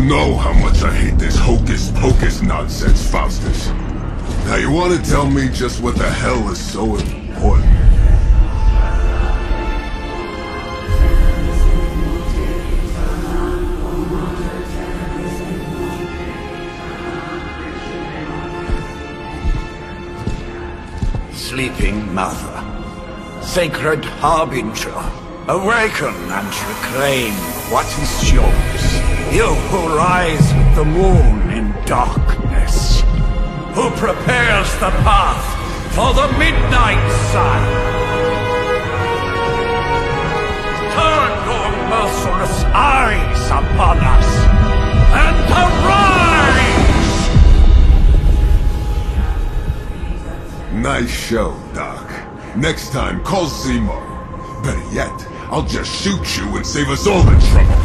know how much I hate this hocus-pocus nonsense, Faustus. Now you want to tell me just what the hell is so important? Sleeping Mother, sacred harbinger, awaken and reclaim what is yours. You who rise with the moon in darkness, who prepares the path for the midnight sun. Turn your merciless eyes upon us, and arise! Nice show, Doc. Next time, call Seymour. Better yet, I'll just shoot you and save us all the trouble.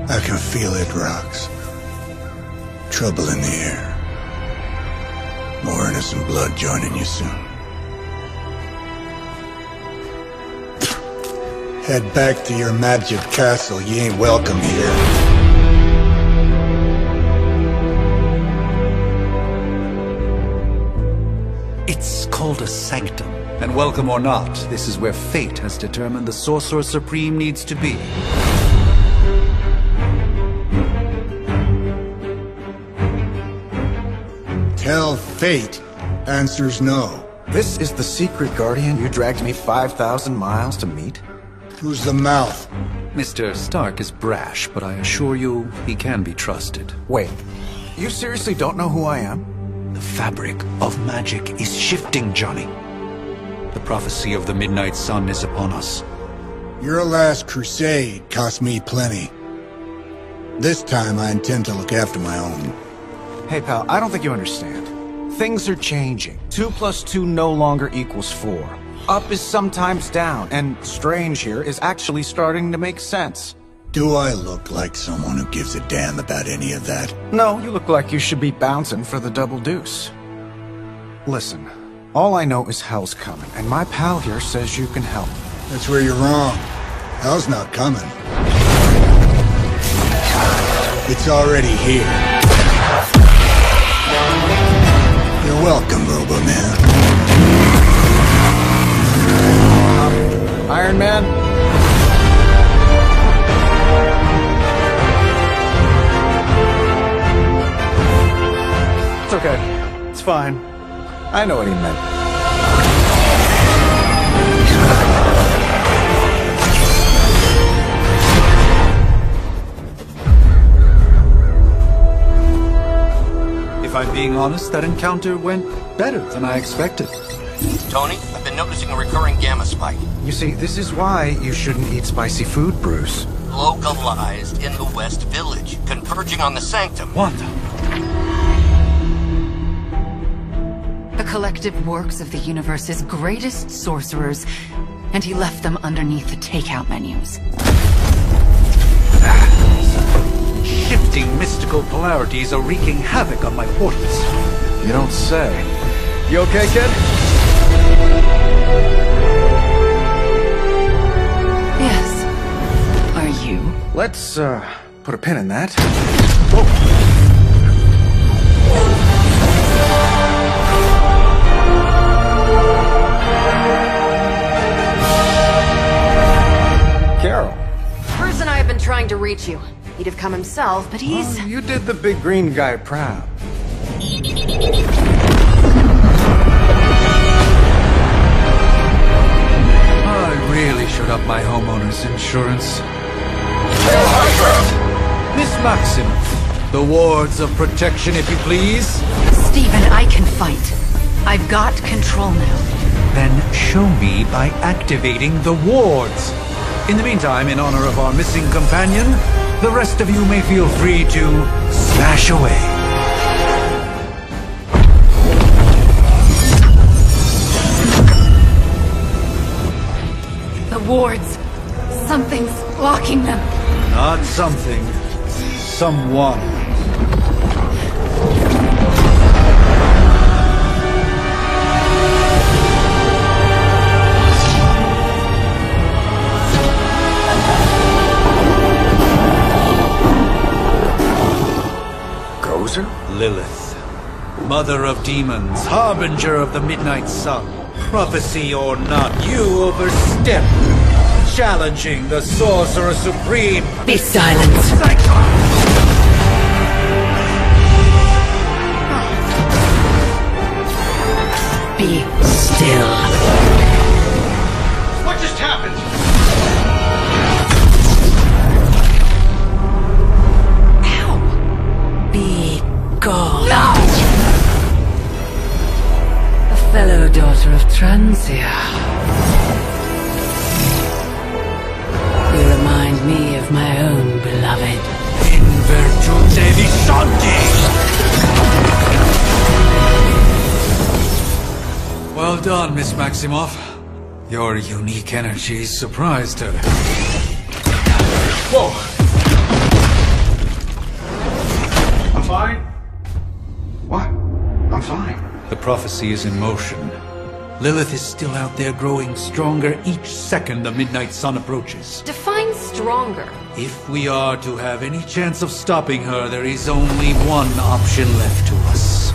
I can feel it, Rox. Trouble in the air. More innocent blood joining you soon. Head back to your magic castle. You ain't welcome here. It's called a sanctum. And welcome or not, this is where fate has determined the Sorcerer Supreme needs to be. Tell fate. Answers no. This is the secret guardian you dragged me 5,000 miles to meet? Who's the mouth? Mr. Stark is brash, but I assure you, he can be trusted. Wait, you seriously don't know who I am? The fabric of magic is shifting, Johnny. The prophecy of the Midnight Sun is upon us. Your last crusade cost me plenty. This time I intend to look after my own. Hey pal, I don't think you understand. Things are changing. 2 + 2 no longer equals 4. Up is sometimes down, and Strange here is actually starting to make sense. Do I look like someone who gives a damn about any of that? No, you look like you should be bouncing for the double deuce. Listen, all I know is hell's coming, and my pal here says you can help. That's where you're wrong. Hell's not coming. It's already here. You're welcome, Robo-Man. Iron Man? It's okay. It's fine. I know what he meant. If I'm being honest, that encounter went better than I expected. Tony, I've been noticing a recurring gamma spike. You see, this is why you shouldn't eat spicy food, Bruce. Localized in the West Village, converging on the Sanctum. Wanda. The collective works of the universe's greatest sorcerers, and he left them underneath the takeout menus. Shifting mystical polarities are wreaking havoc on my portals. You don't say. You okay, kid? Yes. Are you? Let's, put a pin in that. Whoa. reach you. He'd have come himself, but he's... Oh, you did the big green guy proud. I really should up my homeowner's insurance. Miss Maximoff, the wards of protection, if you please. Stephen, I can fight. I've got control now. Then show me by activating the wards. In the meantime, in honor of our missing companion, the rest of you may feel free to smash away. The wards. Something's blocking them. Not something. Someone. Gozer? Lilith, mother of demons, harbinger of the midnight sun. Prophecy or not, you overstep, challenging the Sorcerer Supreme. Be silent. Be still. What just happened? Be gone. No! A fellow daughter of Transia. You remind me of my own beloved. In virtute vishanti! Well done, Miss Maximoff. Your unique energy surprised her. Whoa! I'm fine. What? I'm fine. The prophecy is in motion. Lilith is still out there growing stronger each second the midnight sun approaches. Define stronger. If we are to have any chance of stopping her, there is only one option left to us.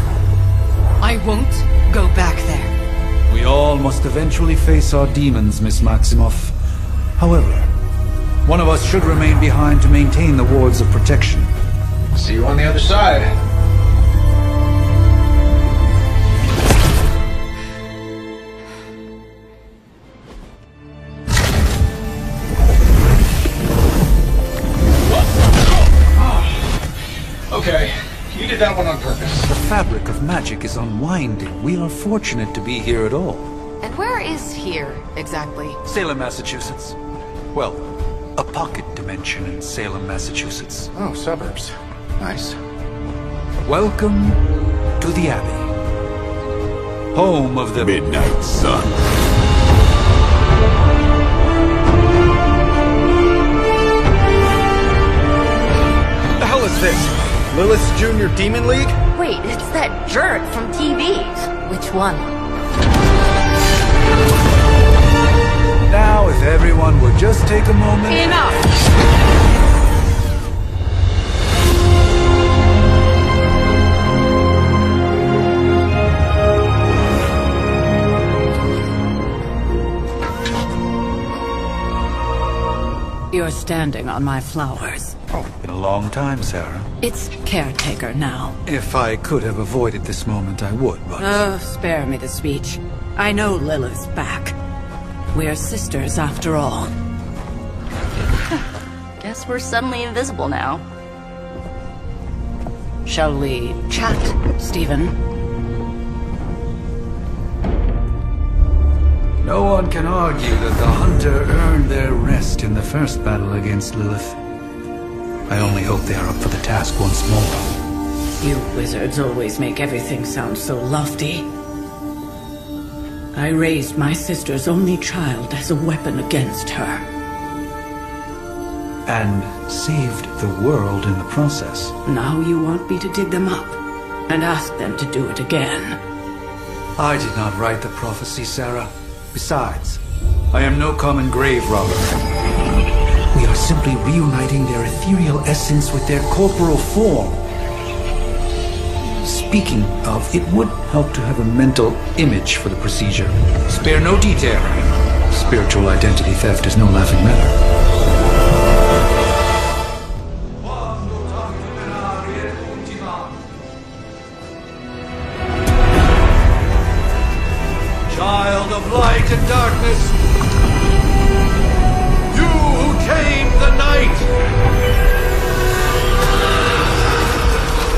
I won't go back there. We all must eventually face our demons, Miss Maximoff. However, one of us should remain behind to maintain the wards of protection. See you on the other side. Okay, you did that one on purpose. The fabric of magic is unwinding. We are fortunate to be here at all. And where is here, exactly? Salem, Massachusetts. Well, a pocket dimension in Salem, Massachusetts. Oh, suburbs. Nice. Welcome to the Abbey. Home of the Midnight Sun. The hell is this? Lilith's Junior Demon League? Wait, it's that jerk from TV. Which one? Now, if everyone would just take a moment... Enough! You're standing on my flowers. Oh, been a long time, Sarah. It's caretaker now. If I could have avoided this moment, I would, but... Oh, spare me the speech. I know Lilith's back. We're sisters after all. Guess we're suddenly invisible now. Shall we chat, Stephen? No one can argue that the Hunter earned their rest in the first battle against Lilith. I only hope they are up for the task once more. You wizards always make everything sound so lofty. I raised my sister's only child as a weapon against her. And saved the world in the process. Now you want me to dig them up and ask them to do it again. I did not write the prophecy, Sarah. Besides, I am no common grave robber. We are simply reuniting their ethereal essence with their corporal form. Speaking of, it would help to have a mental image for the procedure. Spare no detail. Spiritual identity theft is no laughing matter. light and darkness! You who tame the night!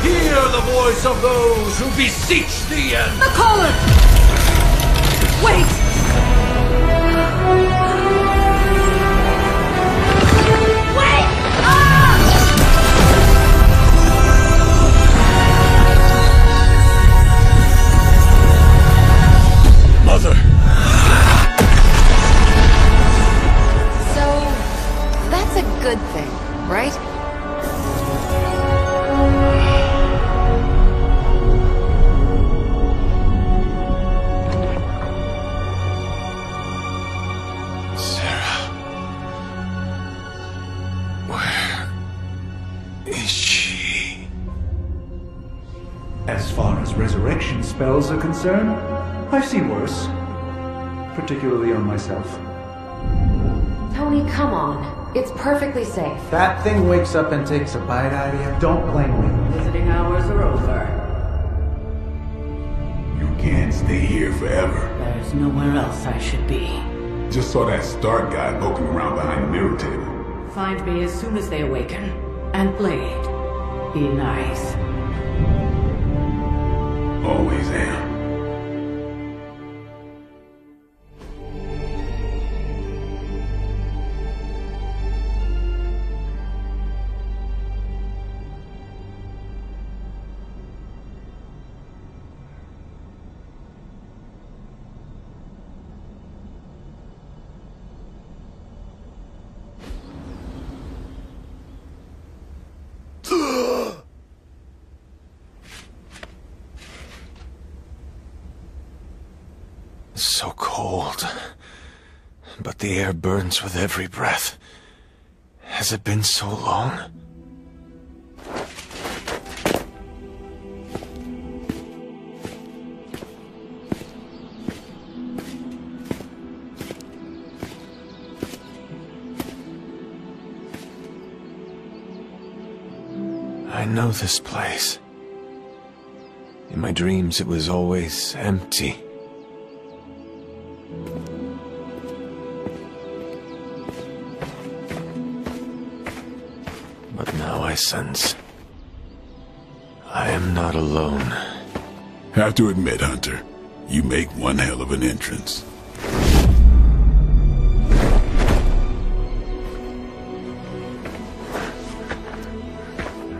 Hear the voice of those who beseech thee and... The caller! Wait! Wait! Ah! Mother! So, that's a good thing, right? Sarah. Where is she? As far as resurrection spells are concerned, I've seen worse. Particularly on myself. Tony, come on. It's perfectly safe. That thing wakes up and takes a bite out of you. Don't blame me. Visiting hours are over. You can't stay here forever. There's nowhere else I should be. Just saw that Stark guy poking around behind the mirror table. Find me as soon as they awaken. And Blade, be nice. Always am. So cold. But the air burns with every breath. Has it been so long? I know this place. In my dreams, it was always empty. But now I sense I am not alone. Have to admit, Hunter, you make one hell of an entrance.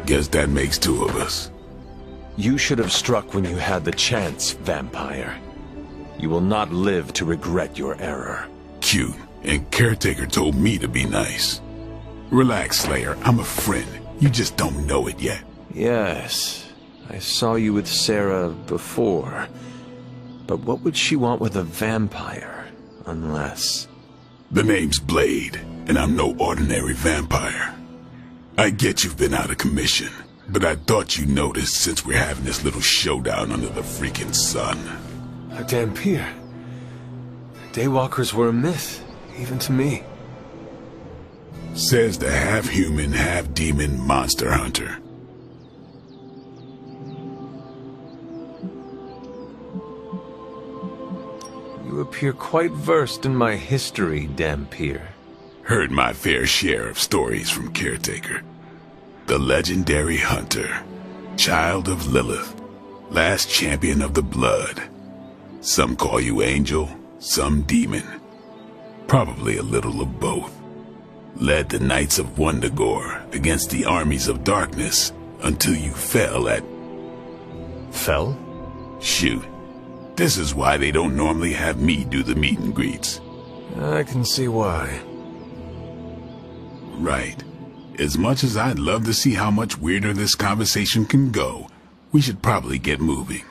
Guess that makes two of us. You should have struck when you had the chance, vampire. You will not live to regret your error. Cute, and Caretaker told me to be nice. Relax, Slayer, I'm a friend. You just don't know it yet. Yes, I saw you with Sarah before. But what would she want with a vampire, unless... The name's Blade, and I'm no ordinary vampire. I get you've been out of commission, but I thought you noticed since we're having this little showdown under the freaking sun. Dhampir. Daywalkers were a myth, even to me. Says the half-human, half-demon monster hunter. You appear quite versed in my history, Dhampir. Heard my fair share of stories from Caretaker. The legendary hunter, child of Lilith, last champion of the blood. Some call you angel, some demon. Probably a little of both. Led the Knights of Wundagore against the armies of darkness until you fell at... Fell? Shoot. This is why they don't normally have me do the meet and greets. I can see why. Right. As much as I'd love to see how much weirder this conversation can go, we should probably get moving.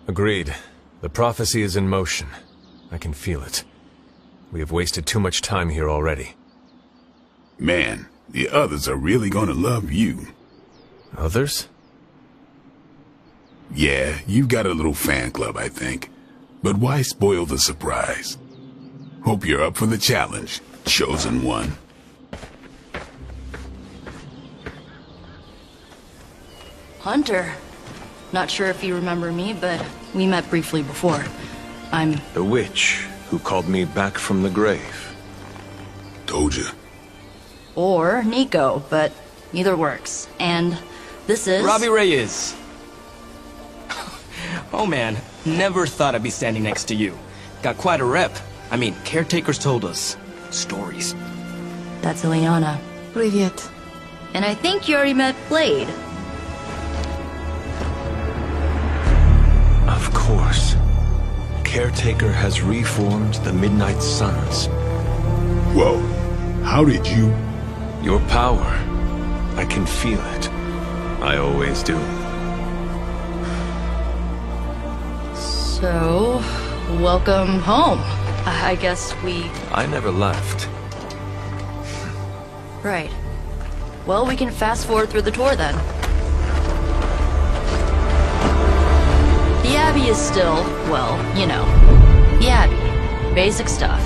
Agreed. The prophecy is in motion. I can feel it. We have wasted too much time here already. Man, the others are really gonna love you. Others? Yeah, you've got a little fan club, I think. But why spoil the surprise? Hope you're up for the challenge, chosen one. Hunter. Not sure if you remember me, but we met briefly before. I'm... The witch who called me back from the grave. Told you. Or Nico, but either works. And this is... Robbie Reyes. Oh man, never thought I'd be standing next to you. Got quite a rep. I mean, caretakers told us stories. That's Ileana. Привет. And I think you already met Blade. Of course. Caretaker has reformed the Midnight Suns. Whoa. How did you... Your power. I can feel it. I always do. So, welcome home. I guess we... I never left. Right. Well, we can fast forward through the tour then. The Abbey is still, well, you know, the Abbey. Basic stuff.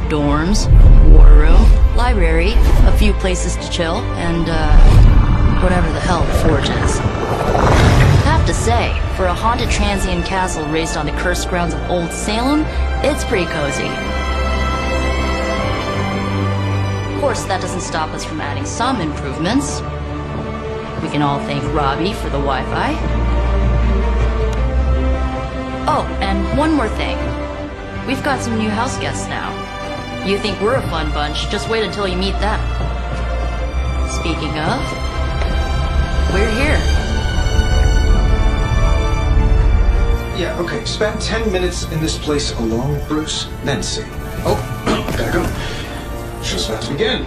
Dorms, war room, library, a few places to chill, and, whatever the hell the Forge is. Have to say, for a haunted transient castle raised on the cursed grounds of Old Salem, it's pretty cozy. Of course, that doesn't stop us from adding some improvements. We can all thank Robbie for the Wi-Fi. Oh, and one more thing. We've got some new house guests now. You think we're a fun bunch, just wait until you meet them. Speaking of, we're here. Yeah, okay. Spend 10 minutes in this place alone, Bruce, then see. Oh, gotta go. Show's about to begin.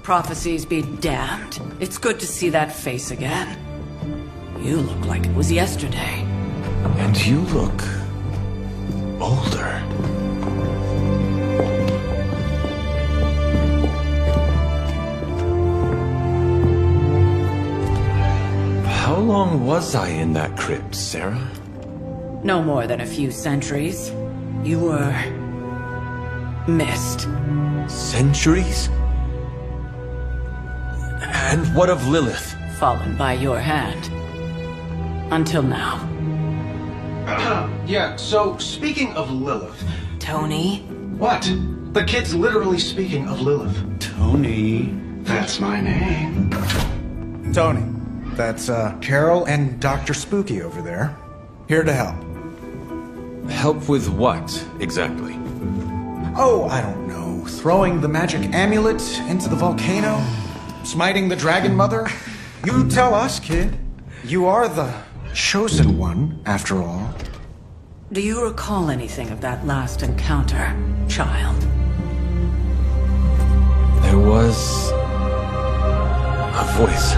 Prophecies be damned. It's good to see that face again. You look like it was yesterday. And you look... older. How long was I in that crypt, Sarah? No more than a few centuries. You were... missed. Centuries? And what of Lilith? Fallen by your hand. Until now. Yeah, so speaking of Lilith... Tony? What? The kid's literally speaking of Lilith. Tony. That's my name. Tony. That's, Carol and Dr. Spooky over there. Here to help. Help with what, exactly? Oh, I don't know. Throwing the magic amulet into the volcano? Smiting the Dragon Mother? You tell us, kid. You are the chosen one, after all. Do you recall anything of that last encounter, child? There was... a voice.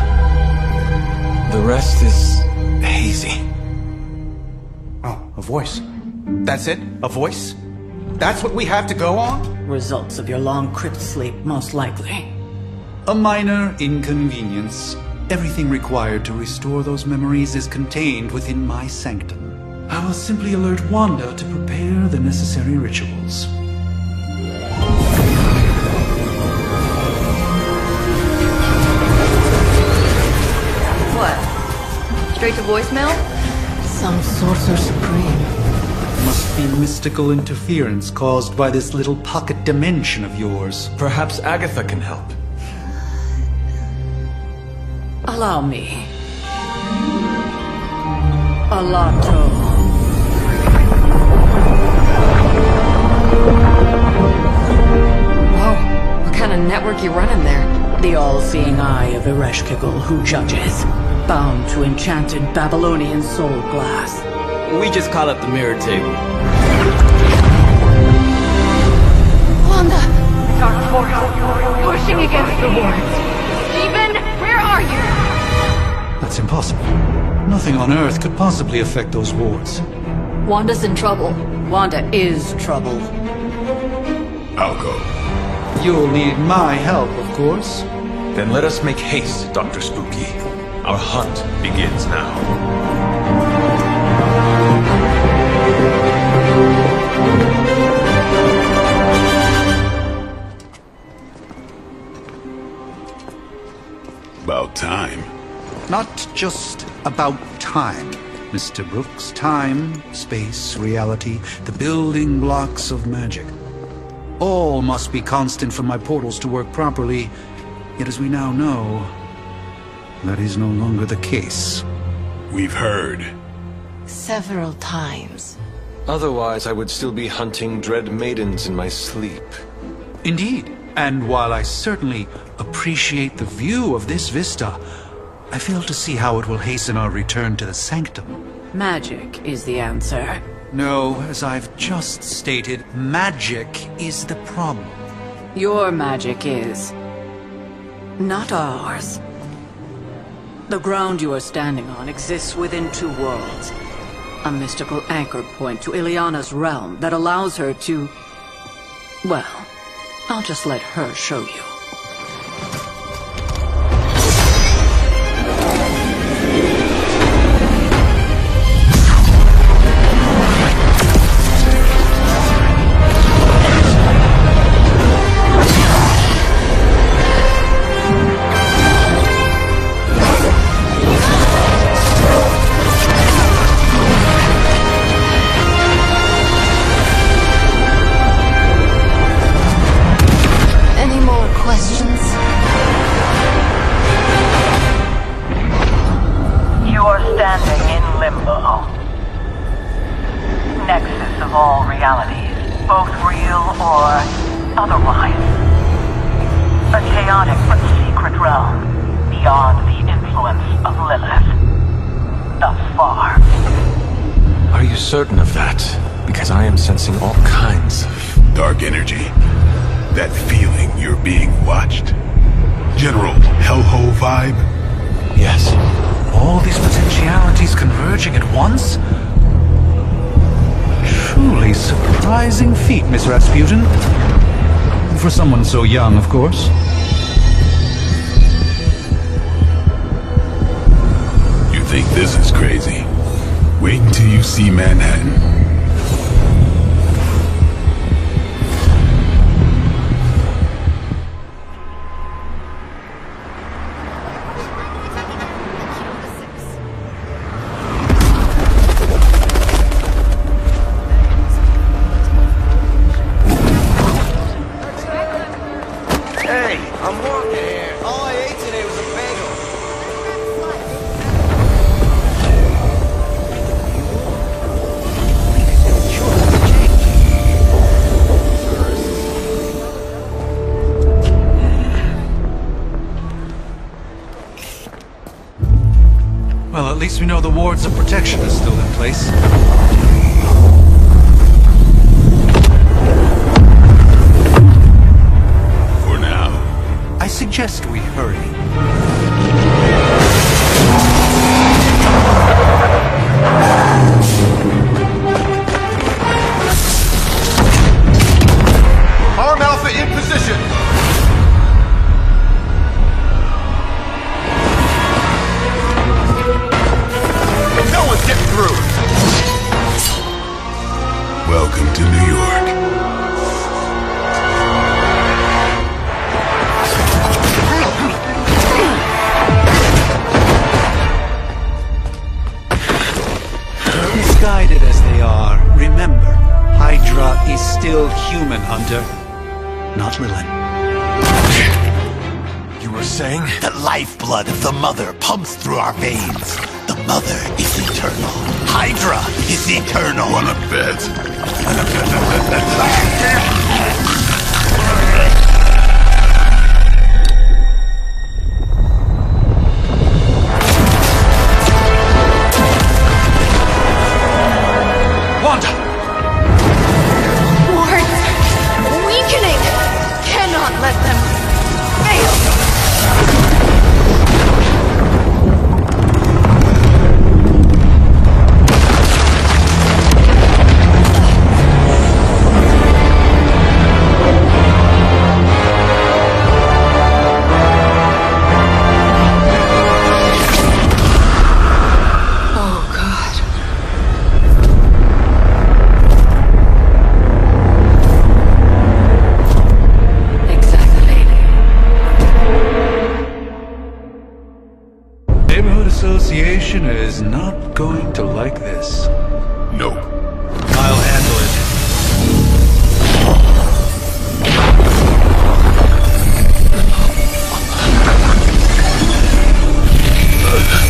The rest is hazy. Oh, a voice. That's it? A voice? That's what we have to go on? Results of your long crypt sleep, most likely. A minor inconvenience. Everything required to restore those memories is contained within my sanctum. I will simply alert Wanda to prepare the necessary rituals. What? Straight to voicemail? Some sorcerer supreme. Must be mystical interference caused by this little pocket dimension of yours. Perhaps Agatha can help. Allow me. Alato. Whoa, what kind of network you running there? The all-seeing eye of Ereshkigal who judges, bound to enchanted Babylonian soul glass. We just call it the mirror table. Wanda! Dark force, pushing against the wards. Steven, where are you? That's impossible. Nothing on Earth could possibly affect those wards. Wanda's in trouble. Wanda is trouble. I'll go. You'll need my help, of course. Then let us make haste, Dr. Spooky. Our hunt begins now. About time. Not just about time. Mr. Brooks. Time, space, reality, the building blocks of magic. All must be constant for my portals to work properly, yet as we now know, that is no longer the case. We've heard. Several times. Otherwise, I would still be hunting dread maidens in my sleep. Indeed. And while I certainly appreciate the view of this vista, I fail to see how it will hasten our return to the sanctum. Magic is the answer. No, as I've just stated, magic is the problem. Your magic is. Not ours. The ground you are standing on exists within two worlds. A mystical anchor point to Ileana's realm that allows her to... Well, I'll just let her show you. Certain of that, because I am sensing all kinds of... Dark energy. That feeling you're being watched. General hellhole vibe? Yes. All these potentialities converging at once? Truly surprising feat, Miss Rasputin. For someone so young, of course. You think this is crazy? Wait until you see Manhattan. Hey, I'm walking here. All I ate today was a bagel. Well, at least we know the wards of protection are still in place. For now. I suggest we hurry. Arm Alpha in position. No one's getting through. Welcome to New York. Misguided as they are, remember, Hydra is still human, Hunter. Not Lilith. You were saying? The lifeblood of the Mother pumps through our veins. The Mother is eternal. Hydra is eternal. Wanna bet? Wanda! Wards! Weakening! Cannot let them fail! Association is not going to like this. Nope. I'll handle it.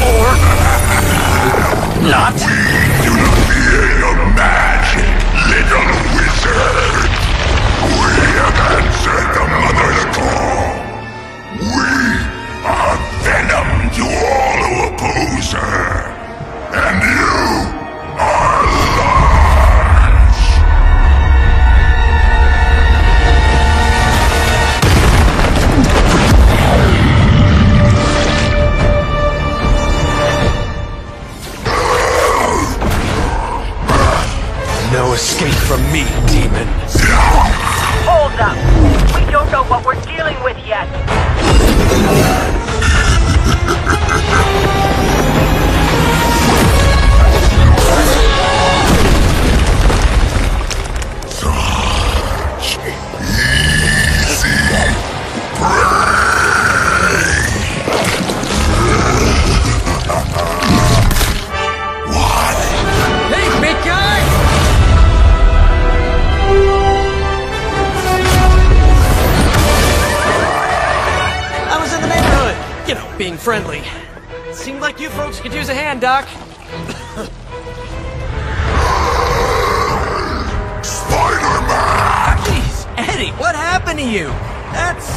Or not. We do not fear your magic, little wizard. We have answered the Mother's call. We are venom to all who oppose her. And you are large. No escape from me, demon. Hold up. We don't know what we're dealing with yet. Such easy prey. What? Hey, big guy! I was in the neighborhood, you know, being friendly. Seemed like you folks could use a hand, Doc. Spider-Man! Jeez, Eddie, what happened to you? That's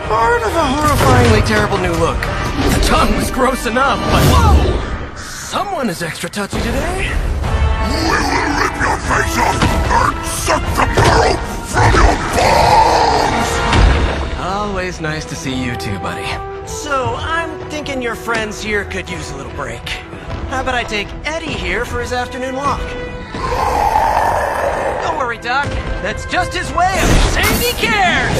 part of a horrifyingly terrible new look. The tongue was gross enough, but whoa! Someone is extra touchy today. We will rip your face off and suck the marrow from your bones! Always nice to see you too, buddy. So, I'm thinking your friends here could use a little break. How about I take Eddie here for his afternoon walk? Don't worry, Doc. That's just his way of saying he cares!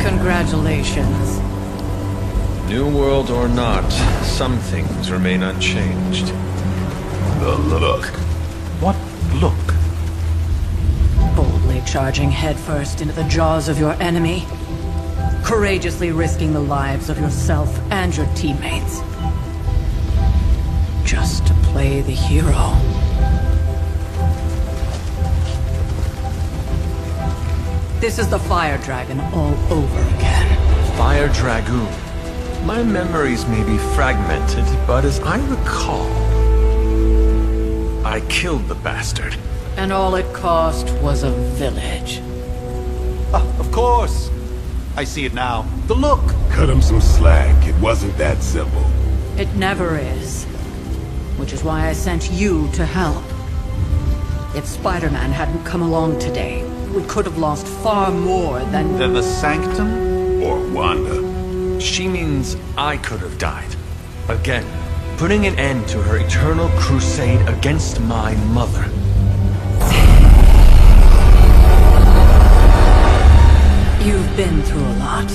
Congratulations. New world or not, some things remain unchanged. The look. What look? Boldly charging headfirst into the jaws of your enemy. Courageously risking the lives of yourself and your teammates. Just to play the hero. This is the Fire Dragon all over again. Fire Dragoon. My memories may be fragmented, but as I recall, I killed the bastard. And all it cost was a village. Of course. I see it now. The look. Cut him some slack. It wasn't that simple. It never is. Which is why I sent you to help. If Spider-Man hadn't come along today, we could have lost far more than... The Sanctum? Or Wanda. She means I could have died. Again, putting an end to her eternal crusade against my mother. You've been through a lot.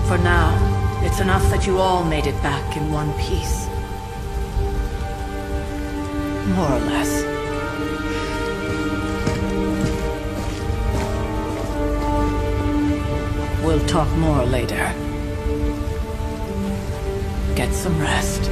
For now, it's enough that you all made it back in one piece. More or less. We'll talk more later. Get some rest.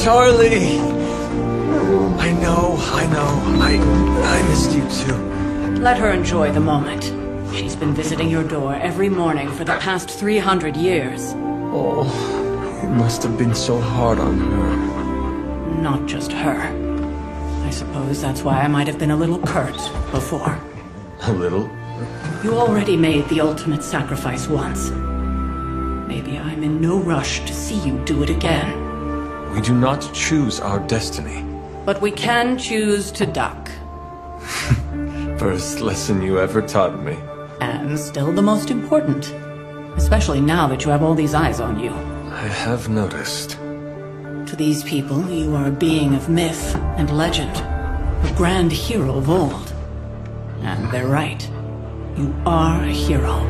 Charlie! I know. I missed you too. Let her enjoy the moment. She's been visiting your door every morning for the past 300 years. Oh, it must have been so hard on her. Not just her. I suppose that's why I might have been a little curt before. A little? You already made the ultimate sacrifice once. Maybe I'm in no rush to see you do it again. We do not choose our destiny. But we can choose to duck. First lesson you ever taught me. And still the most important. Especially now that you have all these eyes on you. I have noticed. To these people, you are a being of myth and legend. A grand hero of old. And they're right. You are a hero.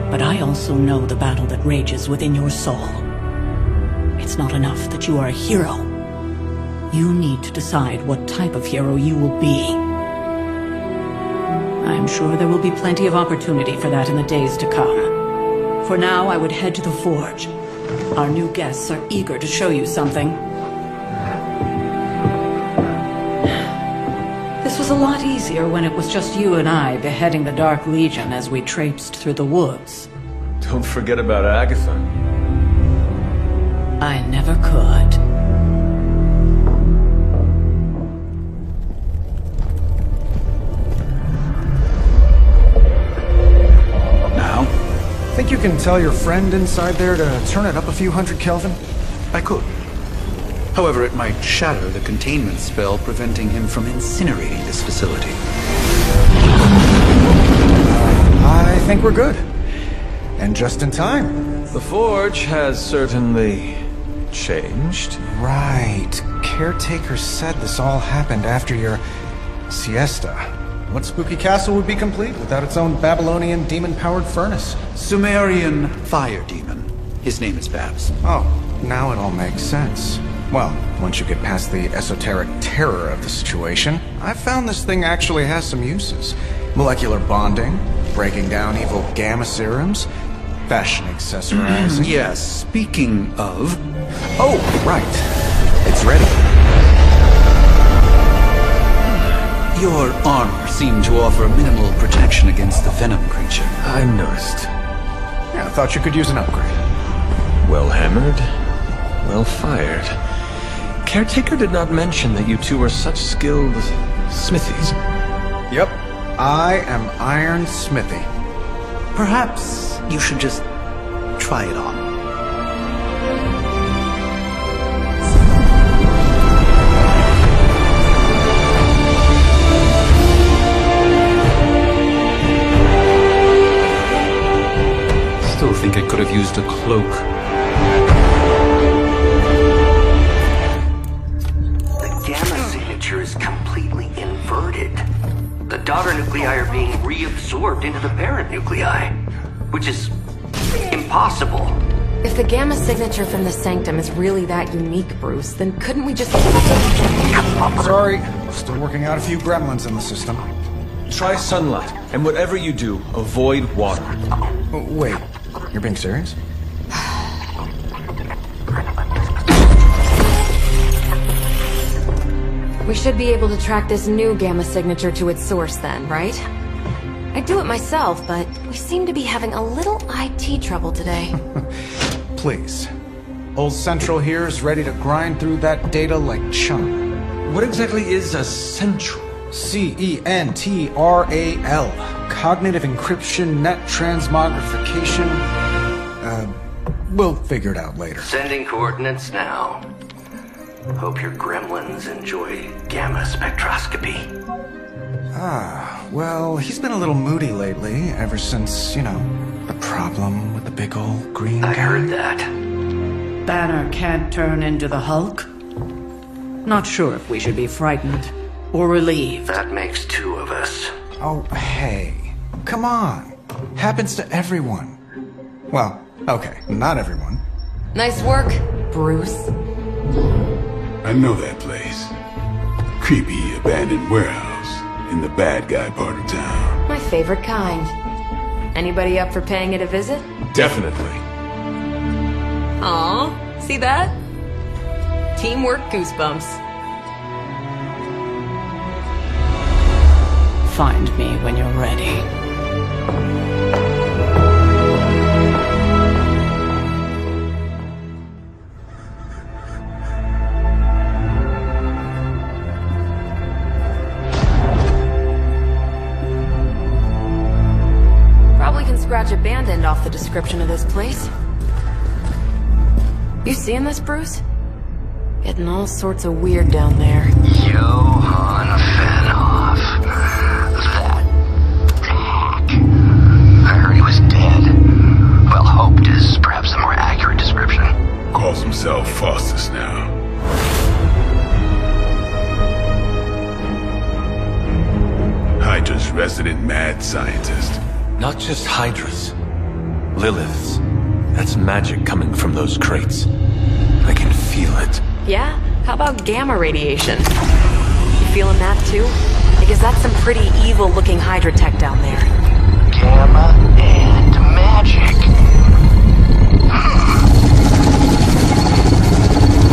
But I also know the battle that rages within your soul. It's not enough that you are a hero. You need to decide what type of hero you will be. I'm sure there will be plenty of opportunity for that in the days to come. For now, I would head to the Forge. Our new guests are eager to show you something. This was a lot easier when it was just you and I beheading the Dark Legion as we traipsed through the woods. Don't forget about Agatha. I never could. Now? Think you can tell your friend inside there to turn it up a few hundred Kelvin? I could. However, it might shatter the containment spell preventing him from incinerating this facility. I think we're good. And just in time. The Forge has certainly changed. Right. Caretaker said this all happened after your siesta. What spooky castle would be complete without its own Babylonian demon-powered furnace? Sumerian fire demon. His name is Babs. Oh, now it all makes sense. Well, once you get past the esoteric terror of the situation, I've found this thing actually has some uses. Molecular bonding, breaking down evil gamma serums, fashion accessorizing. Yes, speaking of... Oh, right. It's ready. Your armor seemed to offer minimal protection against the venom creature. I noticed. Yeah, I thought you could use an upgrade. Well hammered, well fired. Caretaker did not mention that you two were such skilled smithies. Yep, I am Iron Smithy. Perhaps you should just try it on. Still think I could have used a cloak. Is completely inverted. The daughter nuclei are being reabsorbed into the parent nuclei, which is impossible. If the gamma signature from the Sanctum is really that unique, Bruce, then couldn't we just... Sorry, still working out a few gremlins in the system. Try sunlight, and whatever you do, avoid water. Oh, wait, you're being serious? We should be able to track this new gamma signature to its source then, right? I'd do it myself, but we seem to be having a little IT trouble today. Please. Old Central here is ready to grind through that data like chum. What exactly is a Central? C-E-N-T-R-A-L. Cognitive Encryption Net Transmogrification. We'll figure it out later. Sending coordinates now. Hope your gremlins enjoy gamma spectroscopy. Ah, well, he's been a little moody lately, ever since, you know, the problem with the big old green guy. I heard that. Banner can't turn into the Hulk? Not sure if we should be frightened or relieved. That makes two of us. Oh, hey. Come on. Happens to everyone. Well, okay, not everyone. Nice work, Bruce. I know that place. Creepy abandoned warehouse in the bad guy part of town. My favorite kind. Anybody up for paying it a visit? Definitely. Aw, see that? Teamwork goosebumps. Find me when you're ready. Probably can scratch a band end off the description of this place. You seeing this, Bruce? Getting all sorts of weird down there. Johann Fenhoff. That hack. I heard he was dead. Well, hoped is perhaps the more accurate description. Calls himself Faustus now. Hydra's resident mad scientist. Not just Hydra's. Lilith's. That's magic coming from those crates. I can feel it. Yeah? How about gamma radiation? You feeling that too? Because that's some pretty evil-looking Hydra tech down there. Gamma and magic.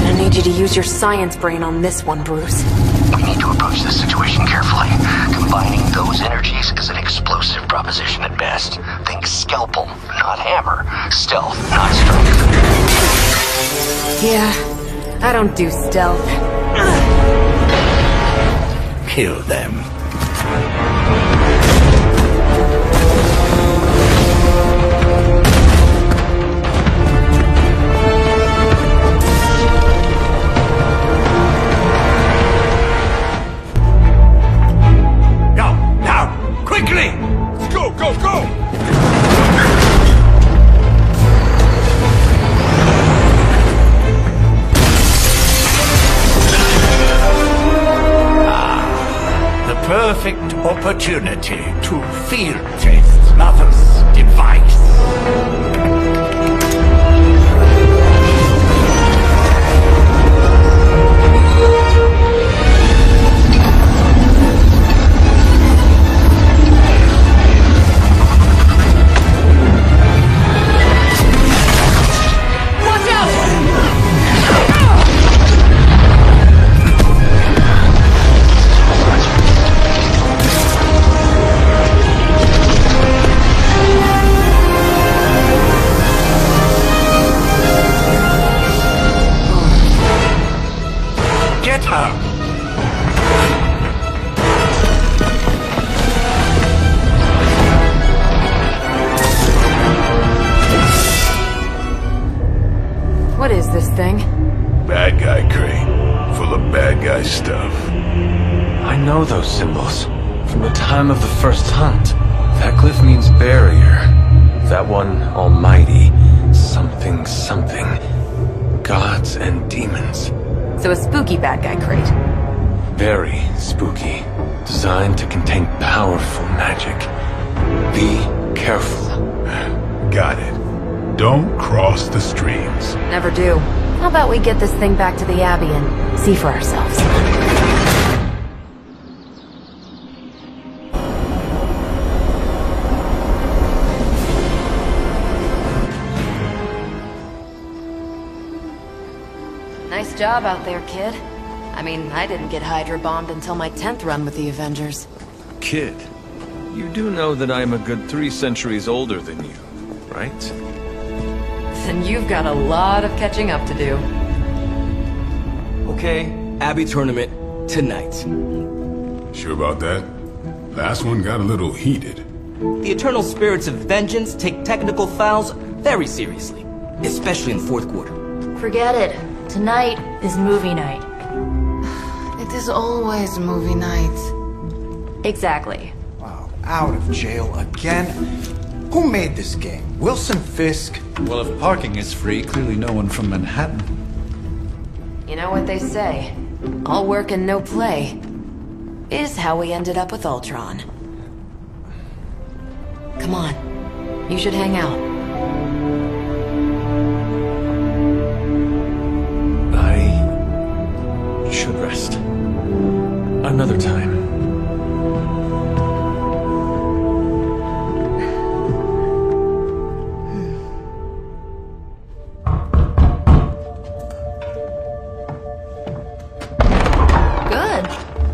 I need you to use your science brain on this one, Bruce. We need to approach this situation carefully. Combining those energies is an explosive proposition at best. Think scalpel, not hammer. Stealth, not strength. Yeah, I don't do stealth. Kill them. Quickly! Let's go, go, go! The perfect opportunity to field test Mother's device. What is this thing? Bad guy crate. Full of bad guy stuff. I know those symbols. From the time of the first hunt. That glyph means barrier. That one, almighty. Something, something. Gods and demons. So a spooky bad guy crate. Very spooky. Designed to contain powerful magic. Be careful. Got it. Don't cross the streams. Never do. How about we get this thing back to the Abbey and see for ourselves? Nice job out there, kid. I mean, I didn't get Hydra bombed until my 10th run with the Avengers. Kid, you do know that I am a good 3 centuries older than you, right? Then you've got a lot of catching up to do. Okay, Abbey tournament tonight. Sure about that? Last one got a little heated. The Eternal Spirits of Vengeance take technical fouls very seriously, especially in the fourth quarter. Forget it. Tonight is movie night. It is always movie night. Exactly. Wow, out of jail again? Who made this game? Wilson Fisk? Well, if parking is free, clearly no one from Manhattan. You know what they say? All work and no play is how we ended up with Ultron. Come on. You should hang out. I should rest. Another time.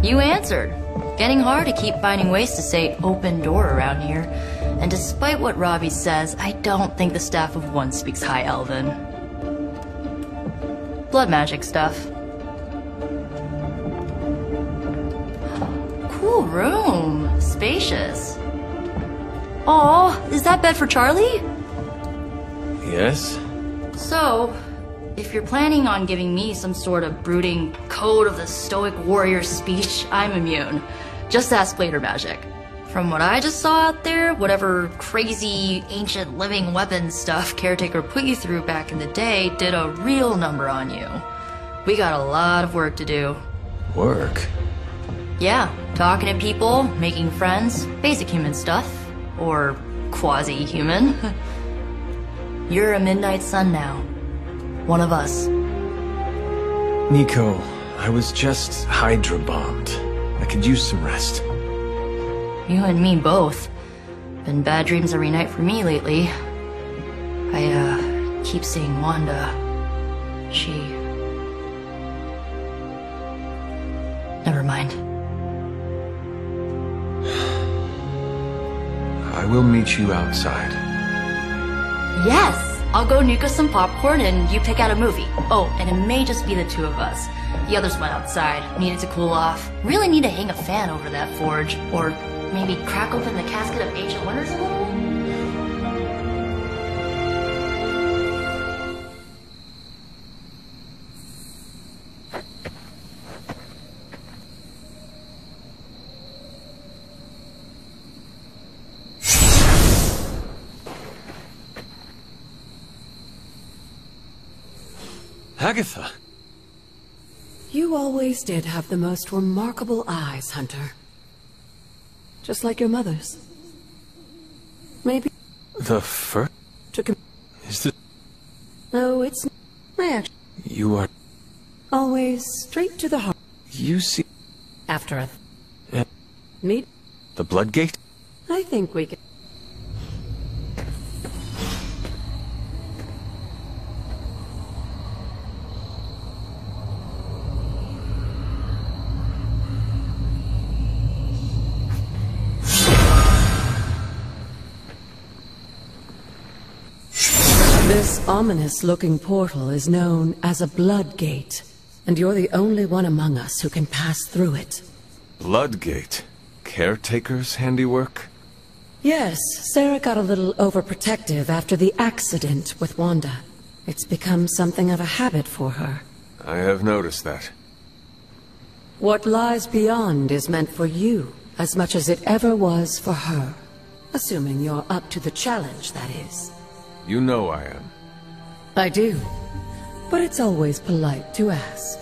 You answered. Getting hard to keep finding ways to say open door around here. And despite what Robbie says, I don't think the Staff of One speaks High Elven. Blood magic stuff. Cool room. Spacious. Aw, is that bed for Charlie? Yes? So, if you're planning on giving me some sort of brooding code of the stoic warrior speech, I'm immune. Just ask later, Magic. From what I just saw out there, whatever crazy ancient living weapons stuff Caretaker put you through back in the day did a real number on you. We got a lot of work to do. Work? Yeah, talking to people, making friends, basic human stuff. Or quasi-human. You're a Midnight Sun now. One of us. Nico, I was just Hydra bombed. I could use some rest. You and me both. Been bad dreams every night for me lately. I keep seeing Wanda. She... Never mind. I will meet you outside. Yes! I'll go nuke us some popcorn and you pick out a movie. Oh, and it may just be the two of us. The others went outside, needed to cool off. Really need to hang a fan over that forge. Or maybe crack open the casket of ancient wonders a little? Agatha! You always did have the most remarkable eyes, Hunter. Just like your mother's. Maybe... The first? Is this... No, it's... I actually... You are... Always straight to the heart. You see... After a... Yeah. Meet... The Bloodgate? I think we can... This ominous-looking portal is known as a Bloodgate, and you're the only one among us who can pass through it. Bloodgate? Caretaker's handiwork? Yes, Sarah got a little overprotective after the accident with Wanda. It's become something of a habit for her. I have noticed that. What lies beyond is meant for you, as much as it ever was for her. Assuming you're up to the challenge, that is. You know I am. I do. But it's always polite to ask.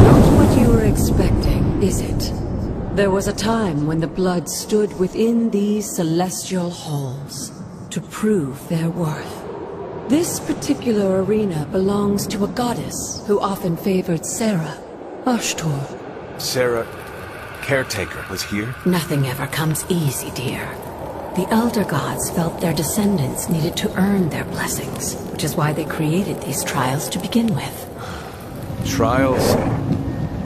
Not what you were expecting, is it? There was a time when the blood stood within these celestial halls to prove their worth. This particular arena belongs to a goddess who often favored Sarah, Ashtor. Sarah, Caretaker, was here? Nothing ever comes easy, dear. The Elder Gods felt their descendants needed to earn their blessings, which is why they created these trials to begin with. Trials?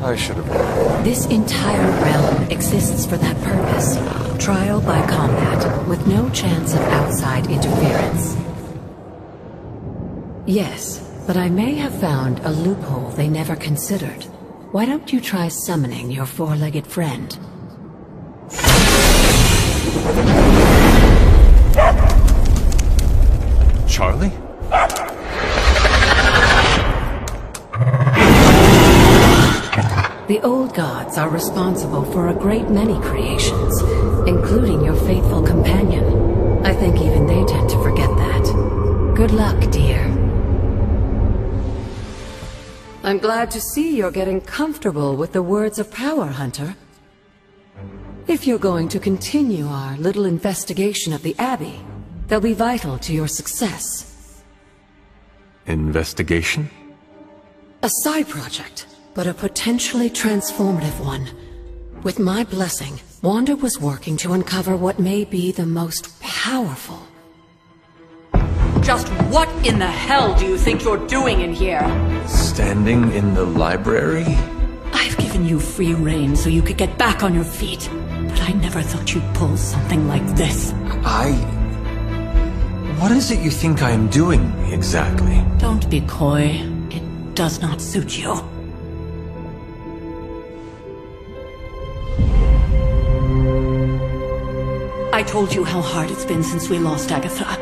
I should have known. This entire realm exists for that purpose. Trial by combat, with no chance of outside interference. Yes, but I may have found a loophole they never considered. Why don't you try summoning your four-legged friend? Charlie? The old gods are responsible for a great many creations, including your faithful companion. I think even they tend to forget that. Good luck, dear. I'm glad to see you're getting comfortable with the words of power, Hunter. If you're going to continue our little investigation of the Abbey, they'll be vital to your success. Investigation? A side project, but a potentially transformative one. With my blessing, Wanda was working to uncover what may be the most powerful Just what in the hell do you think you're doing in here? Standing in the library? I've given you free rein so you could get back on your feet. But I never thought you'd pull something like this. What is it you think I am doing, exactly? Don't be coy. It does not suit you. I told you how hard it's been since we lost Agatha.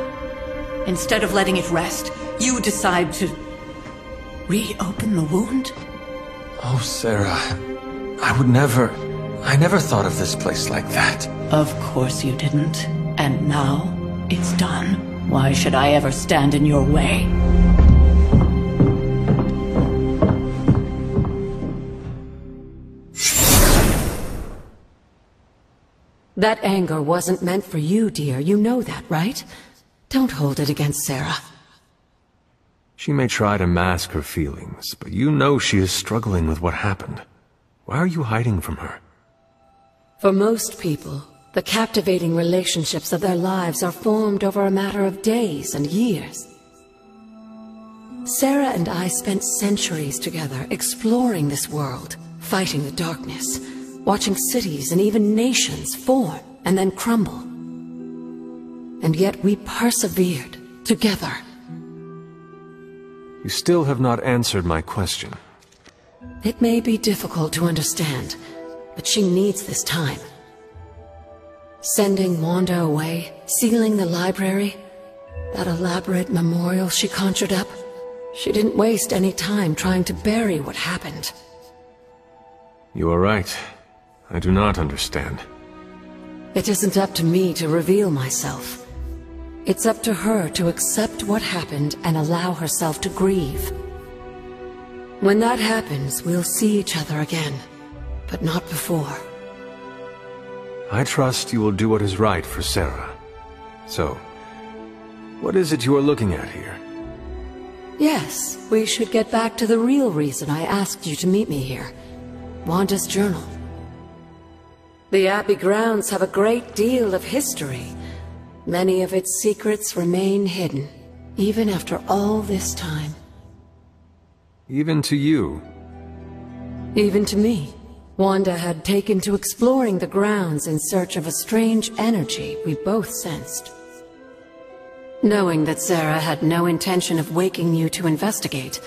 Instead of letting it rest, you decide to reopen the wound? Oh, Sarah. I never thought of this place like that. Of course you didn't. And now, it's done. Why should I ever stand in your way? That anger wasn't meant for you, dear. You know that, right? Don't hold it against Sarah. She may try to mask her feelings, but you know she is struggling with what happened. Why are you hiding from her? For most people, the captivating relationships of their lives are formed over a matter of days and years. Sarah and I spent centuries together exploring this world, fighting the darkness, watching cities and even nations form and then crumble. And yet we persevered together. You still have not answered my question. It may be difficult to understand, but she needs this time. Sending Wanda away, sealing the library, that elaborate memorial she conjured up, she didn't waste any time trying to bury what happened. You are right. I do not understand. It isn't up to me to reveal myself. It's up to her to accept what happened and allow herself to grieve. When that happens, we'll see each other again, but not before. I trust you will do what is right for Sarah. So, what is it you are looking at here? Yes, we should get back to the real reason I asked you to meet me here. Wanda's journal. The Abbey grounds have a great deal of history. Many of its secrets remain hidden, even after all this time. Even to you? Even to me. Wanda had taken to exploring the grounds in search of a strange energy we both sensed. Knowing that Sarah had no intention of waking you to investigate,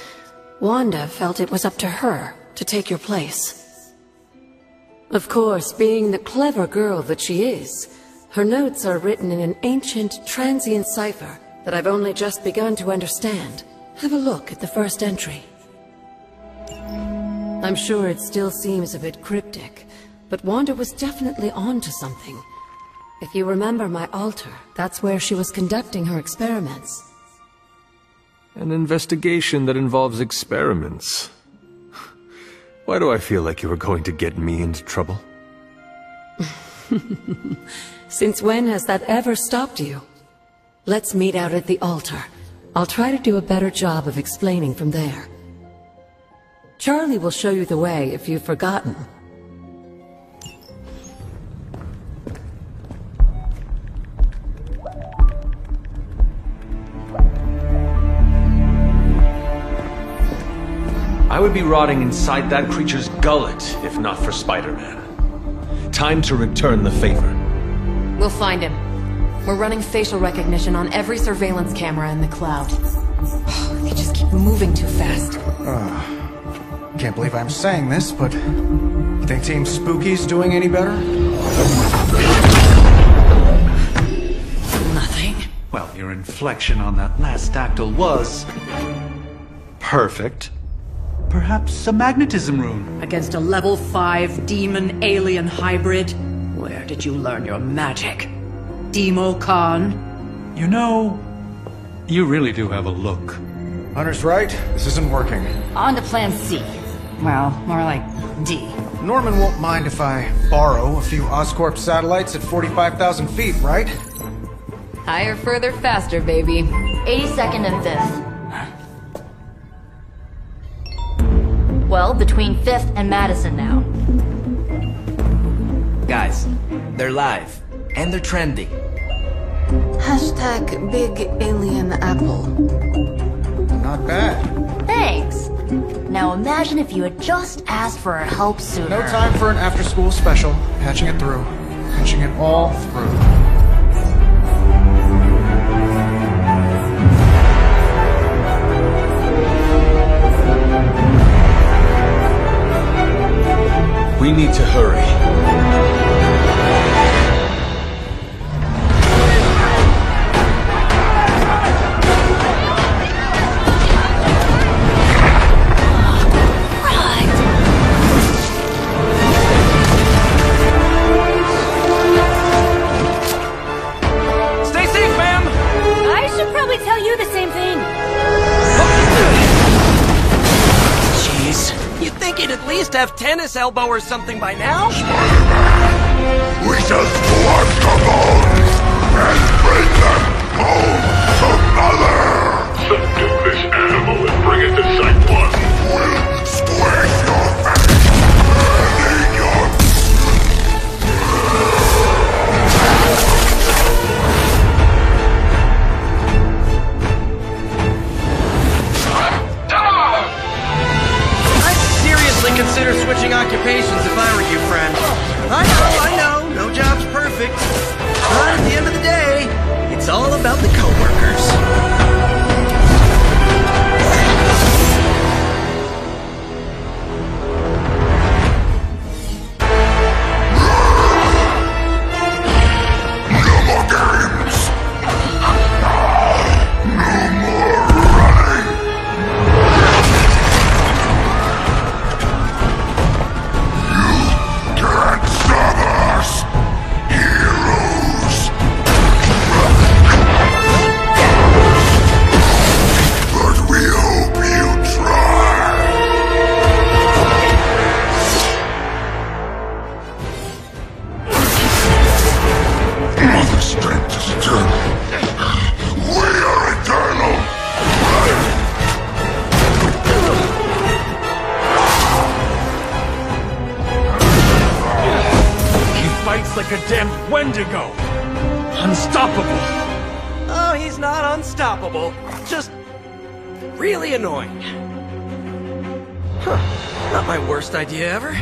Wanda felt it was up to her to take your place. Of course, being the clever girl that she is, her notes are written in an ancient, transient cipher that I've only just begun to understand. Have a look at the first entry. I'm sure it still seems a bit cryptic, but Wanda was definitely onto something. If you remember my altar, that's where she was conducting her experiments. An investigation that involves experiments. Why do I feel like you are going to get me into trouble? Since when has that ever stopped you? Let's meet out at the altar. I'll try to do a better job of explaining from there. Charlie will show you the way if you've forgotten. I would be rotting inside that creature's gullet if not for Spider-Man. Time to return the favor. We'll find him. We're running facial recognition on every surveillance camera in the cloud. They just keep moving too fast. Can't believe I'm saying this, but you think Team Spooky's doing any better? Nothing. Well, your inflection on that last dactyl was perfect. Perhaps a magnetism rune. Against a level 5 demon alien hybrid? Where did you learn your magic? Demo Khan? You know, you really do have a look. Hunter's right. This isn't working. On to plan C. Well, more like D. Norman won't mind if I borrow a few Oscorp satellites at 45,000 feet, right? Higher, further, faster, baby. 82nd and 5th. Well, between 5th and Madison now. Guys, they're live. And they're trending. #BigAlienApple. Not bad. Thanks. Now imagine if you had just asked for our help sooner. No time for an after-school special. Patching it through. Patching it all through. We need to hurry. Stay safe, ma'am! I should probably tell you the same thing. Jeez, you'd think he'd at least have tennis elbow or something by now? We shall squash the bones and bring them home to Mother! Subdue this animal and bring it to Site 1. We'll squish your face and eat your... I'd seriously consider switching occupations if I were you, friend. I know, no job's perfect. But at the end of the day, it's all about the coworkers. Can't stop us, heroes! But we hope you try. Mother's strength is eternal. We are eternal. He fights like a damned Wendigo! Unstoppable! Oh, he's not unstoppable. Just really annoying. Huh. Not my worst idea ever.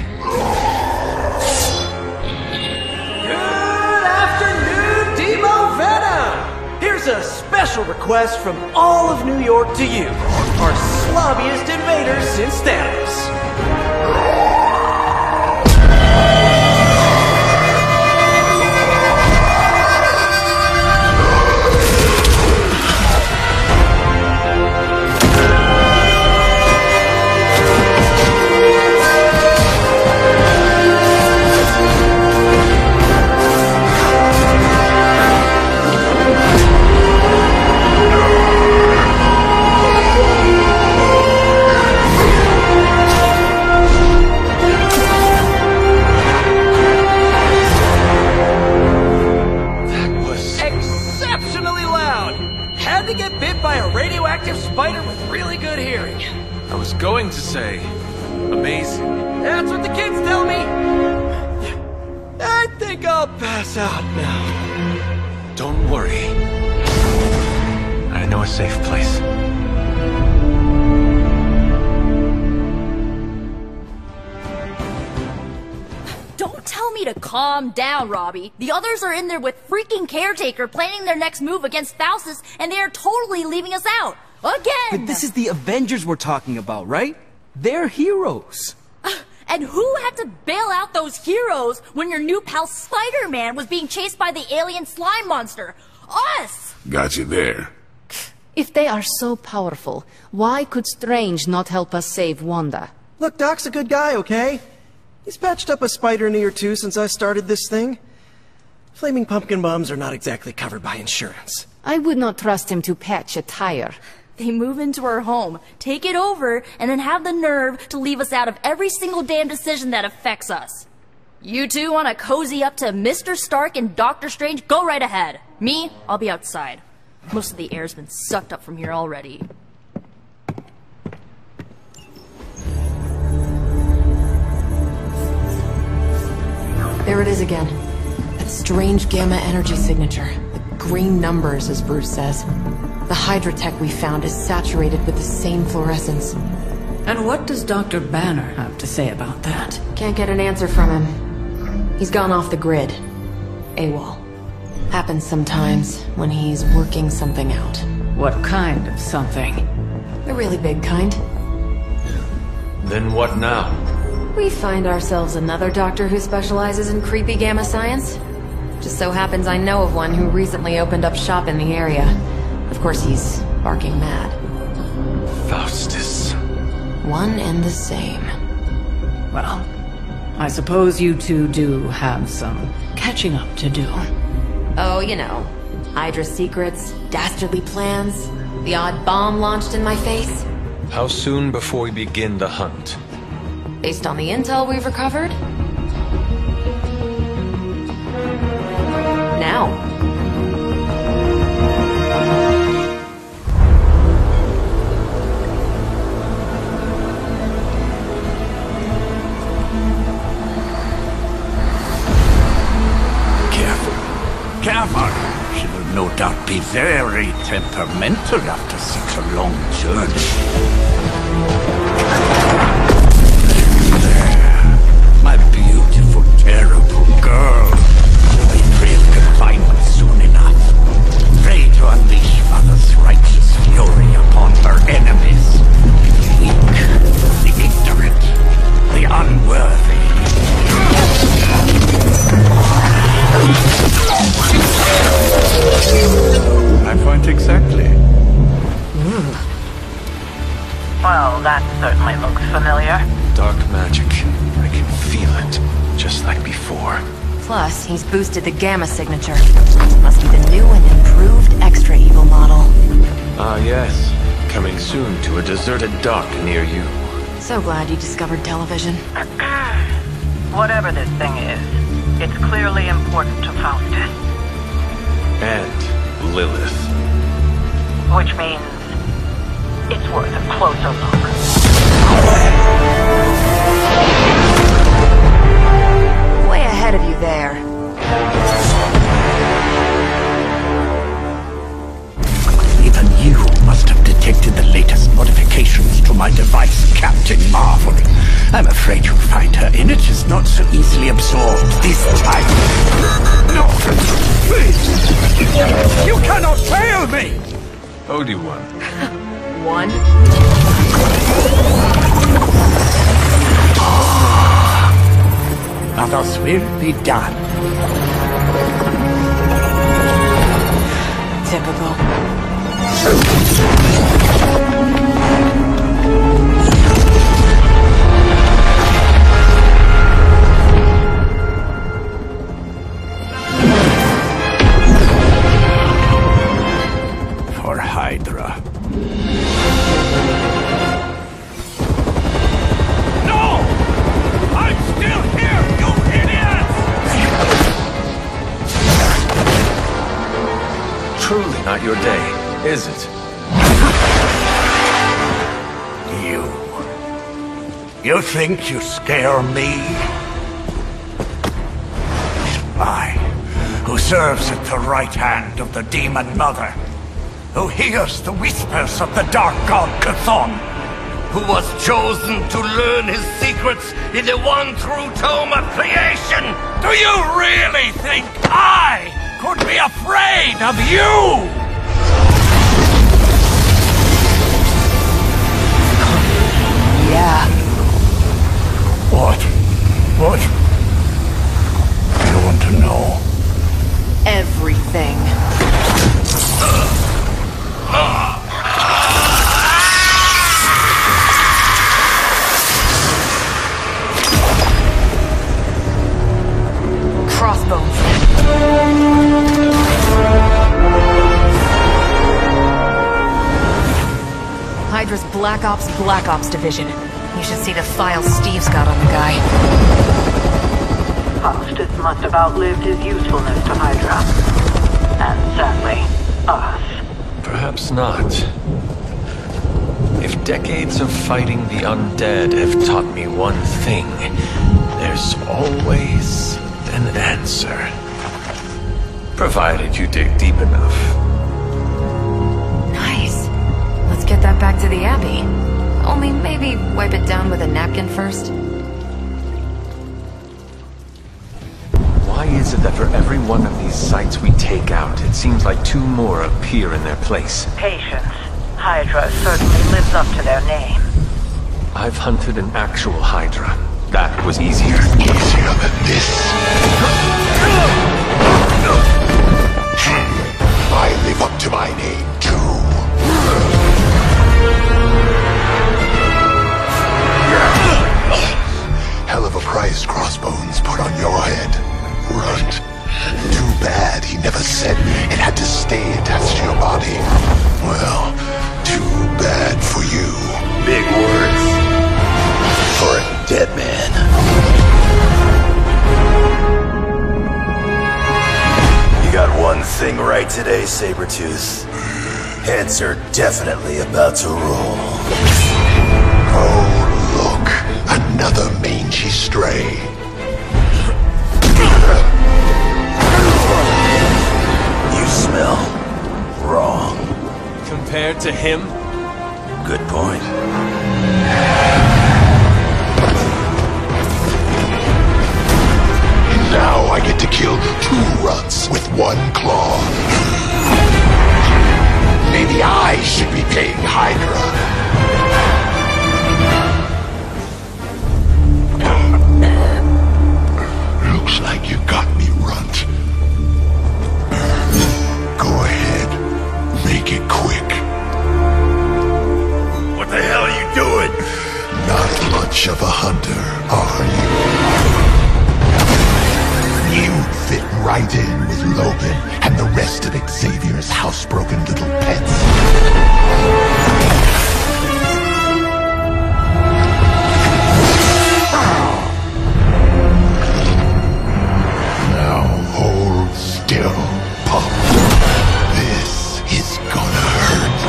Good afternoon, Demo Venom! Here's a special request from all of New York to you, our slobbiest invaders since Thanos. Exceptionally loud! Had to get bit by a radioactive spider with really good hearing. I was going to say, amazing. That's what the kids tell me. I think I'll pass out now. Don't worry. I know a safe place. Don't tell me to calm down, Robbie. The others are in there with freaking Caretaker planning their next move against Faustus, and they are totally leaving us out. Again! But this is the Avengers we're talking about, right? They're heroes. And who had to bail out those heroes when your new pal Spider-Man was being chased by the alien slime monster? Us! Got you there. If they are so powerful, why could Strange not help us save Wanda? Look, Doc's a good guy, okay? He's patched up a spider knee or two since I started this thing. Flaming pumpkin bombs are not exactly covered by insurance. I would not trust him to patch a tire. They move into our home, take it over, and then have the nerve to leave us out of every single damn decision that affects us. You two want to cozy up to Mr. Stark and Doctor Strange? Go right ahead. Me, I'll be outside. Most of the air's been sucked up from here already. There it is again. That strange gamma energy signature. The green numbers, as Bruce says. The Hydra tech we found is saturated with the same fluorescence. And what does Dr. Banner have to say about that? Can't get an answer from him. He's gone off the grid. AWOL. Happens sometimes when he's working something out. What kind of something? The really big kind. Then what now? We find ourselves another doctor who specializes in creepy gamma science. Just so happens I know of one who recently opened up shop in the area. Of course, he's barking mad. Faustus. One and the same. Well, I suppose you two do have some catching up to do. Oh, you know. Hydra secrets, dastardly plans, the odd bomb launched in my face. How soon before we begin the hunt? Based on the intel we've recovered? Now. Careful. She will no doubt be very temperamental after such a long journey. There. My beautiful, terrible girl. You'll be free of confinement soon enough. Ready to unleash Mother's righteous fury upon her enemies. The weak, the ignorant, the unworthy. My point exactly. Well, that certainly looks familiar. Dark magic. I can feel it, just like before. Plus, he's boosted the gamma signature. Must be the new and improved extra evil model. Ah yes, coming soon to a deserted dock near you. So glad you discovered television. Whatever this thing is, it's clearly important to Faustus. And Lilith. Which means it's worth a closer look. Way ahead of you there. Even you must have detected the latest modifications to my device, Captain Marvel. I'm afraid you'll find her image is not so easily absorbed this time. No! Please! You cannot fail me! Obi-Wan. One. Others will be done. Typical. For Hydra. No! I'm still here, you idiots! Truly not your day, is it? You think you scare me? I, who serves at the right hand of the Demon Mother, who hears the whispers of the Dark God Chthon, who was chosen to learn his secrets in the one true tome of creation. Do you really think I could be afraid of you? Yeah. What? I want to know. Everything. Crossbones. Hydra's Black Ops Division. You should see the files Steve's got on the guy. Faustus must have outlived his usefulness to Hydra. And sadly, us. Perhaps not. If decades of fighting the undead have taught me one thing, there's always an answer. Provided you dig deep enough. Nice. Let's get that back to the Abbey. Only maybe wipe it down with a napkin first. Why is it that for every one of these sites we take out, it seems like two more appear in their place? Patience. Hydra certainly lives up to their name. I've hunted an actual Hydra. That was easier. Easier than this. I live up to my name, too. Hell of a price Crossbones put on your head, Runt. Too bad he never said it had to stay attached to your body. Well, too bad for you. Big words for a dead man. You got one thing right today, Sabretooth. Heads are definitely about to roll. Oh, look. Another mangy stray. You smell wrong. Compared to him? Good point. Now I get to kill two runts with one claw. Maybe I should be paying Hydra. Looks like you got me, Runt. Go ahead. Make it quick. What the hell are you doing? Not much of a hunter, are you? You'd fit right in with Logan and the rest of Xavier's housebroken little pets. Hold still, Pop. This is gonna hurt.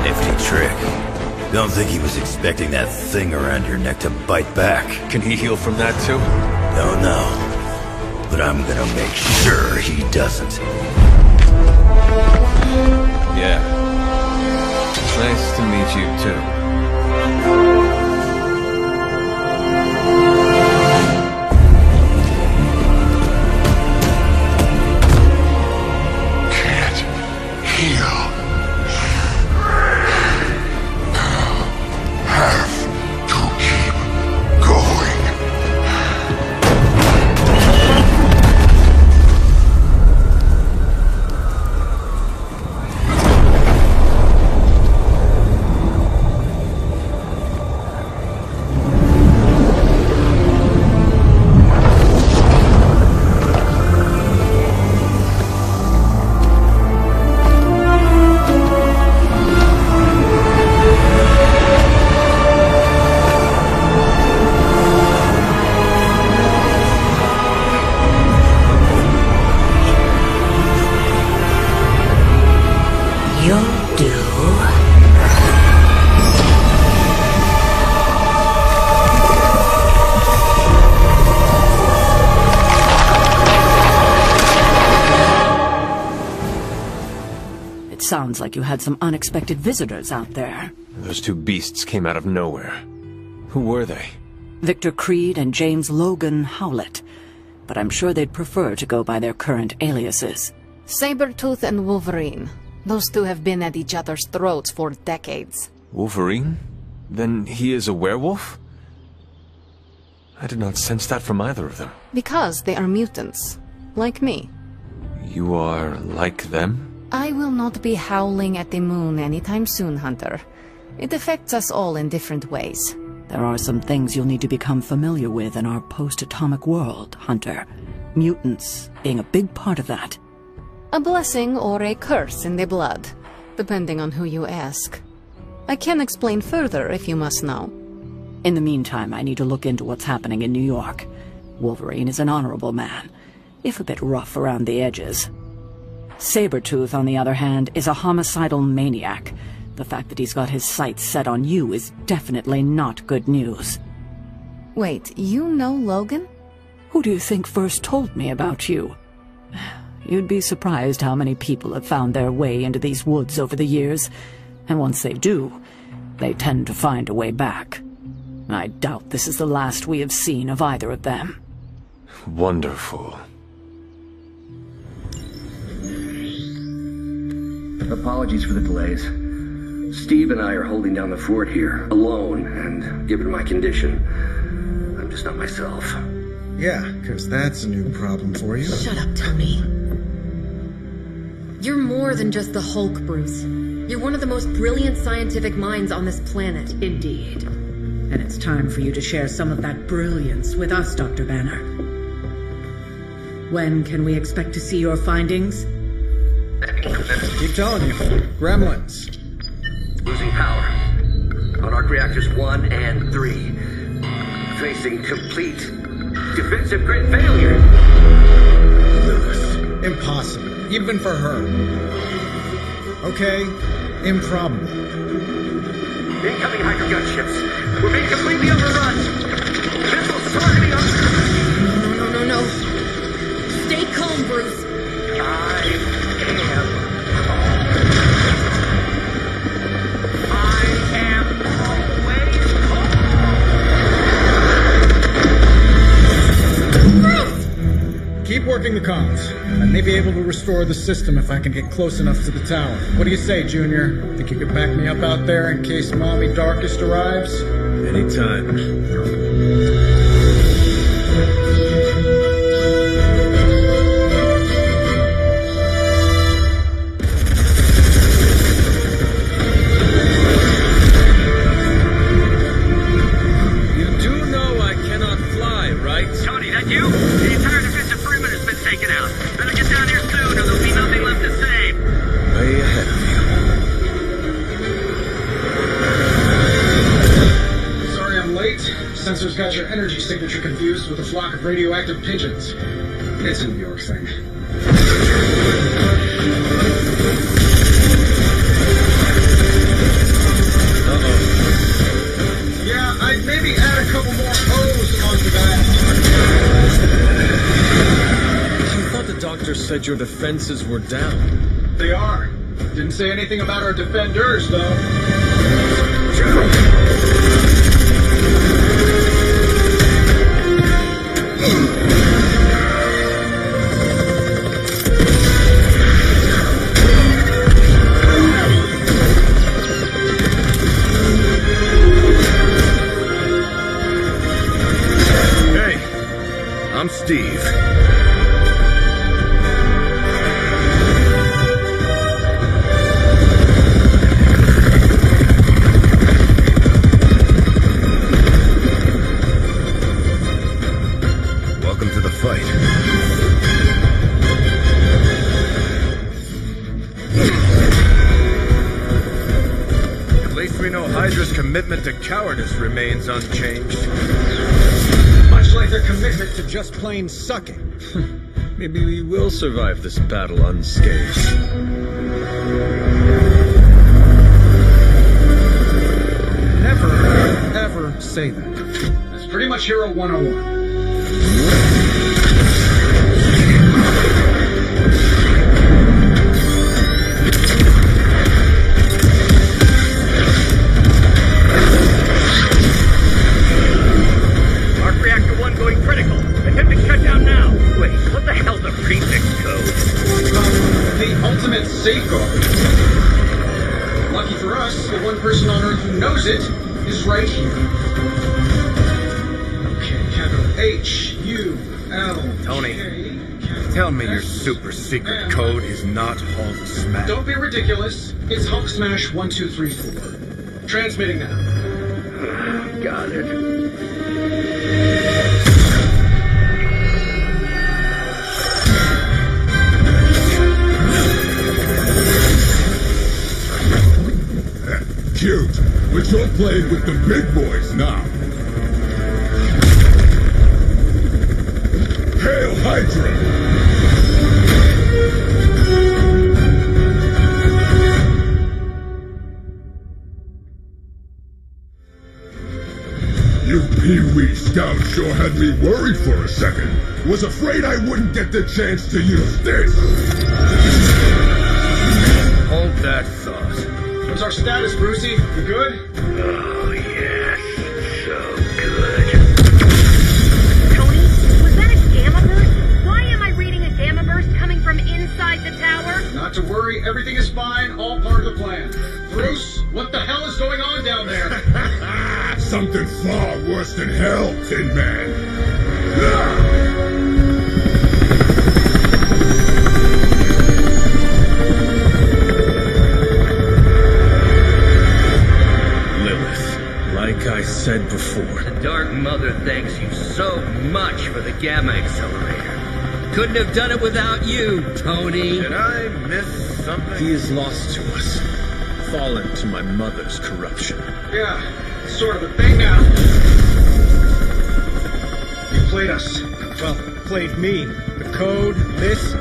Nifty trick. Don't think he was expecting that thing around your neck to bite back. Can he heal from that too? Don't know. But I'm gonna make sure he doesn't. Yeah. Nice to meet you, too. Can't heal. Have to keep going. Sounds like you had some unexpected visitors out there. Those two beasts came out of nowhere. Who were they? Victor Creed and James Logan Howlett. But I'm sure they'd prefer to go by their current aliases. Sabretooth and Wolverine. Those two have been at each other's throats for decades. Wolverine? Then he is a werewolf? I did not sense that from either of them. Because they are mutants. Like me. You are like them? I will not be howling at the moon anytime soon, Hunter. It affects us all in different ways. There are some things you'll need to become familiar with in our post-atomic world, Hunter. Mutants being a big part of that. A blessing or a curse in the blood, depending on who you ask. I can explain further if you must know. In the meantime, I need to look into what's happening in New York. Wolverine is an honorable man, if a bit rough around the edges. Sabretooth, on the other hand, is a homicidal maniac, The fact that he's got his sights set on you is definitely not good news. Wait, you know Logan? Who do you think first told me about you? You'd be surprised how many people have found their way into these woods over the years, and once they do, they tend to find a way back. I doubt this is the last we have seen of either of them. Wonderful. Apologies for the delays. Steve and I are holding down the fort here, alone, and given my condition, I'm just not myself. Yeah, because that's a new problem for you. Shut up, Tony. You're more than just the Hulk, Bruce. You're one of the most brilliant scientific minds on this planet. Indeed. And it's time for you to share some of that brilliance with us, Dr. Banner. When can we expect to see your findings? Keep telling you. Gremlins. Losing power. On arc reactors 1 and 3. Facing complete defensive grid failure. Lewis. Impossible. Even for her. Okay. Improbable. Incoming Hydra gunships. We're being completely overrun. Missiles targeting us. No. Stay calm, Bruce. Keep working the comms. I may be able to restore the system if I can get close enough to the tower. What do you say, Junior? Think you could back me up out there in case Mommy Darkest arrives? Anytime. Sensor's got your energy signature confused with a flock of radioactive pigeons. It's a New York thing. Yeah, I'd maybe add a couple more O's onto that. I thought the doctor said your defenses were down. They are. Didn't say anything about our defenders, though. I'm Steve. Welcome to the fight. At least we know Hydra's commitment to cowardice remains unchanged. Like their commitment to just plain sucking. Maybe we will survive this battle unscathed. Never, ever say that. That's pretty much Hero 101. Safeguard. Lucky for us, the one person on Earth who knows it is right here. Okay, capital H-U-L. Tony, tell me your super secret code is not Hulk Smash. Don't be ridiculous. It's Hulk Smash 1234. Transmitting now. Got it. Cute, but you're playing with the big boys now. Hail Hydra! You Pee-wee scouts sure had me worried for a second. Was afraid I wouldn't get the chance to use this. Hold that thought. What's our status, Brucey? You good? Oh, yes. So good. Tony, was that a gamma burst? Why am I reading a gamma burst coming from inside the tower? Not to worry, everything is fine, all part of the plan. Bruce, what the hell is going on down there? Something far worse than hell, Tin Man. Like I said before. The Dark Mother thanks you so much for the Gamma Accelerator. Couldn't have done it without you, Tony. Did I miss something? He is lost to us. Fallen to my mother's corruption. Yeah, sort of a thing now. You played us. Well, played me. The code, this.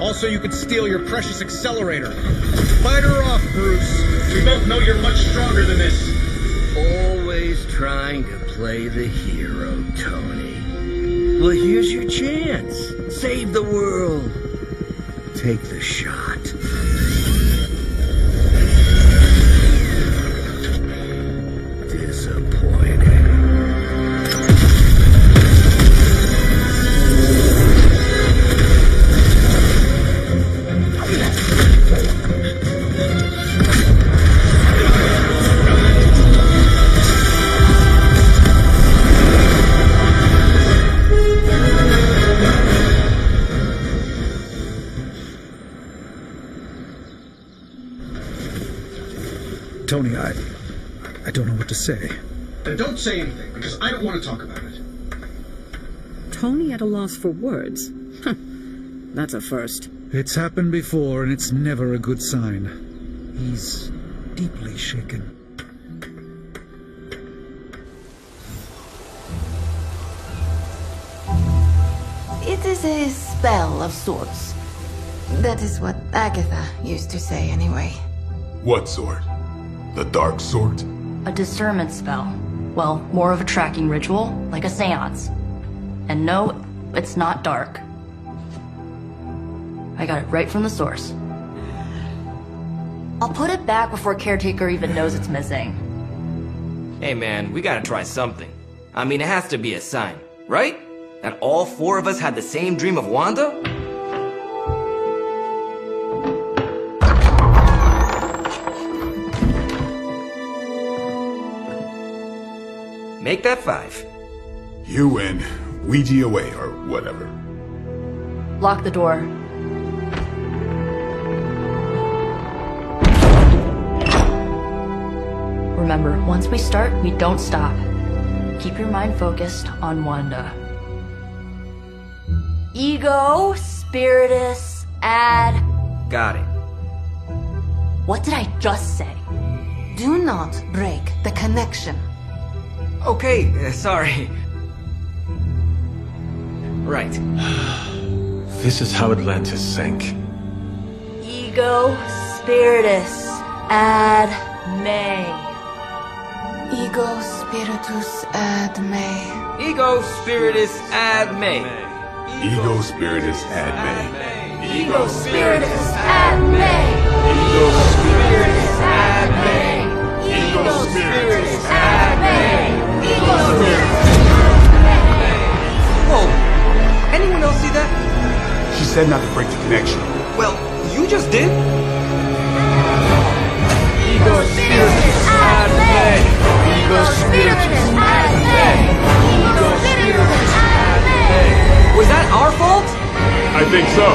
Also, you could steal your precious accelerator. Fight her off, Bruce. We both know you're much stronger than this. Always trying to play the hero, Tony. Well, here's your chance. Save the world. Take the shot. Disappointing. Tony, I don't know what to say. Then don't say anything, because I don't want to talk about it. Tony at a loss for words. That's a first. It's happened before, and it's never a good sign. He's deeply shaken. It is a spell of sorts. That is what Agatha used to say, anyway. What sort? The dark sort? A discernment spell. Well, more of a tracking ritual, like a seance. And no, it's not dark. I got it right from the source. I'll put it back before Caretaker even knows it's missing. Hey man, we gotta try something. I mean, it has to be a sign, right? That all four of us had the same dream of Wanda? Make that 5. You win. Ouija away, or whatever. Lock the door. Remember, once we start, we don't stop. Keep your mind focused on Wanda. Ego, Spiritus, add... Got it. What did I just say? Do not break the connection. Okay, sorry. Right. This is how Atlantis sank. Ego, Spiritus, ad me. Ego Spiritus ad me. Ego Spiritus ad me. Ego Spiritus ad me. Ego Spiritus ad me. Ego Spiritus ad me. Ego Spiritus ad me. Ego Spiritus. Whoa! Anyone else see that? She said not to break the connection. Well, you just did. Ego Spiritus ad me. Ego Spiritus ad me. Ego Spiritus ad me. Was that our fault? I think so.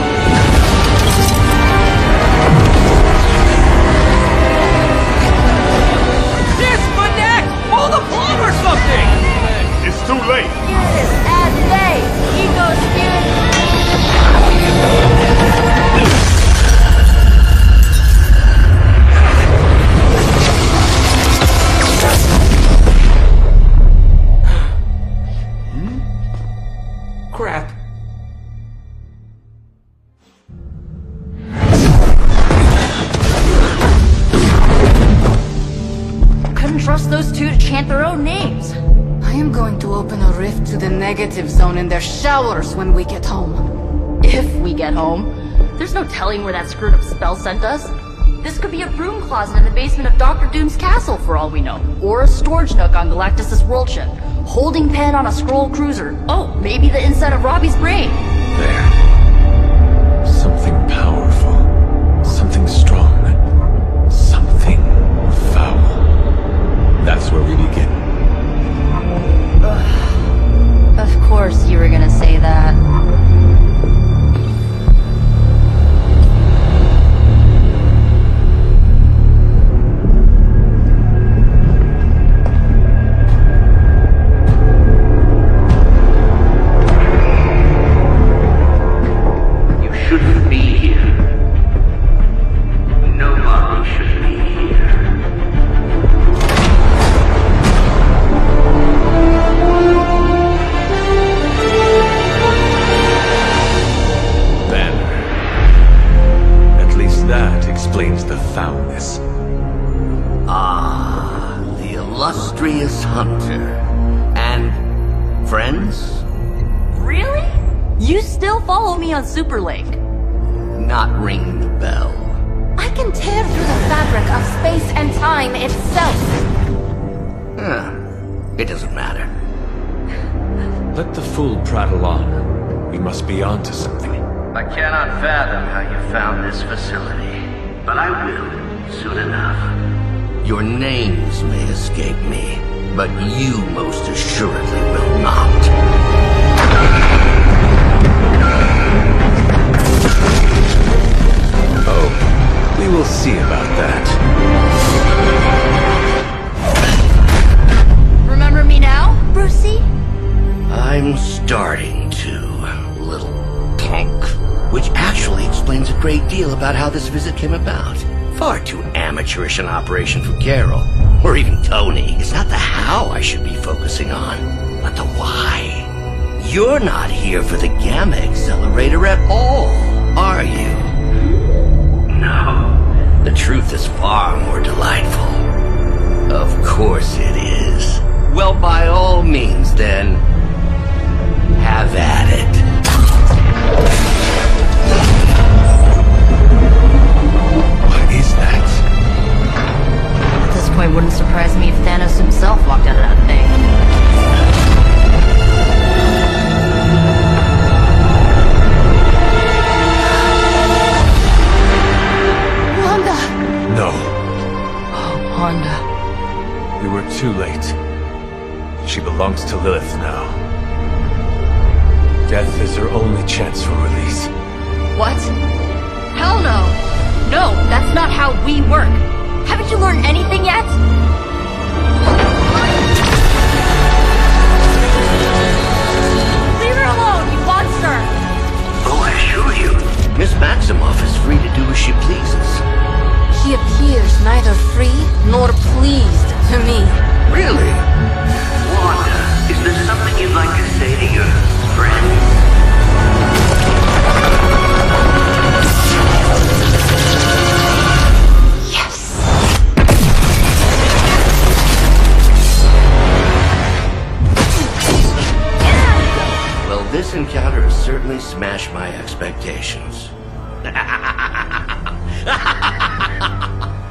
Yes, my neck! Pull the plug or something! It's too late. Spiritus ad me. Ego Spiritus. Crap. Couldn't trust those two to chant their own names. I am open a rift to the negative zone in their showers when we get home. If we get home. There's no telling where that screwed up spell sent us. This could be a broom closet in the basement of Dr. Doom's castle for all we know. Or a storage nook on Galactus' world ship. Holding pen on a scroll cruiser. Oh, maybe the inside of Robbie's brain. There. Something powerful. Something strong. Something foul. That's where we begin. Of course you were gonna say that. Hunter. And friends? Really? You still follow me on Super Lake? Not ringing the bell. I can tear through the fabric of space and time itself. It doesn't matter. Let the fool prattle on. We must be on to something. I cannot fathom how you found this facility, but I will, soon enough. Your names may escape me, but you most assuredly will not. Oh, we will see about that. Remember me now, Brucey? I'm starting to, little punk. Which actually explains a great deal about how this visit came about. Far too amateurish an operation for Carol, or even Tony. It's not the how I should be focusing on, but the why. You're not here for the Gamma Accelerator at all, are you? No. The truth is far more delightful. Of course it is. Well, by all means, then, have at it. What is that? At this point, wouldn't surprise me if Thanos himself walked out of that thing. Wanda! No. Oh, Wanda. We were too late. She belongs to Lilith now. Death is her only chance for release. What? Hell no! No, that's not how we work. Haven't you learned anything yet? Leave her alone, you monster! Oh, I assure you, Miss Maximoff is free to do as she pleases. She appears neither free nor pleased to me. Really? Wanda, is there something you'd like to say to your friend? Well, this encounter has certainly smashed my expectations.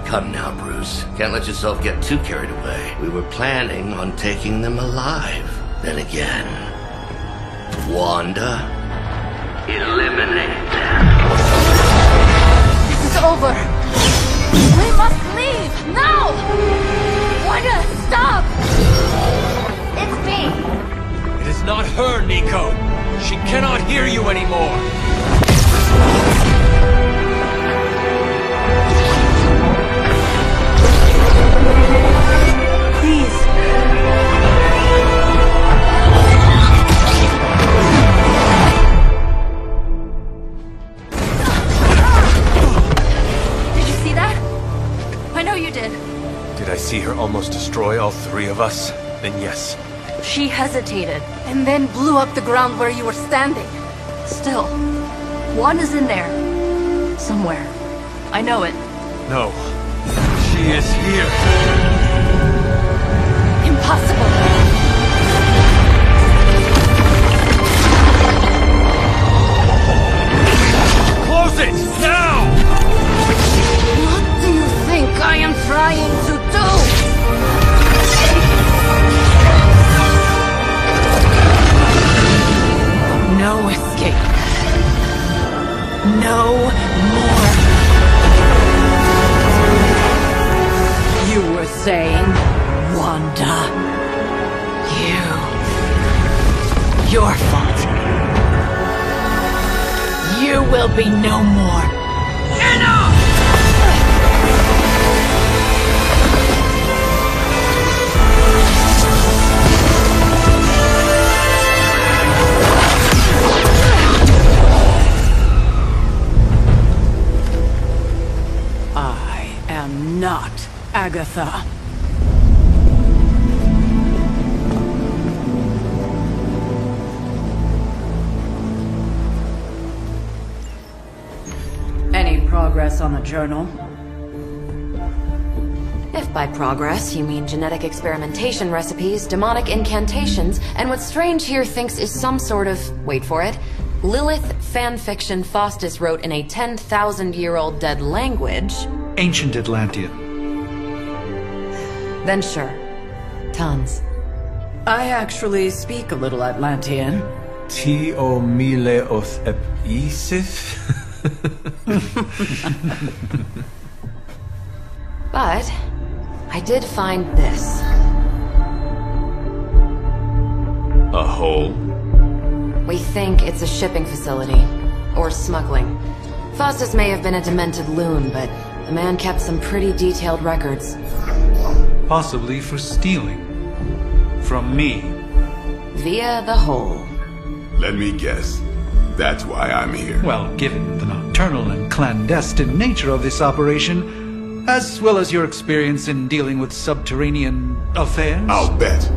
Come now, Bruce. Can't let yourself get too carried away. We were planning on taking them alive. Then again, Wanda? Eliminate them. This is over. We must leave now! Wanda, stop! It's me. It is not her, Nico. She cannot hear you anymore. Please. Did you see that? I know you did. Did I see her almost destroy all three of us? Then yes. She hesitated. And then blew up the ground where you were standing. Still, Wanda's in there. Somewhere. I know it. No. She is here. Impossible. your fault. You will be no more. Enough! I am not Agatha. Any progress on the journal? If by progress you mean genetic experimentation recipes, demonic incantations, and what Strange here thinks is some sort of, wait for it, Lilith fanfiction Faustus wrote in a 10,000-year-old dead language... Ancient Atlantean. Then sure. Tons. I actually speak a little Atlantean. Tio mile oth ep isith? But I did find this. A hole? We think it's a shipping facility. Or smuggling. Faustus may have been a demented loon, but the man kept some pretty detailed records. Possibly for stealing. From me. Via the hole. Let me guess. That's why I'm here. Well, given the nocturnal and clandestine nature of this operation, as well as your experience in dealing with subterranean affairs... I'll bet.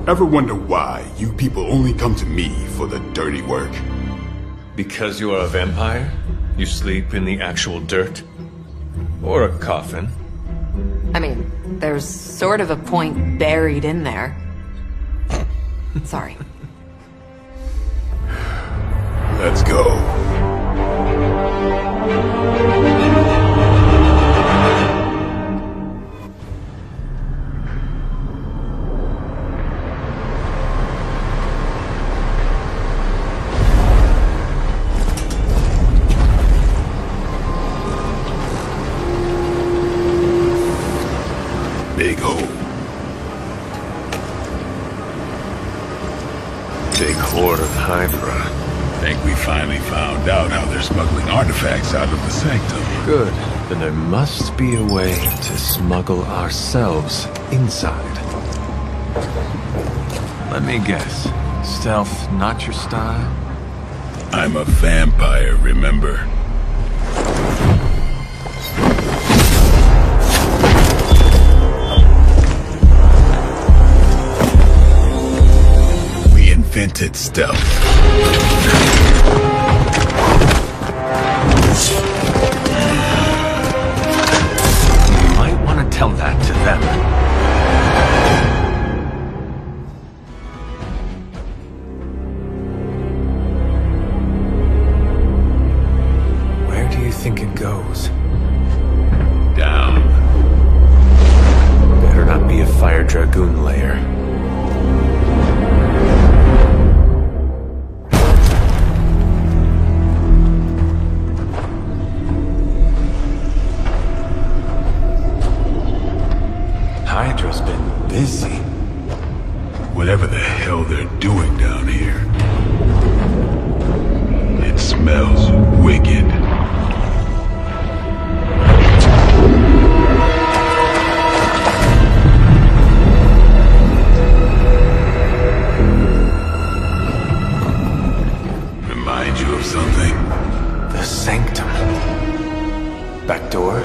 Ever wonder why you people only come to me for the dirty work? Because you are a vampire? You sleep in the actual dirt? Or a coffin? I mean, there's sort of a point buried in there. Sorry. Let's go. Big hole. Big horde of Hydra. Think we finally found out how they're smuggling artifacts out of the sanctum. Good. Then there must be a way to smuggle ourselves inside. Let me guess. Stealth not your style? I'm a vampire, remember? We invented stealth. Tell that to them. Where do you think it goes? Down. Better not be a Fire Dragoon lair. Hydra's been busy. Whatever the hell they're doing down here. It smells wicked. Remind you of something? The sanctum. Back door?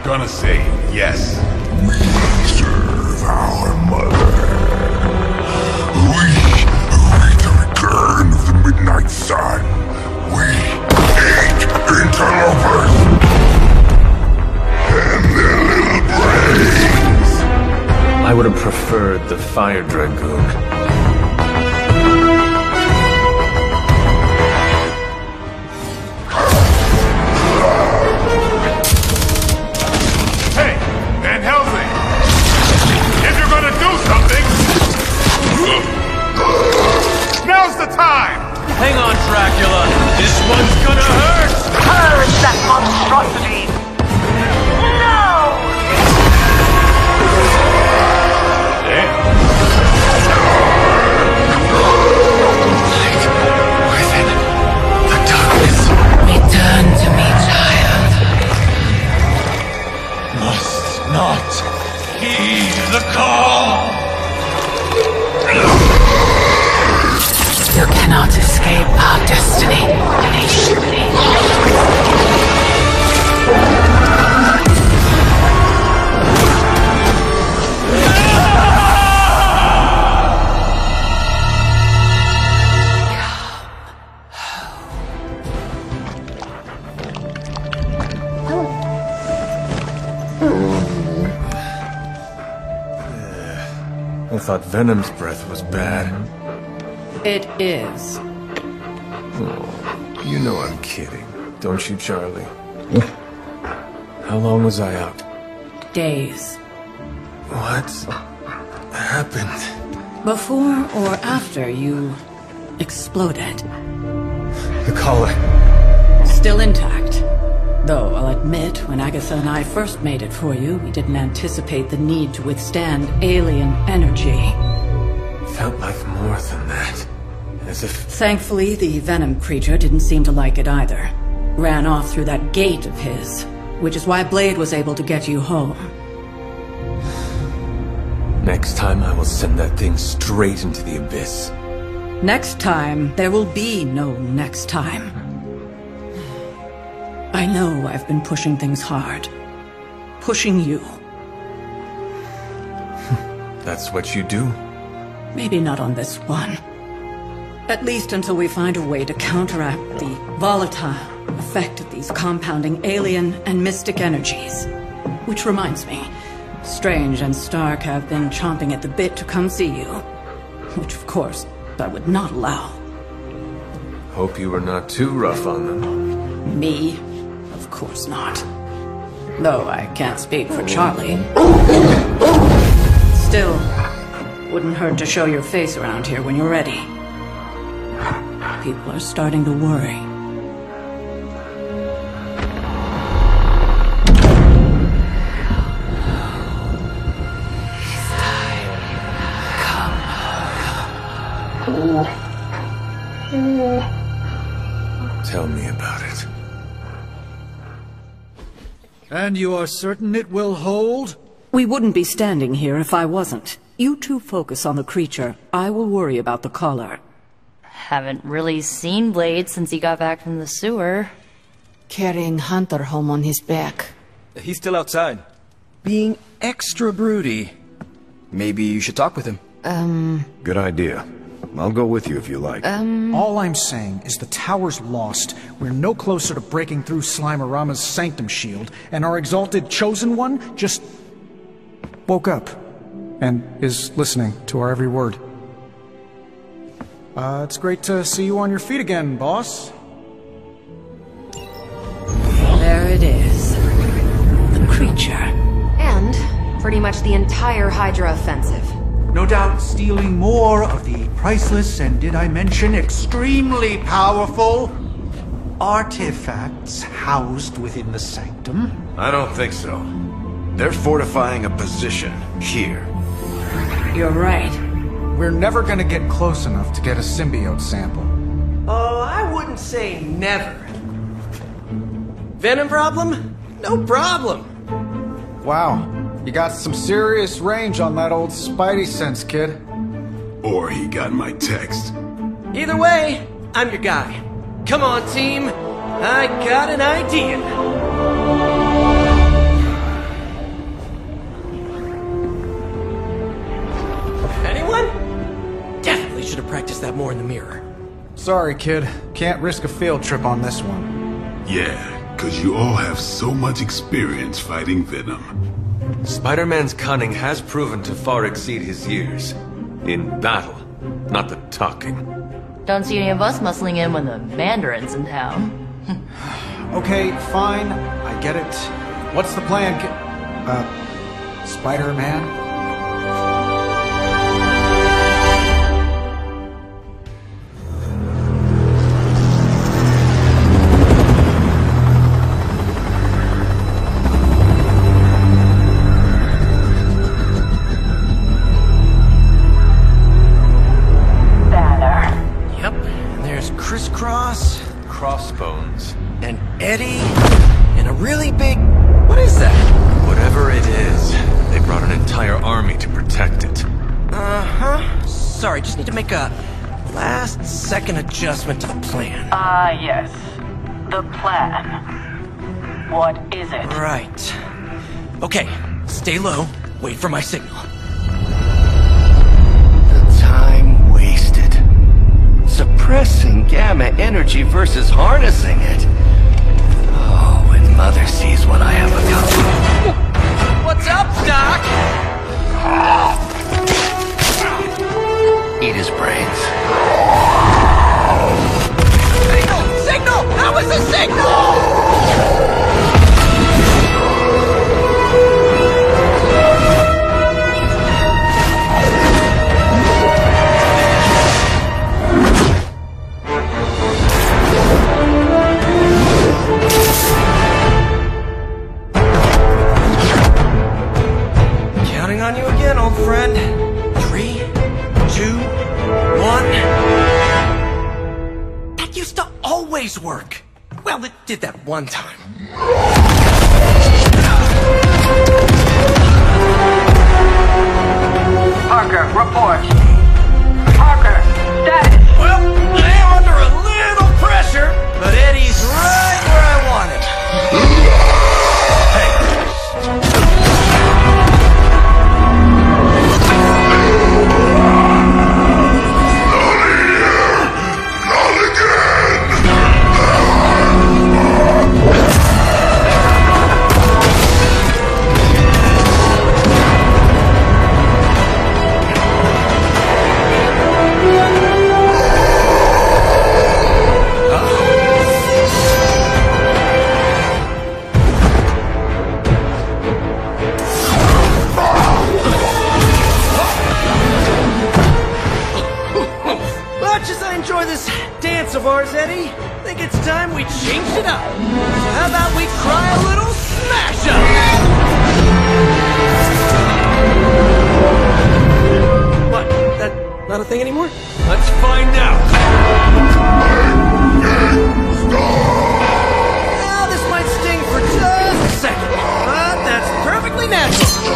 Gonna say yes. We serve our mother. We await the return of the midnight sun. We hate interlopers and their little brains. I would have preferred the Fire Dragoon. Hang on, Dracula. This one's gonna hurt! Purge that monstrosity! Now! thought Venom's breath was bad. It is. Oh, you know I'm kidding, don't you, Charlie? How long was I out? Days. What happened? Before or after you exploded. The collar. Still intact. Though, I'll admit, when Agatha and I first made it for you, we didn't anticipate the need to withstand alien energy. Felt like more than that. As if... Thankfully, the Venom creature didn't seem to like it either. Ran off through that gate of his, which is why Blade was able to get you home. Next time I will send that thing straight into the abyss. Next time, there will be no next time. I know I've been pushing things hard. Pushing you. That's what you do? Maybe not on this one. At least until we find a way to counteract the volatile effect of these compounding alien and mystic energies. Which reminds me, Strange and Stark have been chomping at the bit to come see you. Which, of course, I would not allow. Hope you were not too rough on them. Me? Of course not. Though I can't speak for Charlie. Still, wouldn't hurt to show your face around here when you're ready. People are starting to worry. Tell me about it. And you are certain it will hold? We wouldn't be standing here if I wasn't. You two focus on the creature. I will worry about the collar. Haven't really seen Blade since he got back from the sewer. Carrying Hunter home on his back. He's still outside. Being extra broody. Maybe you should talk with him. Good idea. I'll go with you if you like. All I'm saying is the tower's lost. We're no closer to breaking through Slimerama's sanctum shield, and our exalted chosen one just woke up and is listening to our every word. It's great to see you on your feet again, boss. There it is. The creature. And pretty much the entire Hydra offensive. No doubt stealing more of the priceless and, did I mention, extremely powerful artifacts housed within the sanctum. I don't think so. They're fortifying a position here. You're right. We're never gonna get close enough to get a symbiote sample. Oh, I wouldn't say never. Venom problem? No problem. Wow. You got some serious range on that old Spidey sense, kid. Or he got my text. Either way, I'm your guy. Come on, team. I got an idea. Anyone? Definitely should have practiced that more in the mirror. Sorry, kid. Can't risk a field trip on this one. Yeah, 'cause you all have so much experience fighting Venom. Spider-Man's cunning has proven to far exceed his years. In battle, not the talking. Don't see any of us muscling in when the Mandarin's in town. Okay, fine. I get it. What's the plan, Spider-Man? Crossbones. And Eddie, and a really big... What is that? Whatever it is, they brought an entire army to protect it. Uh-huh. Sorry, just need to make a last-second adjustment to the plan. Yes. The plan. What is it? Right. Okay, stay low, wait for my signal. The time wasted. Suppressing gamma energy versus harnessing it. Oh, when Mother sees what I have become. What's up, Doc? did that one time. Parker, report. Parker, status. Well, I am under a little pressure, but Eddie's right where I want him. Of ours, Eddie. Think it's time we changed it up. So how about we try a little smash up? What? That not a thing anymore? Let's find out. Well, this might sting for just a second, but that's perfectly natural.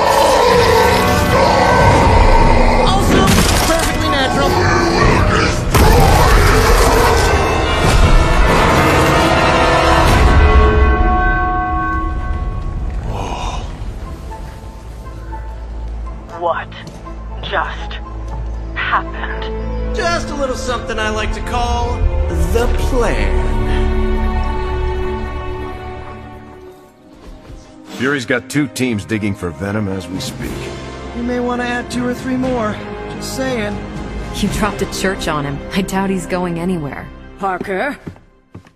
Also, perfectly natural. What just happened? Just a little something I like to call the plan. Fury's got 2 teams digging for Venom as we speak. You may want to add 2 or 3 more. Just saying. You dropped a church on him. I doubt he's going anywhere. Parker,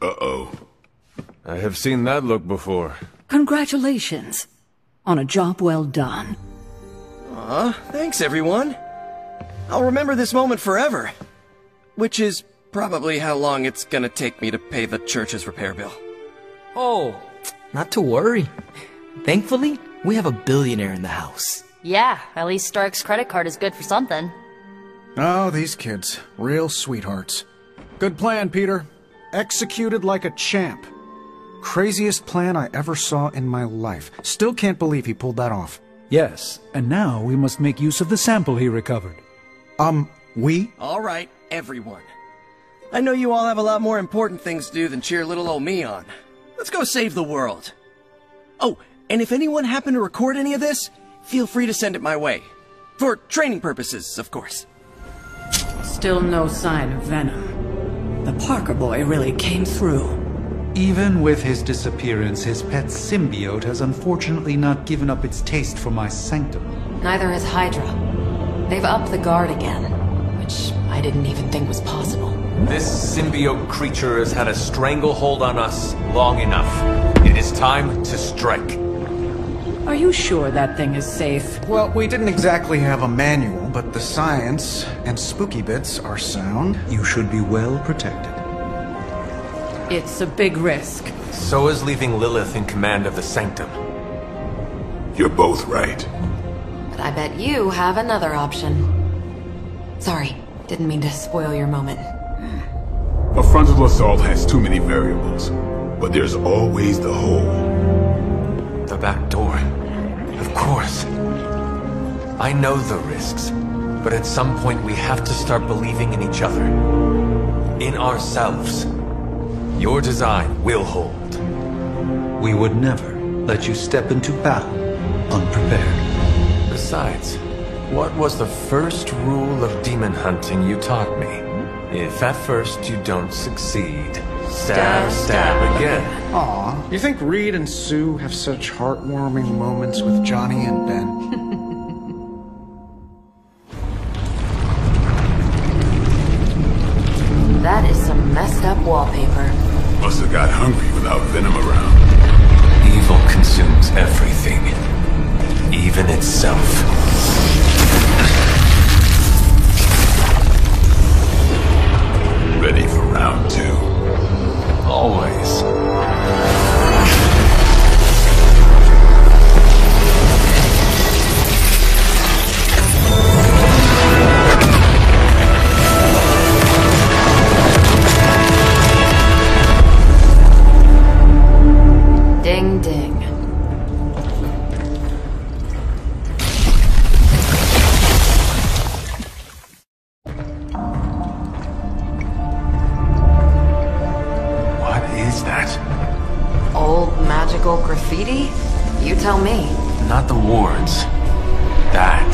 Uh-oh. I have seen that look before. congratulations on a job well done. Aw, thanks everyone. I'll remember this moment forever. Which is probably how long it's gonna take me to pay the church's repair bill. Oh, not to worry. Thankfully, we have a billionaire in the house. Yeah, at least Stark's credit card is good for something. Oh, these kids. Real sweethearts. Good plan, Peter. Executed like a champ. Craziest plan I ever saw in my life. Still can't believe he pulled that off. Yes, and now we must make use of the sample he recovered. We? Alright, everyone. I know you all have a lot more important things to do than cheer little old me on. Let's go save the world. Oh, and if anyone happened to record any of this, feel free to send it my way. For training purposes, of course. Still no sign of Venom. The Parker boy really came through. Even with his disappearance, his pet symbiote has unfortunately not given up its taste for my sanctum. Neither has Hydra. They've upped the guard again, which I didn't even think was possible. This symbiote creature has had a stranglehold on us long enough. It is time to strike. Are you sure that thing is safe? Well, we didn't exactly have a manual, but the science and spooky bits are sound. You should be well protected. It's a big risk. So is leaving Lilith in command of the Sanctum. You're both right. But I bet you have another option. Sorry, didn't mean to spoil your moment. A frontal assault has too many variables, but there's always the hole. The back door. Of course. I know the risks, but at some point we have to start believing in each other. In ourselves. Your design will hold. We would never let you step into battle unprepared. Besides, what was the first rule of demon hunting you taught me? If at first you don't succeed, stab, stab again. Aw, you think Reed and Sue have such heartwarming moments with Johnny and Ben? That is some messed up wallpaper. Must have got hungry without Venom around. Evil consumes everything, even itself. Ready for round 2? Always. me? You tell me. Not the wards. That.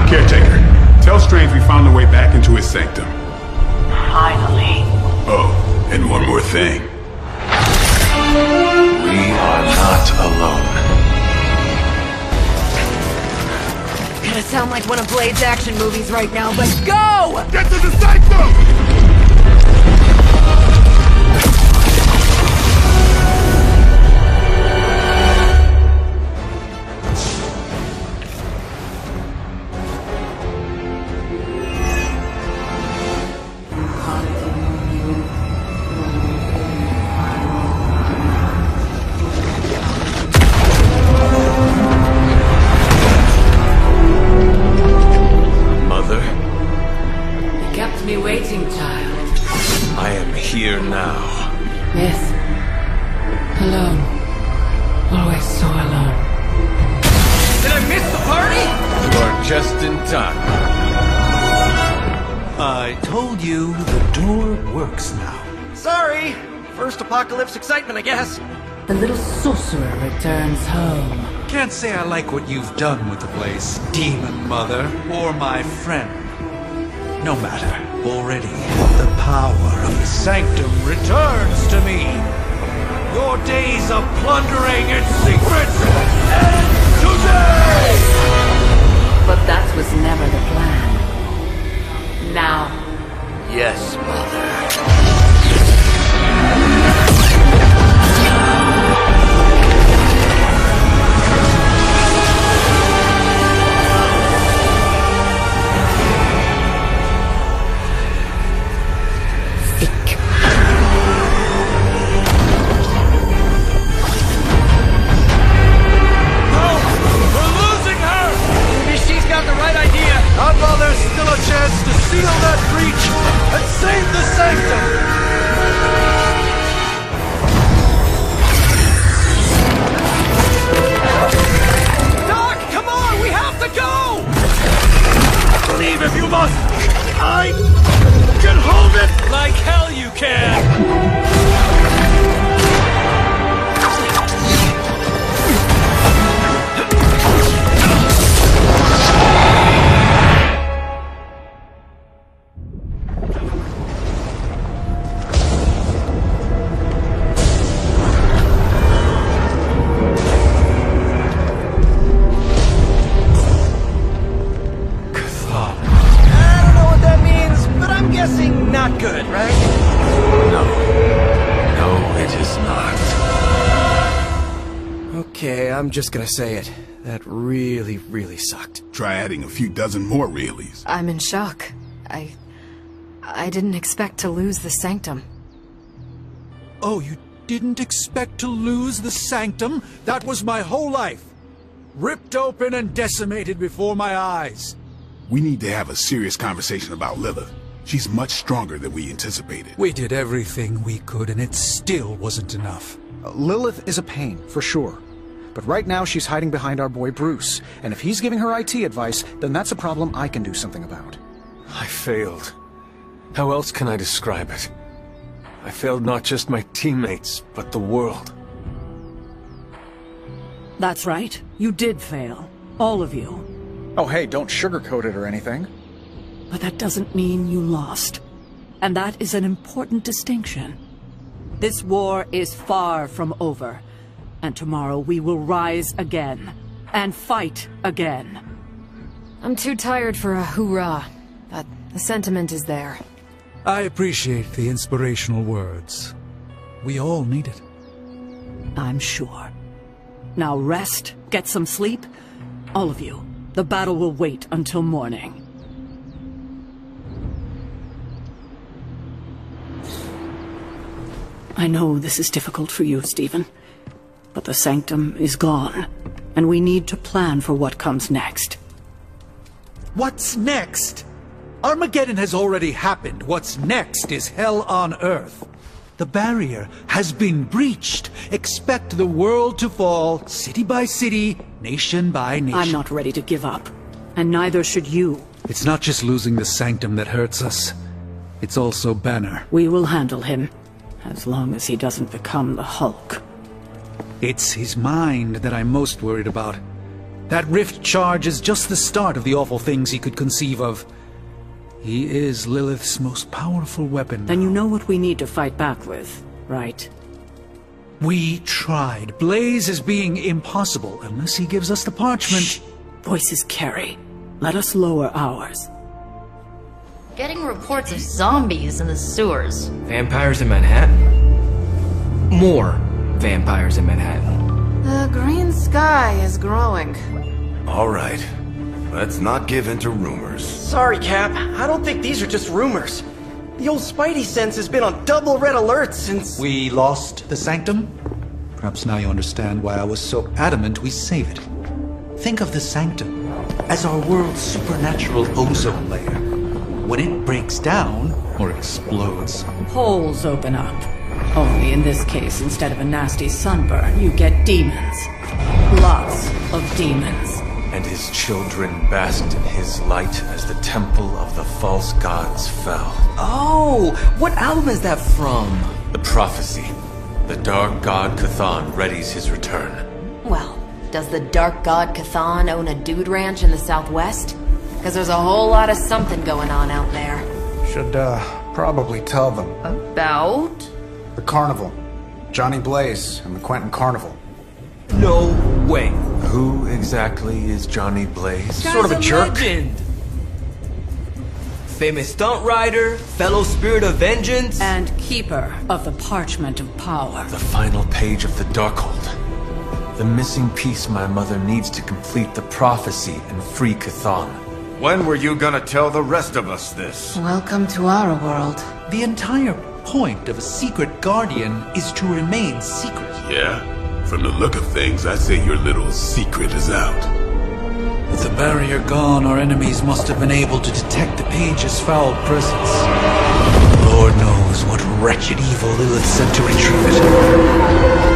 Caretaker, tell Strange we found a way back into his sanctum. Finally. Oh, and one more thing. We are not alone. Gonna sound like one of Blade's action movies right now, but go! Get to the sanctum! Excitement, I guess. The little sorcerer returns home. Can't say I like what you've done with the place, Demon Mother, or my friend. No matter. Already, the power of the Sanctum returns to me. Your days of plundering its secrets end today! But that was never the plan. Now. Yes, Mother. Not while there's still a chance to seal that breach and save the Sanctum! Doc, come on! We have to go! Leave if you must! I can hold it! Like hell you can! Not good, right? No. No, it is not. Okay, I'm just gonna say it. That really, really sucked. Try adding a few dozen more reallys. I'm in shock. I didn't expect to lose the Sanctum. Oh, you didn't expect to lose the Sanctum? That was my whole life. Ripped open and decimated before my eyes. We need to have a serious conversation about Lilith. She's much stronger than we anticipated. We did everything we could, and it still wasn't enough. Lilith is a pain, for sure. But right now she's hiding behind our boy Bruce. And if he's giving her IT advice, then that's a problem I can do something about. I failed. How else can I describe it? I failed not just my teammates, but the world. That's right. You did fail. All of you. Oh hey, don't sugarcoat it or anything. But that doesn't mean you lost. And that is an important distinction. This war is far from over. And tomorrow we will rise again. And fight again. I'm too tired for a hoorah. But the sentiment is there. I appreciate the inspirational words. We all need it. I'm sure. Now rest, get some sleep. All of you. The battle will wait until morning. I know this is difficult for you, Stephen. But the Sanctum is gone, and we need to plan for what comes next. What's next? Armageddon has already happened. What's next is hell on Earth. The barrier has been breached. Expect the world to fall, city by city, nation by nation. I'm not ready to give up, and neither should you. It's not just losing the Sanctum that hurts us. It's also Banner. We will handle him. As long as he doesn't become the Hulk. It's his mind that I'm most worried about. That rift charge is just the start of the awful things he could conceive of. He is Lilith's most powerful weapon. And you know what we need to fight back with, right? We tried. Blaze is being impossible unless he gives us the parchment. Shh. Voices carry. Let us lower ours. Getting reports of zombies in the sewers. Vampires in Manhattan? More vampires in Manhattan. The green sky is growing. All right. Let's not give in to rumors. Sorry, Cap. I don't think these are just rumors. The old Spidey sense has been on double red alert since... We lost the Sanctum? Perhaps now you understand why I was so adamant we save it. Think of the Sanctum as our world's supernatural ozone layer. When it breaks down, or explodes, Holes open up. Only in this case, instead of a nasty sunburn, you get demons. Lots of demons. And his children basked in his light as the temple of the false gods fell. Oh, what album is that from? The prophecy. The dark god Cthon readies his return. Well, does the dark god Cthon own a dude ranch in the southwest? Because there's a whole lot of something going on out there. Should, probably tell them. About? The carnival. Johnny Blaze and the Quentin Carnival. No way. Who exactly is Johnny Blaze? Sort of a jerk. Legend. Famous stunt rider, fellow spirit of vengeance, and keeper of the Parchment of Power. The final page of the Darkhold. The missing piece my mother needs to complete the prophecy and free Cthon. When were you gonna tell the rest of us this? Welcome to our world. The entire point of a secret guardian is to remain secret. Yeah? From the look of things, I say your little secret is out. With the barrier gone, our enemies must have been able to detect the page's foul presence. Lord knows what wretched evil Lilith sent to retrieve it.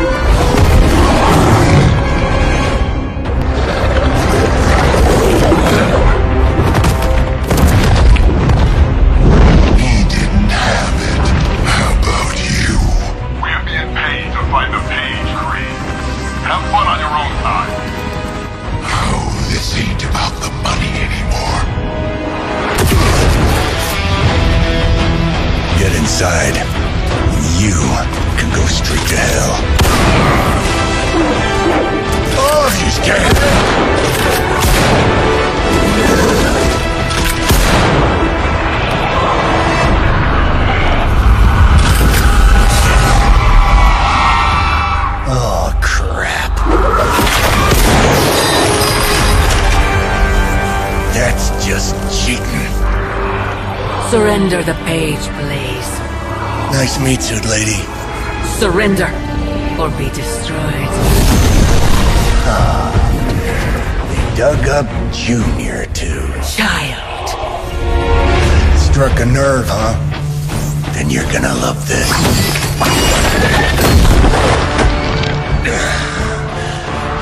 Inside, you can go straight to hell. Oh, she's scared. Oh, crap. That's just cheating. Surrender the page, Blaze. Nice meat suit, lady. Surrender, or be destroyed. They dug up Junior, too. Child. Struck a nerve, huh? Then you're gonna love this.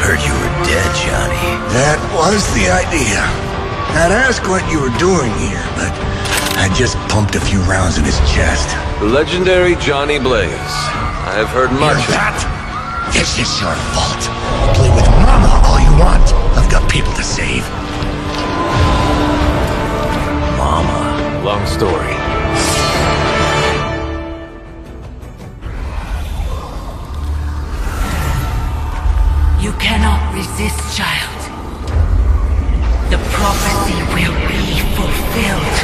Heard you were dead, Johnny. That was the idea. I'd ask what you were doing here, but I just pumped a few rounds in his chest. The legendary Johnny Blaze. I have heard much of that. This is your fault. Play with Mama all you want. I've got people to save. Mama. Long story. You cannot resist, child. The prophecy will be fulfilled.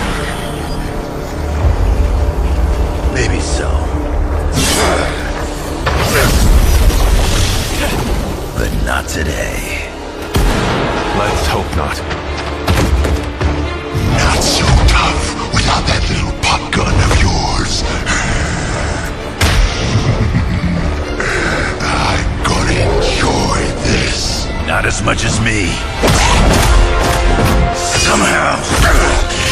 Maybe so. But not today. Let's hope not. Not so tough without that little pop gun of yours. I'm gonna enjoy this. Not as much as me. Somehow,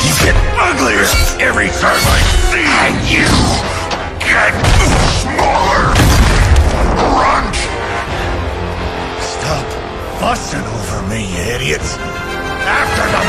you get uglier every time I see you. And you get smaller. Runt! Stop fussing over me, you idiots. After them!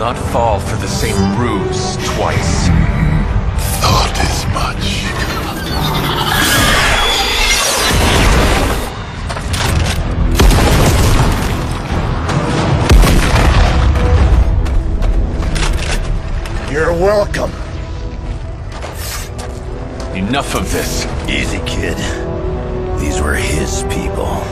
not fall for the same ruse twice. Thought as much. You're welcome. Enough of this. Easy, kid. These were his people.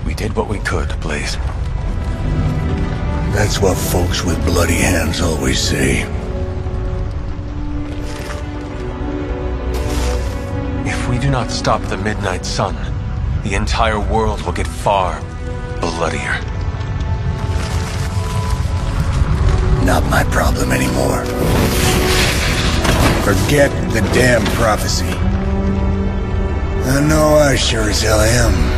We did what we could, Blaze. That's what folks with bloody hands always say. If we do not stop the Midnight Sun, the entire world will get far bloodier. Not my problem anymore. Forget the damn prophecy. I know I sure as hell am.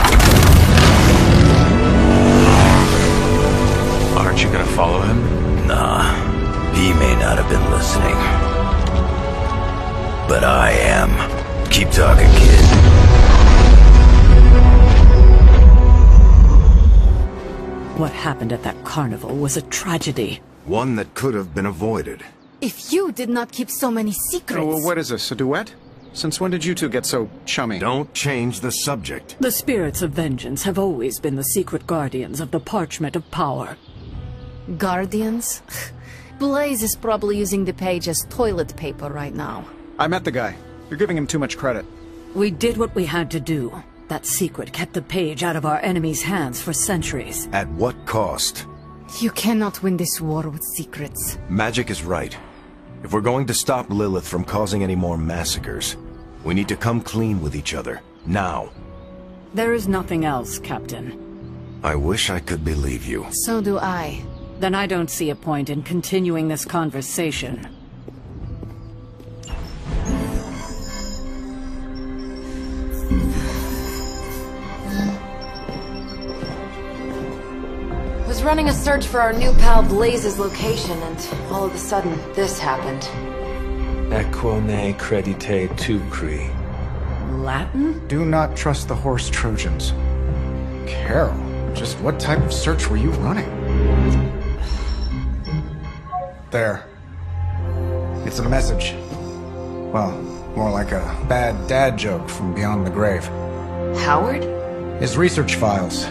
Aren't you gonna follow him? Nah, he may not have been listening. But I am. Keep talking, kid. What happened at that carnival was a tragedy. One that could have been avoided. If you did not keep so many secrets... Oh, well, what is this, a duet? Since when did you two get so chummy? Don't change the subject. The spirits of vengeance have always been the secret guardians of the Parchment of Power. Guardians? Blaze is probably using the page as toilet paper right now. I met the guy. You're giving him too much credit. We did what we had to do. That secret kept the page out of our enemies' hands for centuries. At what cost? You cannot win this war with secrets. Magic is right. If we're going to stop Lilith from causing any more massacres, we need to come clean with each other. Now. There is nothing else, Captain. I wish I could believe you. So do I. Then I don't see a point in continuing this conversation. Was running a search for our new pal Blaze's location, and all of a sudden, this happened. Equone credite tucri. Latin? Do not trust the horse Trojans. Carol, just what type of search were you running? There. It's a message. Well, more like a bad dad joke from beyond the grave. Howard? His research files.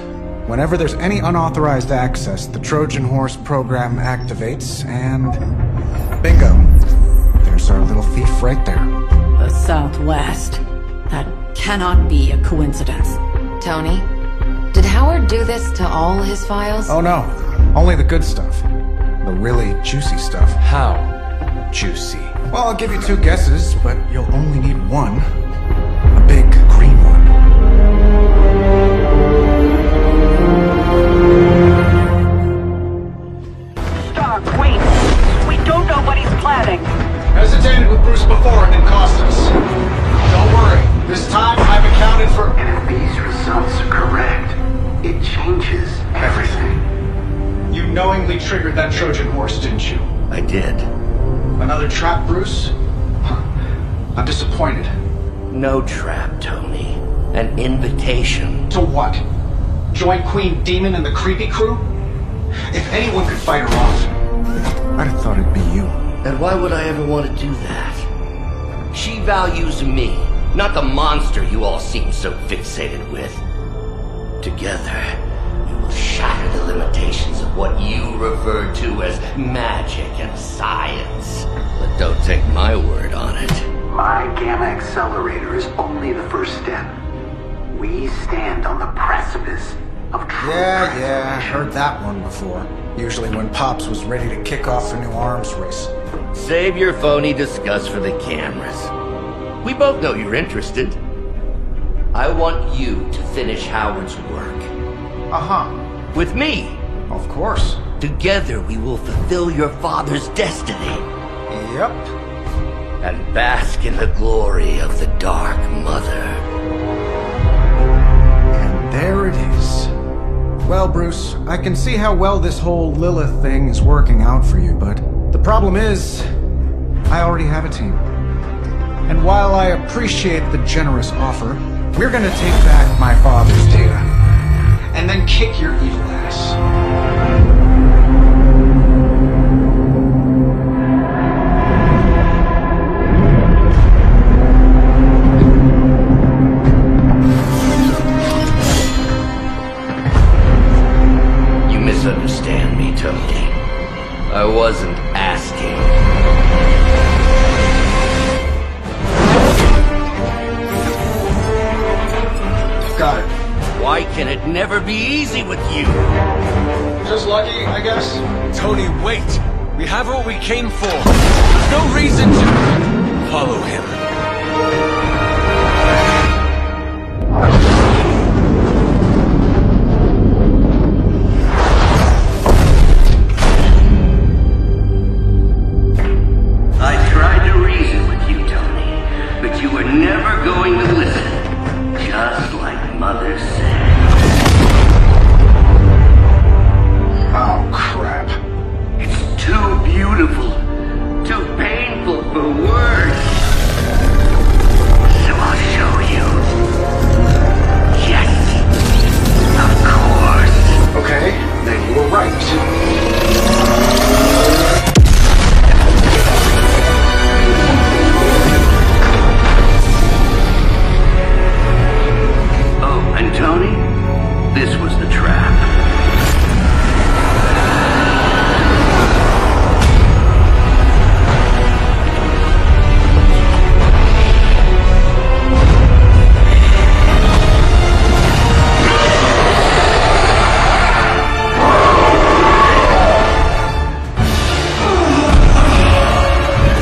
Whenever there's any unauthorized access, the Trojan Horse program activates, and... bingo. There's our little thief right there. The Southwest. That cannot be a coincidence. Tony, did Howard do this to all his files? Oh no, only the good stuff. The really juicy stuff. How juicy? Well, I'll give you two guesses, but you'll only need one. A big green one. Star, wait! We don't know what he's planning. Hesitated with Bruce before and it cost us. Don't worry, this time I've accounted for... And if these results are correct, it changes everything. You knowingly triggered that Trojan horse, didn't you? I did. Another trap, Bruce? I'm disappointed. No trap, Tony. An invitation. To what? Join Queen Demon and the Creepy Crew? If anyone could fight her off, I'd have thought it'd be you. And why would I ever want to do that? She values me, not the monster you all seem so fixated with. Together, we will shatter the limitations of what you refer to as magic and science. But don't take my word on it. My Gamma Accelerator is only the first step. We stand on the precipice of true Yeah, heard that one before. Usually when Pops was ready to kick off a new arms race. Save your phony disgust for the cameras. We both know you're interested. I want you to finish Howard's work. Uh-huh. With me. Of course. Together we will fulfill your father's destiny. Yep. And bask in the glory of the Dark Mother. Well, Bruce, I can see how well this whole Lilith thing is working out for you, but the problem is, I already have a team. And while I appreciate the generous offer, we're gonna take back my father's data, and then kick your evil ass. Misunderstand me, Tony. I wasn't asking. Got it. Why can it never be easy with you? Just lucky, I guess. Tony, wait! We have what we came for. There's no reason to follow him. I tried to reason with you, Tony, but you were never going to listen. Just like Mother said. Oh, crap. It's too beautiful, too painful for words. So I'll show you. Yes, of course. Okay, then you were right. Oh, and Tony, this was the trap.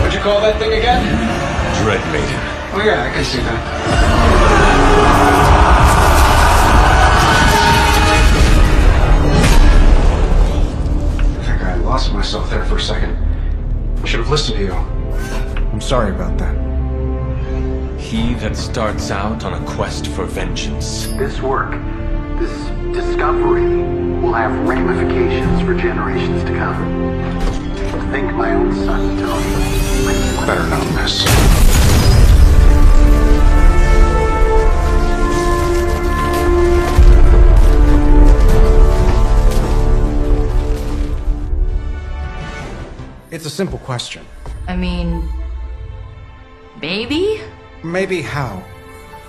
What'd you call that thing again? Dread Maiden. Oh yeah, I can see that. I think I lost myself there for a second. I should have listened to you. I'm sorry about that. He that starts out on a quest for vengeance. This work, this discovery, will have ramifications for generations to come. Think my own son, Tony. Better not miss. It's a simple question. I mean... maybe? Maybe how?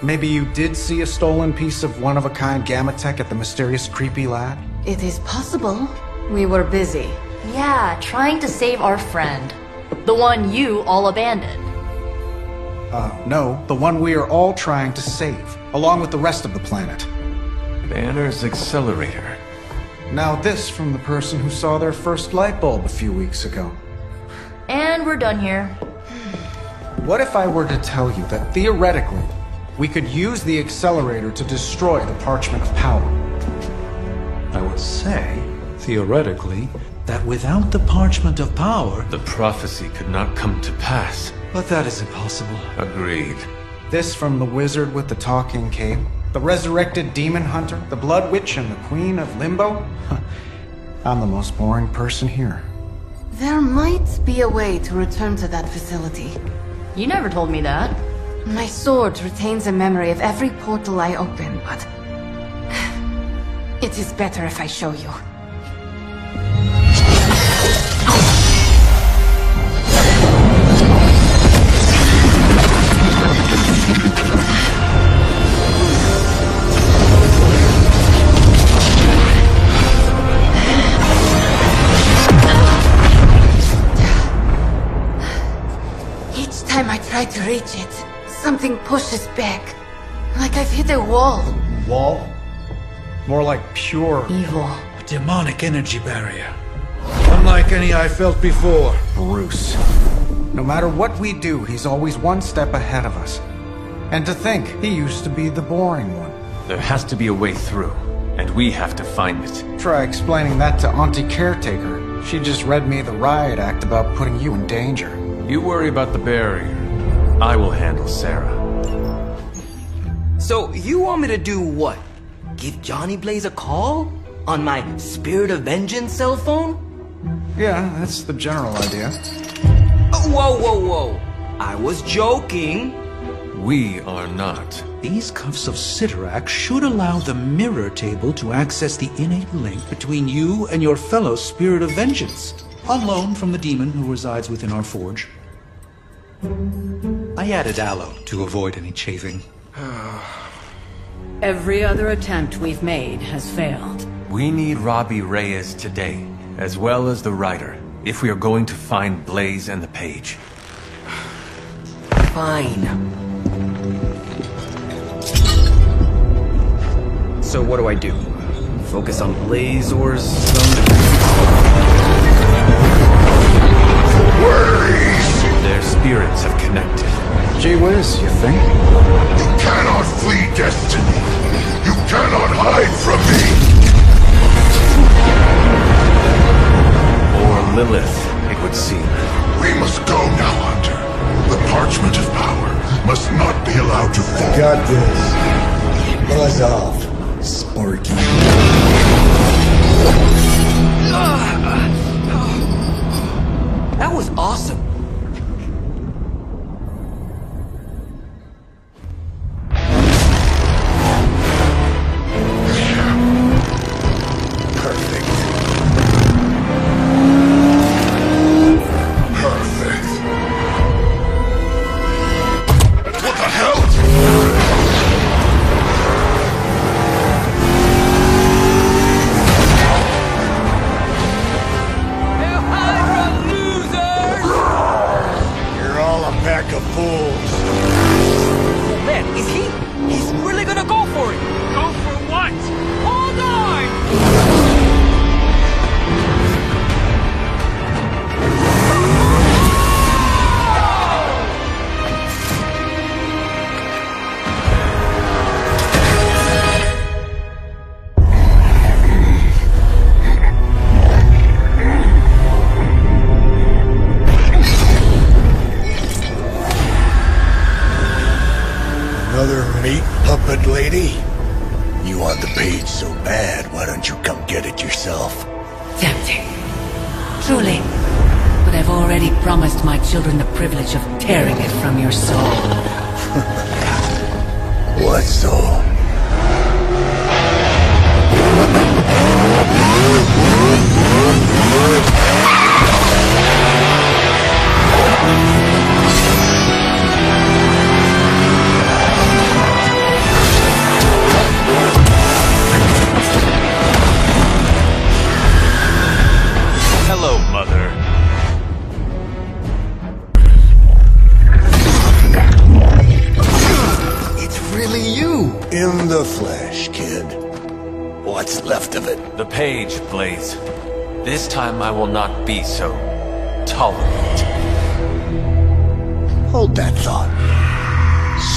Maybe you did see a stolen piece of one-of-a-kind gamma tech at the mysterious creepy lab? It is possible. We were busy. Yeah, trying to save our friend. The one you all abandoned. No, the one we are all trying to save, along with the rest of the planet. Banner's accelerator. Now this from the person who saw their first light bulb a few weeks ago. And we're done here. What if I were to tell you that theoretically, we could use the accelerator to destroy the Parchment of Power? I would say, theoretically, that without the Parchment of Power... the prophecy could not come to pass. But that is impossible. Agreed. This from the wizard with the talking cape, the resurrected demon hunter, the blood witch, and the queen of limbo? I'm the most boring person here. There might be a way to return to that facility. You never told me that. My sword retains a memory of every portal I open, but... it is better if I show you. Time I try to reach it, something pushes back. Like I've hit a wall. Wall? More like pure evil. A demonic energy barrier. Unlike any I felt before. Bruce. No matter what we do, he's always one step ahead of us. And to think, he used to be the boring one. There has to be a way through, and we have to find it. Try explaining that to Auntie Caretaker. She just read me the riot act about putting you in danger. You worry about the barrier. I will handle Sarah. So, you want me to do what? Give Johnny Blaze a call? On my Spirit of Vengeance cell phone? Yeah, that's the general idea. Whoa, whoa, whoa. I was joking. We are not. These cuffs of Cyttorak should allow the mirror table to access the innate link between you and your fellow Spirit of Vengeance, on loan from the demon who resides within our forge. I added aloe to avoid any chafing. Every other attempt we've made has failed. We need Robbie Reyes today, as well as the writer, if we are going to find Blaze and the page. Fine. So what do I do? Focus on Blaze or some... Their spirits have connected. Gee whiz, you think? You cannot flee destiny. You cannot hide from me. Or Lilith, it would seem. We must go now, Hunter. The parchment of power must not be allowed to fall. Got this. Buzz off, Sparky. That was awesome. Children the privilege of tearing it from your soul. What soul? Hello, Mother. In the flesh, kid. What's left of it? The page, Blaze. This time I will not be so tolerant. Hold that thought.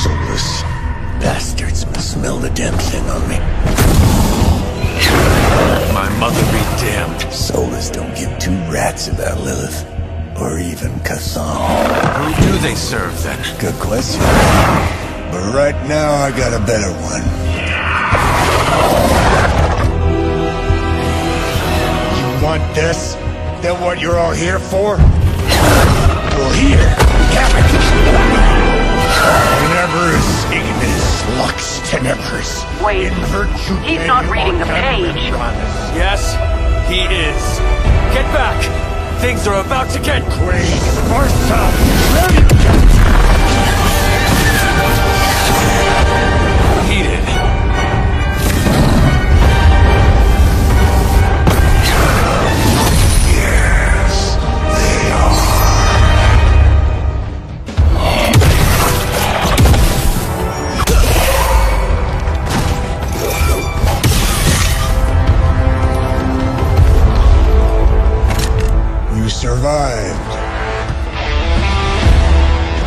Soulless bastards must smell the damn thing on me. My mother be damned. Soulless don't give two rats about Lilith. Or even Kassan. Who do they serve, then? Good question. But right now, I got a better one. You want this? That what you're all here for? Well, here, have it! Tenebris ignis lux tenebris. Wait, he's not reading the page. Yes, he is. Get back! Things are about to get crazy. Martha! Heated. Yes, they are. You survived.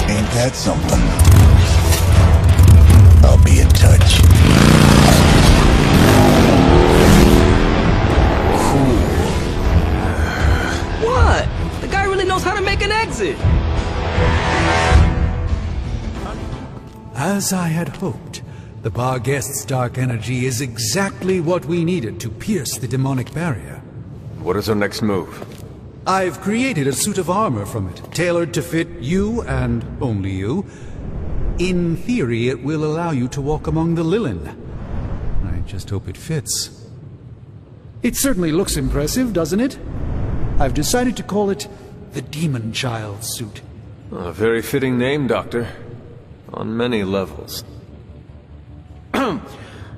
Ain't that something? I'll be in touch. What? The guy really knows how to make an exit. As I had hoped, The Barghest's dark energy is exactly what we needed to pierce the demonic barrier. What is our next move? I've created a suit of armor from it, tailored to fit you and only you. In theory, it will allow you to walk among the Lilin. I just hope it fits. It certainly looks impressive, doesn't it? I've decided to call it the Demon Child suit. A very fitting name, Doctor. On many levels. I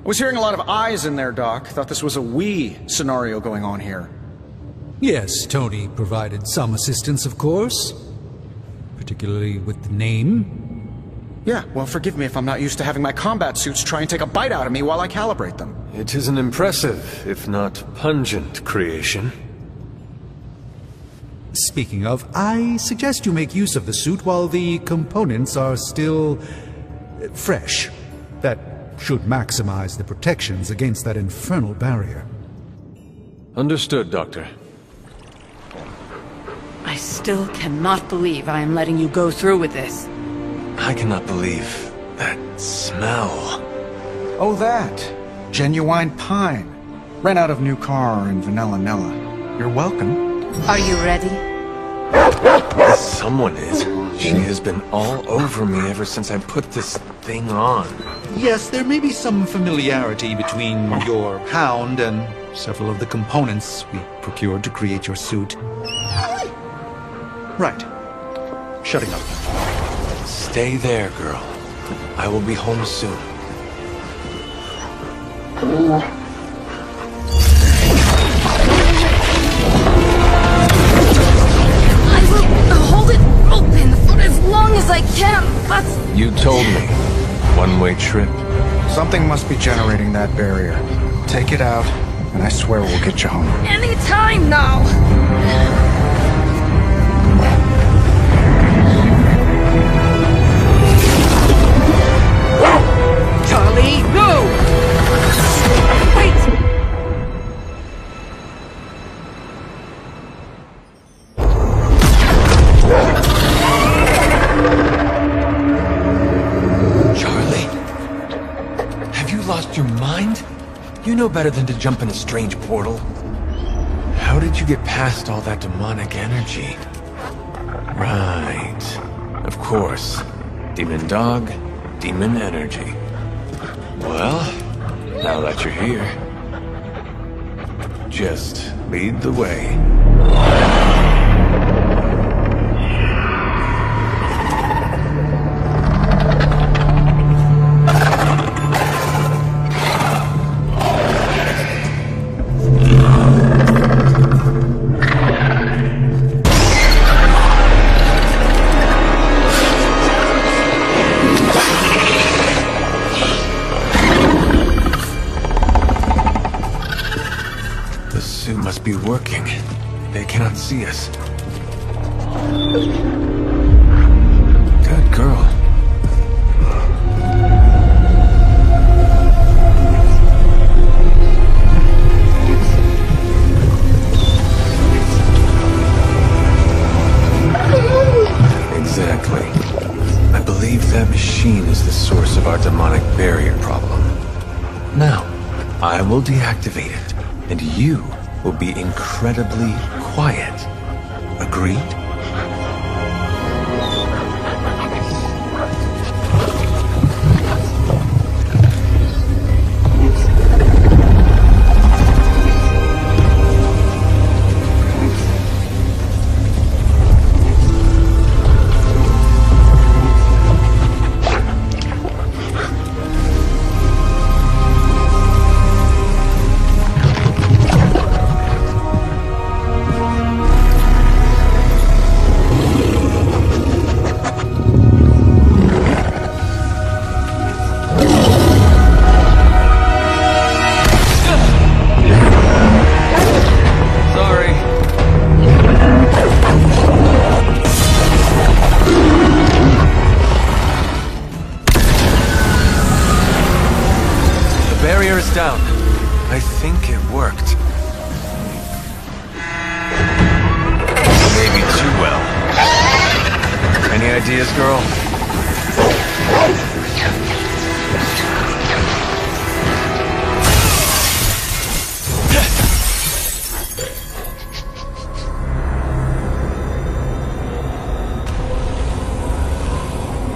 was hearing a lot of eyes in there, Doc. Thought this was a we scenario going on here. Yes, Tony provided some assistance, of course. Particularly with the name. Yeah, well, forgive me if I'm not used to having my combat suits try and take a bite out of me while I calibrate them. It is an impressive, if not pungent, creation. Speaking of, I suggest you make use of the suit while the components are still fresh. That should maximize the protections against that infernal barrier. Understood, Doctor. I still cannot believe I am letting you go through with this. I cannot believe that smell. Oh, that. Genuine pine. Ran out of new car in Vanilla-Nella. You're welcome. Are you ready? Someone is. She has been all over me ever since I put this thing on. Yes, there may be some familiarity between your hound and several of the components we procured to create your suit. Right. Shutting up. Stay there, girl. I will be home soon. I will hold it open for as long as I can, but... You told me. One-way trip. Something must be generating that barrier. Take it out, and I swear we'll get you home. Any time now! Charlie, go! Wait! Charlie? Have you lost your mind? You know better than to jump in a strange portal. How did you get past all that demonic energy? Right. Of course. Demon dog, demon energy. Well, now that you're here, just lead the way. Be working. They cannot see us. Good girl. Exactly. I believe that machine is the source of our demonic barrier problem. Now, I will deactivate it, and you will be incredibly quiet. Agreed? Down. I think it worked. Maybe too well. Any ideas, girl?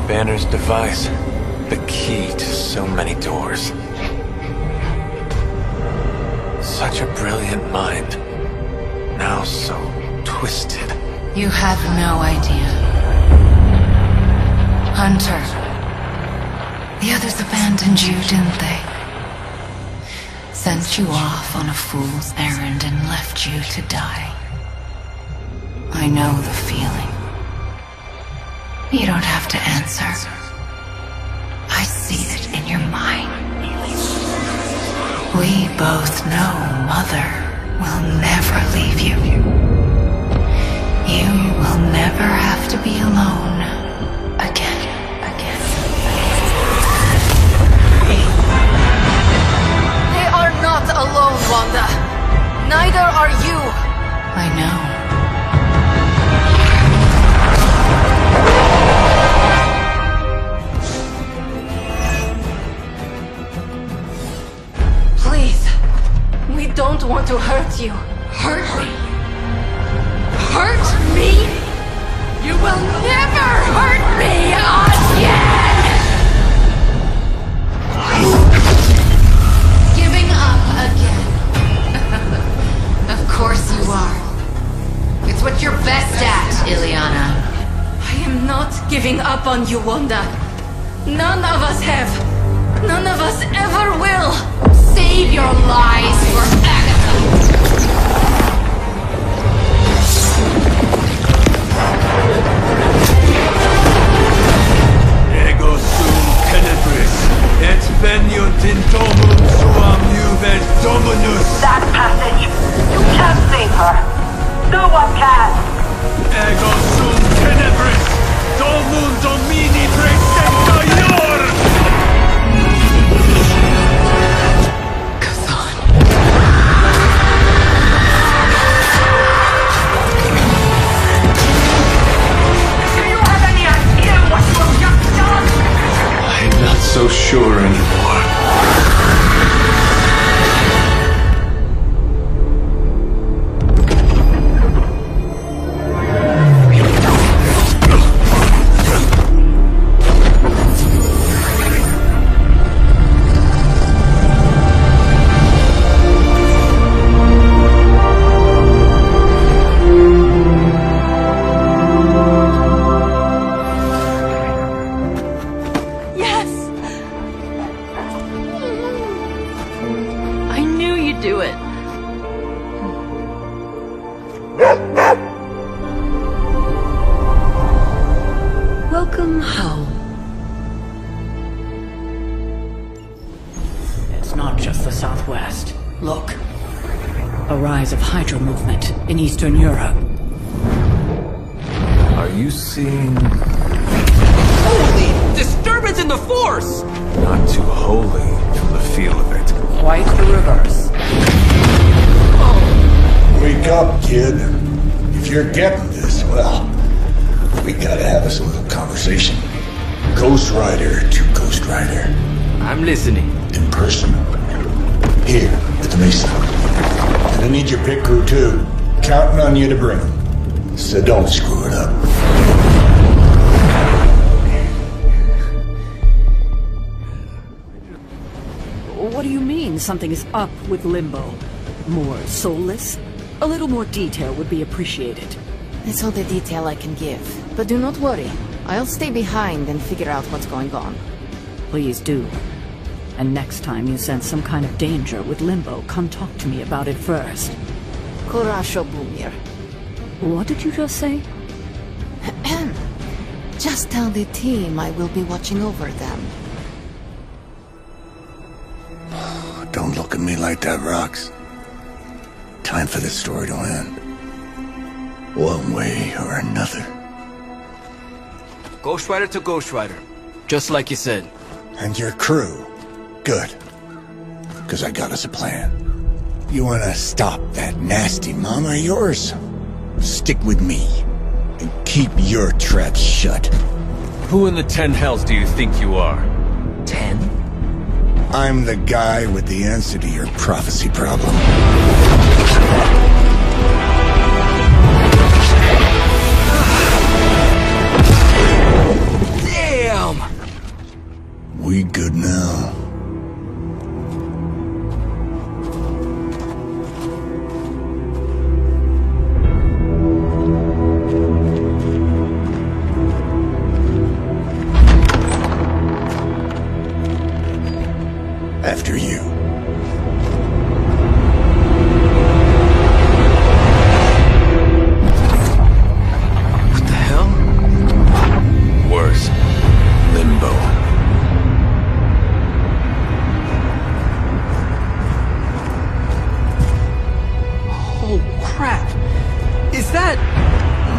Banner's device. The key to so many doors. Such a brilliant mind. Now so twisted. You have no idea. Hunter. The others abandoned you, didn't they? Sent you off on a fool's errand and left you to die. I know the feeling. You don't have to answer. I see it in your mind. We both know Mother will never leave you. You will never have to be alone again. They are not alone, Wanda. Neither are you. I know. We don't want to hurt you. Hurt me? Hurt me? You will never hurt me again! Giving up again. Of course you are. It's what you're best at, Ilyana. I am not giving up on you, Wanda. None of us have. None of us ever will. Save your lies for Agatha! Ego sum tenebris, et veniunt in domum suam juve dominus. That passage! You can't save her! No one can! Ego sum tenebris, domum domini praesenta ior! I'm not so sure anymore. Welcome home. It's not just the Southwest. Look. A rise of Hydra movement in Eastern Europe. Are you seeing... Holy disturbance in the Force! Not too holy from the feel of it. Quite the reverse. Wake up, kid. If you're getting this, well, we gotta have us a little conversation. Ghost Rider to Ghost Rider. I'm listening. In person. Here, at the Mesa. And I need your pit crew too. Counting on you to bring them. So don't screw it up. What do you mean something is up with Limbo? More soulless? A little more detail would be appreciated. That's all the detail I can give. But do not worry. I'll stay behind and figure out what's going on. Please do. And next time you sense some kind of danger with Limbo, come talk to me about it first. Kurasho Bumir. What did you just say? Just tell the team I will be watching over them. Don't look at me like that, Rox. Time for this story to end. One way or another. Ghost Rider to Ghost Rider. Just like you said. And your crew. Good. Because I got us a plan. You want to stop that nasty mama of yours? Stick with me. And keep your traps shut. Who in the 10 hells do you think you are? 10? I'm the guy with the answer to your prophecy problem. Oh, crap. Is that...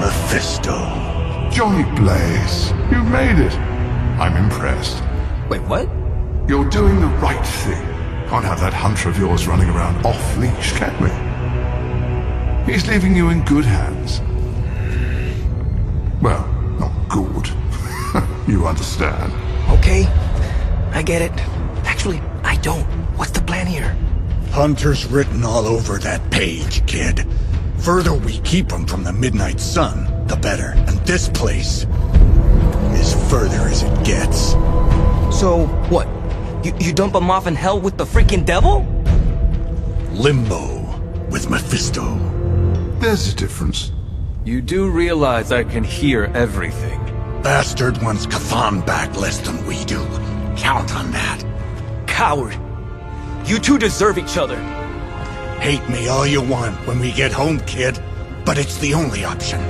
Mephisto. Johnny Blaze, you made it. I'm impressed. Wait, what? You're doing the right thing. Can't have that hunter of yours running around off-leash, can we? He's leaving you in good hands. Well, not good. You understand. Okay, I get it. Actually, I don't. What's the plan here? Hunter's written all over that page, kid. Further we keep him from the midnight sun, the better. And this place is further as it gets. So, what? You dump him off in hell with the freaking devil? Limbo with Mephisto. There's a difference. You do realize I can hear everything. Bastard wants Cathan back less than we do. Count on that. Coward. You two deserve each other. Hate me all you want when we get home, kid. But it's the only option.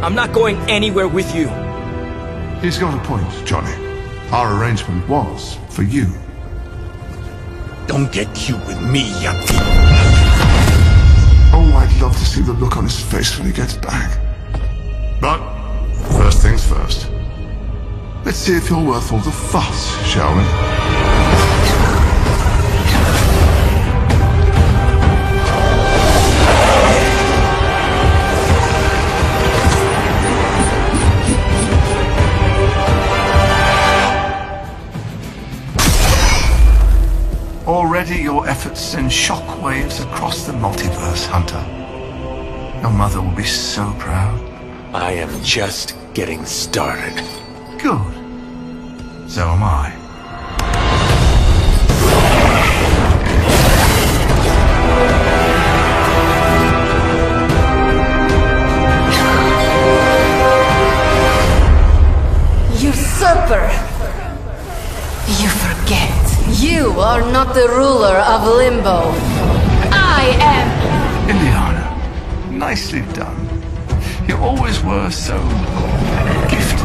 I'm not going anywhere with you. He's got a point, Johnny. Our arrangement was for you. Don't get cute with me, yuppie. Oh, I'd love to see the look on his face when he gets back. But, first things first. Let's see if you're worth all the fuss, shall we? Already your efforts send shockwaves across the multiverse, Hunter. Your mother will be so proud. I am just getting started. Good. So am I. Usurper! You forget. You are not the ruler of Limbo. I am! Illyana, nicely done. You always were so... gifted.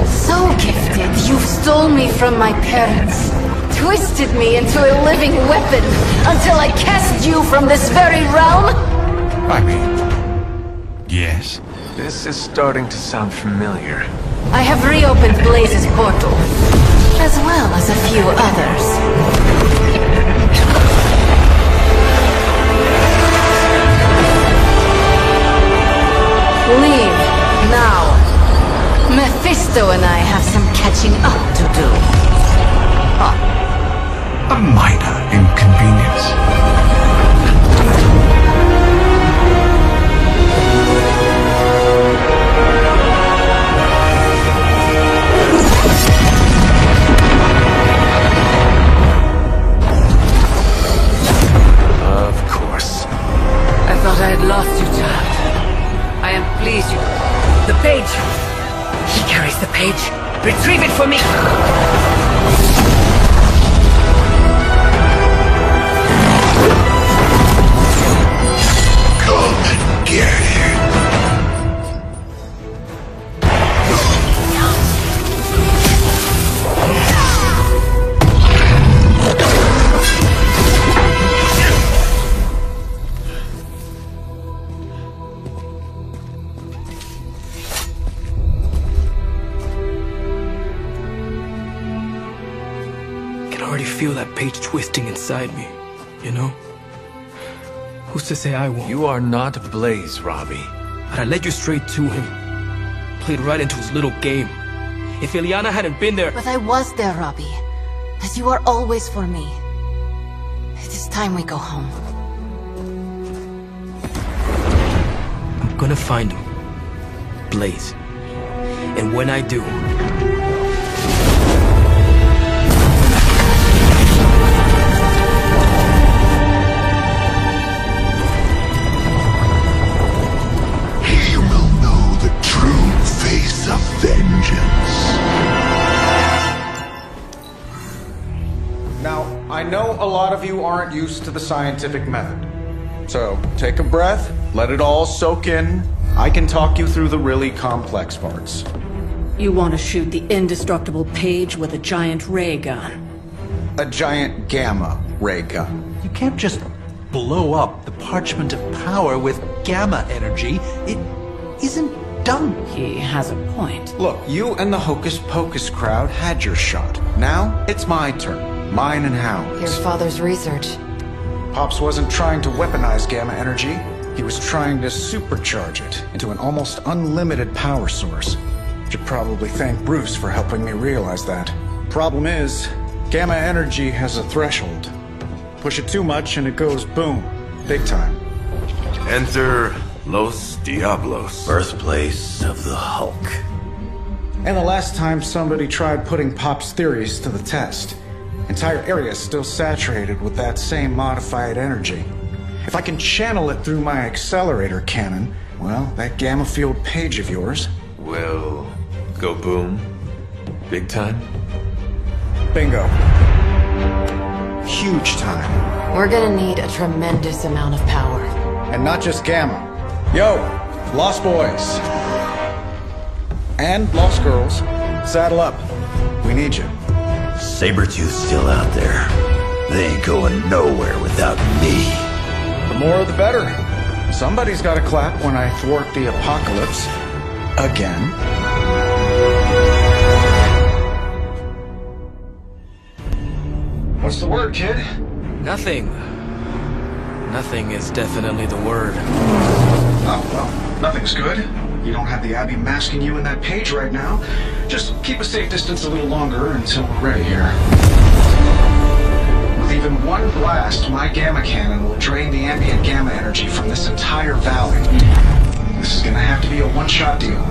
So gifted, you stole me from my parents. Twisted me into a living weapon until I cast you from this very realm? I mean... yes. This is starting to sound familiar. I have reopened Blaze's portal, as well as a few others. Leave, now. Mephisto and I have some catching up to do. A minor inconvenience. Of course. I thought I had lost you, child. I am pleased you... The page! He carries the page. Retrieve it for me! Come and get it. I can already feel that page twisting inside me, you know? Who's to say I won't? You are not Blaze, Robbie. But I led you straight to him. Played right into his little game. If Illyana hadn't been there... But I was there, Robbie. As you are always for me. It is time we go home. I'm gonna find him. Blaze. And when I do... He will know the true face of vengeance. Now, I know a lot of you aren't used to the scientific method. So, take a breath, let it all soak in. I can talk you through the really complex parts. You want to shoot the indestructible page with a giant ray gun. A giant gamma ray gun. You can't just blow up the Parchment of Power with gamma energy, it isn't done. He has a point. Look, you and the Hocus Pocus crowd had your shot. Now, it's my turn. Mine and Howard's. Your father's research. Pops wasn't trying to weaponize gamma energy. He was trying to supercharge it into an almost unlimited power source. Should probably thank Bruce for helping me realize that. Problem is, gamma energy has a threshold. Push it too much and it goes boom. Big time. Enter Los Diablos. Birthplace of the Hulk. And the last time somebody tried putting Pop's theories to the test, entire areas still saturated with that same modified energy. If I can channel it through my accelerator cannon, well, that gamma field page of yours will go boom. Big time? Bingo. Huge time. We're gonna need a tremendous amount of power. And not just gamma. Yo, Lost Boys. And Lost Girls. Saddle up. We need you. Sabretooth's still out there. They ain't going nowhere without me. The more the better. Somebody's gotta clap when I thwart the apocalypse. Again. What's the word, kid? Nothing. Nothing is definitely the word. Oh, well, nothing's good. You don't have the Abbey masking you in that page right now. Just keep a safe distance a little longer until we're ready here. With even one blast, my gamma cannon will drain the ambient gamma energy from this entire valley. This is gonna have to be a one-shot deal.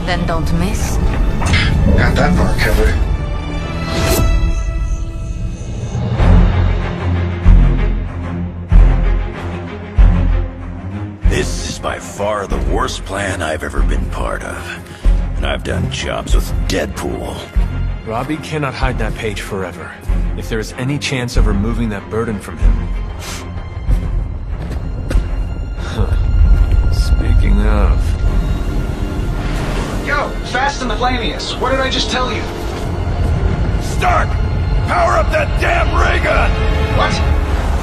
Then don't miss. Got that part covered. This is by far the worst plan I've ever been part of. And I've done jobs with Deadpool. Robbie cannot hide that page forever. If there is any chance of removing that burden from him. Speaking of... Yo, Fast and the Flammiest, what did I just tell you? Stark! Power up that damn ray gun! What?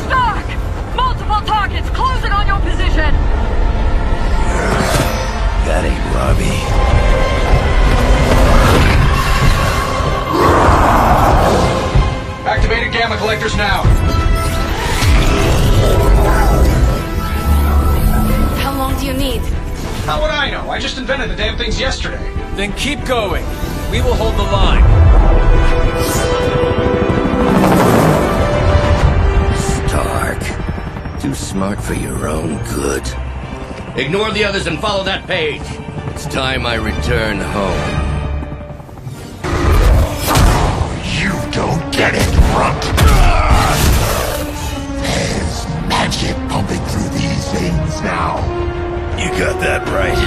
Stark! Multiple targets closing on your position! That ain't Robbie. Activated gamma collectors now. How long do you need? How would I know? I just invented the damn things yesterday. Then keep going. We will hold the line. Stark. Too smart for your own good. Ignore the others and follow that page. It's time I return home. You don't get it, runt. There's magic pumping through these veins now. You got that right.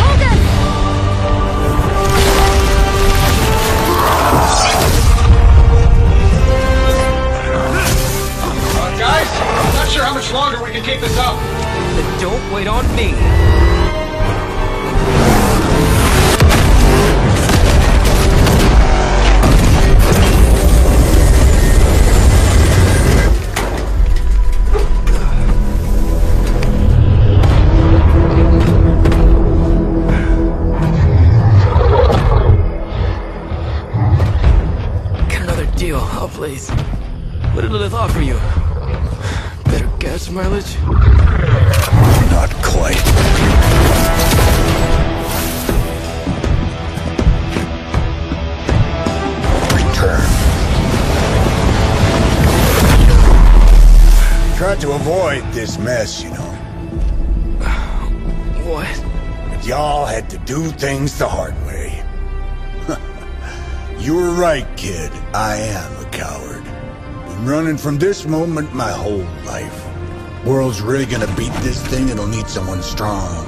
Hold it! Guys, I'm not sure how much longer we can keep this up. Then don't wait on me. Get another deal, oh please. What did Lilith offer you? Better gas mileage? Not quite. Return. Tried to avoid this mess, you know. What? But y'all had to do things the hard way. You were right, kid. I am a coward. Been running from this moment my whole life. World's really gonna beat this thing, it'll need someone strong.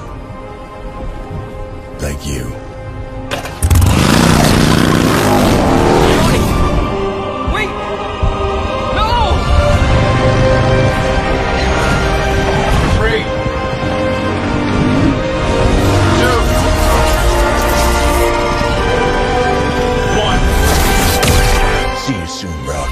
Like you. Wait! No! 3, 2, 1. See you soon, Brox.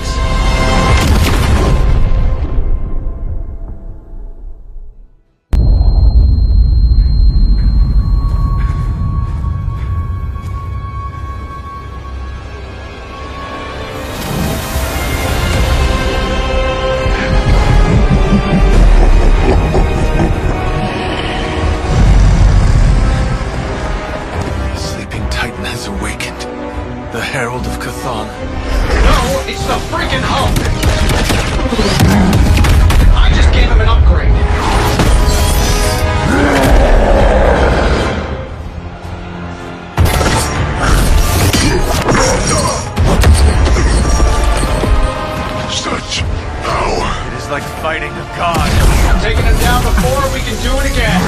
on. I'm taking him down before we can do it again.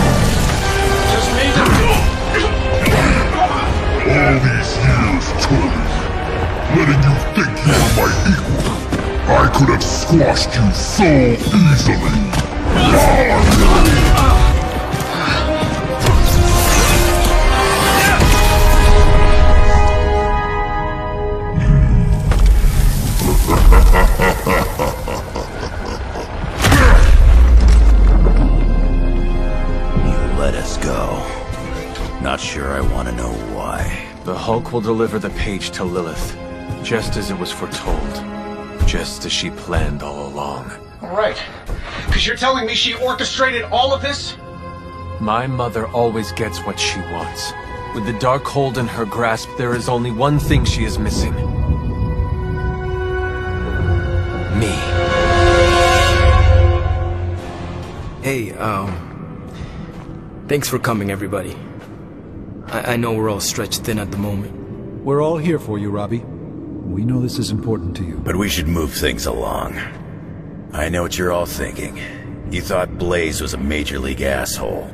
Just me. All these years, Tony, letting you think you were my equal. I could have squashed you so easily. You let us go. Not sure I want to know why. The Hulk will deliver the page to Lilith, just as it was foretold. Just as she planned all along. Right. Because you're telling me she orchestrated all of this? My mother always gets what she wants. With the Darkhold in her grasp, there is only one thing she is missing. Me. Hey, thanks for coming, everybody. I know we're all stretched thin at the moment. We're all here for you, Robbie. We know this is important to you. But we should move things along. I know what you're all thinking. You thought Blaze was a major league asshole.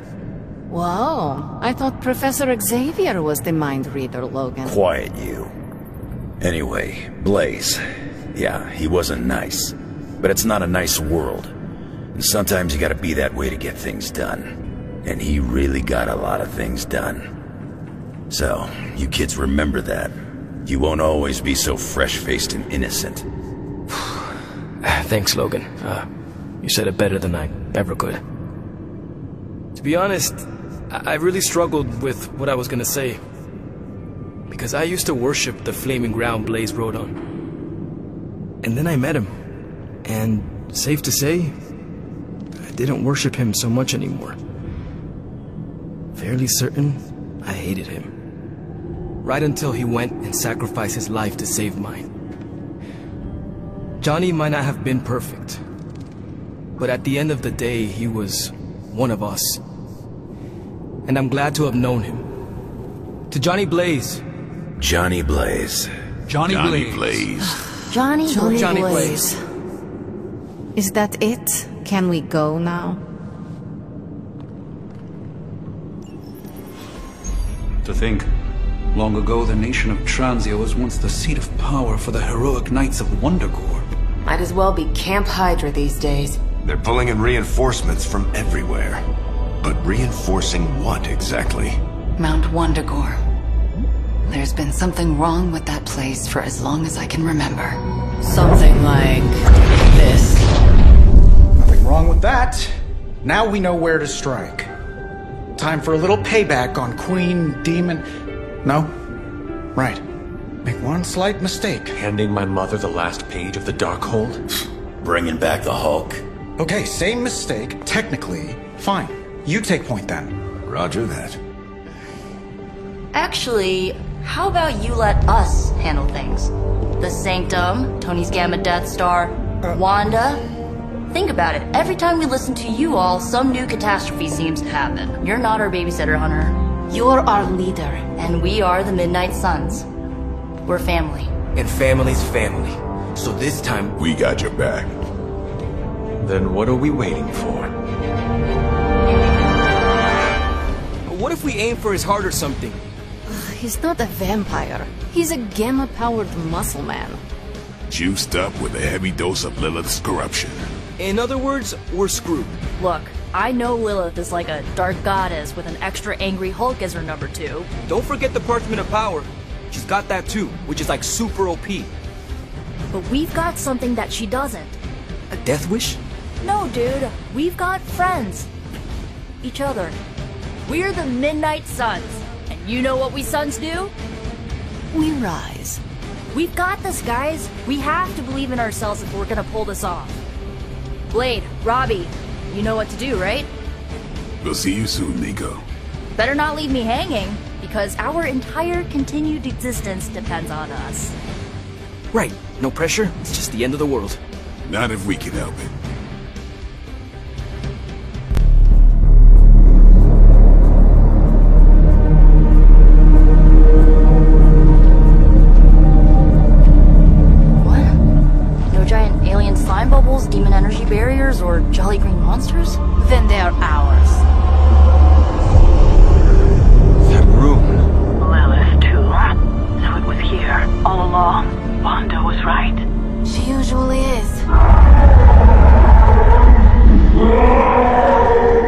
Whoa, I thought Professor Xavier was the mind reader, Logan. Quiet you. Anyway, Blaze. Yeah, he wasn't nice. But it's not a nice world. And sometimes you gotta be that way to get things done. And he really got a lot of things done. So, you kids remember that. You won't always be so fresh-faced and innocent. Thanks, Logan. You said it better than I ever could. To be honest, I really struggled with what I was gonna say. Because I used to worship the flaming ground Blaze rode on. And then I met him. And safe to say, I didn't worship him so much anymore. Fairly certain I hated him. Right until he went and sacrificed his life to save mine. Johnny might not have been perfect, but at the end of the day, he was one of us. And I'm glad to have known him. To Johnny Blaze. Johnny Blaze. Johnny Blaze. Johnny Blaze. Blaze. Is that it? Can we go now? To think, long ago the nation of Transia was once the seat of power for the heroic knights of Wundagore. Might as well be Camp Hydra these days. They're pulling in reinforcements from everywhere. But reinforcing what exactly? Mount Wundagore. There's been something wrong with that place for as long as I can remember. Something like this. Nothing wrong with that. Now we know where to strike. Time for a little payback on Queen, Demon... No? Right. Make one slight mistake. Handing my mother the last page of the Darkhold? Bringing back the Hulk. Okay, same mistake. Technically, fine. You take point then. Roger that. Actually, how about you let us handle things? The Sanctum, Tony's Gamma Death Star, Wanda. Think about it. Every time we listen to you all, some new catastrophe seems to happen. You're not our babysitter, Hunter. You're our leader. And we are the Midnight Suns. We're family. And family's family. So this time... We got your back. Then what are we waiting for? What if we aim for his heart or something? He's not a vampire. He's a gamma-powered muscle man. Juiced up with a heavy dose of Lilith's corruption. In other words, we're screwed. Look, I know Lilith is like a dark goddess with an extra angry Hulk as her number 2. Don't forget the Parchment of Power. She's got that too, which is like super OP. But we've got something that she doesn't. A death wish? No, dude. We've got friends. Each other. We're the Midnight Suns. And you know what we Suns do? We rise. We've got this, guys. We have to believe in ourselves if we're gonna pull this off. Blade, Robbie, you know what to do, right? We'll see you soon, Nico. Better not leave me hanging, because our entire continued existence depends on us. Right. No pressure. It's just the end of the world. Not if we can help it. What? No giant alien slime bubbles, demon energy barriers, or jolly green monsters? Then they are ours. That room. Lilith, too. So it was here, all along. Wanda was right. She usually is.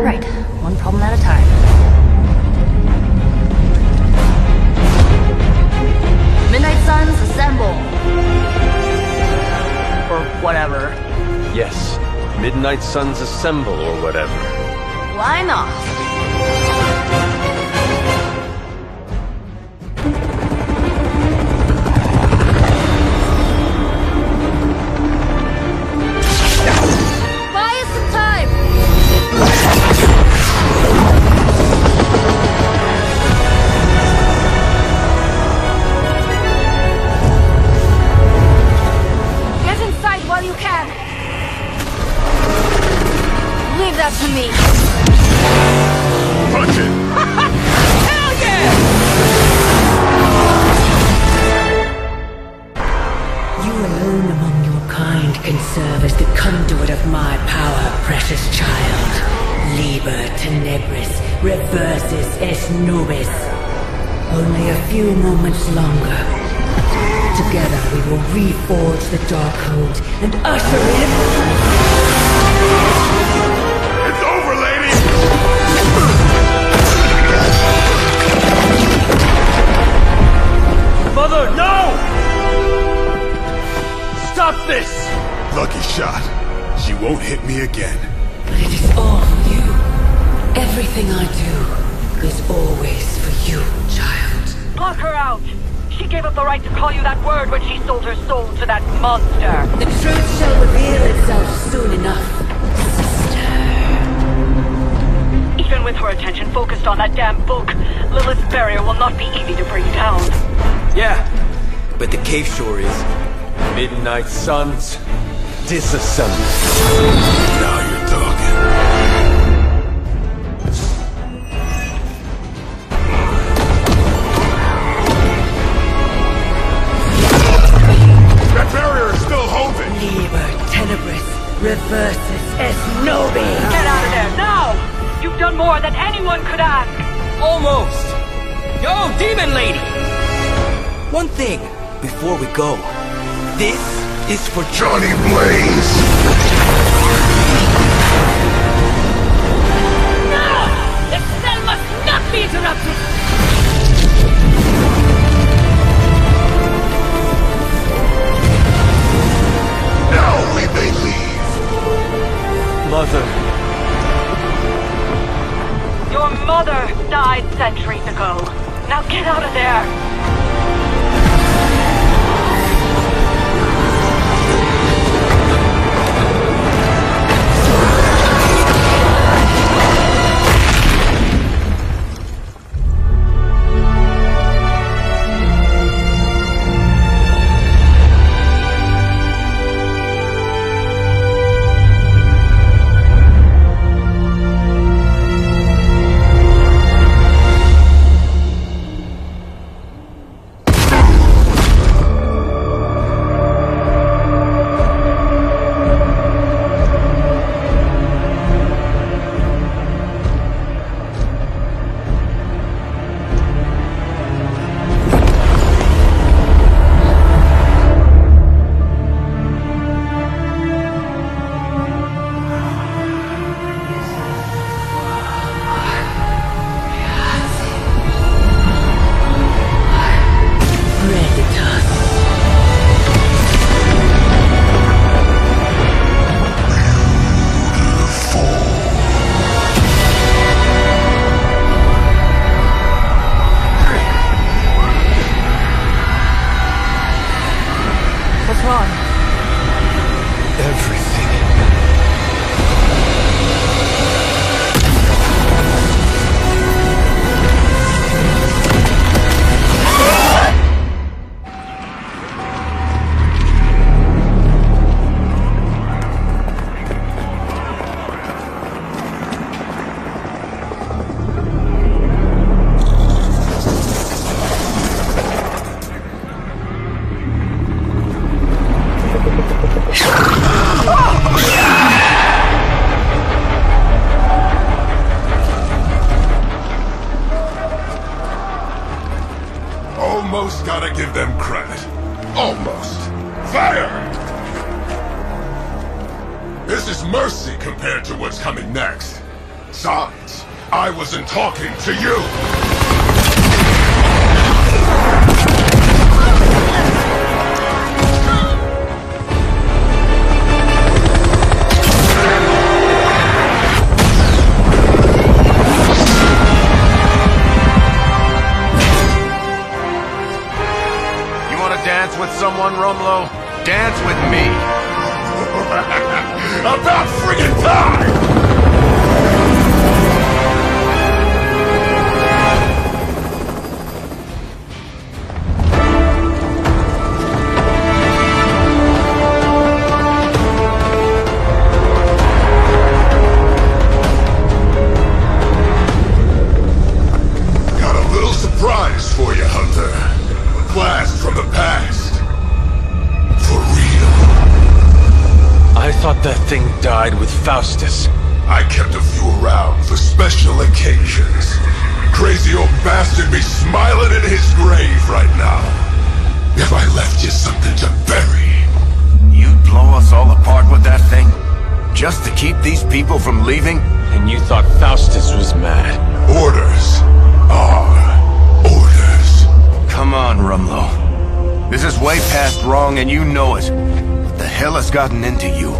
Right, one problem at a time. Midnight Suns, assemble! Or whatever. Yes. Midnight Suns assemble or whatever. Why not? Buy us some time! Get inside while you can. Leave that to me. Punch it! Hell yeah! You alone among your kind can serve as the conduit of my power, precious child. Liber tenebris, reversus es nubis. Only a few moments longer. Together we will reforge the Darkhold and usher in... It's over, lady! Mother, no! Stop this! Lucky shot. She won't hit me again. But it is all for you. Everything I do is always for you, child. Block her out! She gave up the right to call you that word when she sold her soul to that monster. The truth shall reveal itself soon enough, sister. Even with her attention focused on that damn book, Lilith's barrier will not be easy to bring down. Yeah, but the cave shore is. Midnight Suns disassemble. Now you're talking. That barrier is still holding. Liber tenebris, reversus es nobis. Get out of there, now! You've done more than anyone could ask! Almost! Yo, Demon Lady! One thing, before we go. This is for Johnny Blaze! No! The cell must not be interrupted! Now we may leave. Mother. Your mother died centuries ago. Now get out of there! Almost gotta give them credit. Almost. Fire! This is mercy compared to what's coming next. Besides, I wasn't talking to you! Dance with someone, Rumlow? Dance with me. About friggin' time! Got a little surprise for you, Hunter. Blast from the past. For real. I thought that thing died with Faustus. I kept a few around for special occasions. Crazy old bastard be smiling in his grave right now. If I left you something to bury. You'd blow us all apart with that thing? Just to keep these people from leaving? And you thought Faustus was mad. Orders are orders. Come on, Rumlow. This is way past wrong and you know it. What the hell has gotten into you?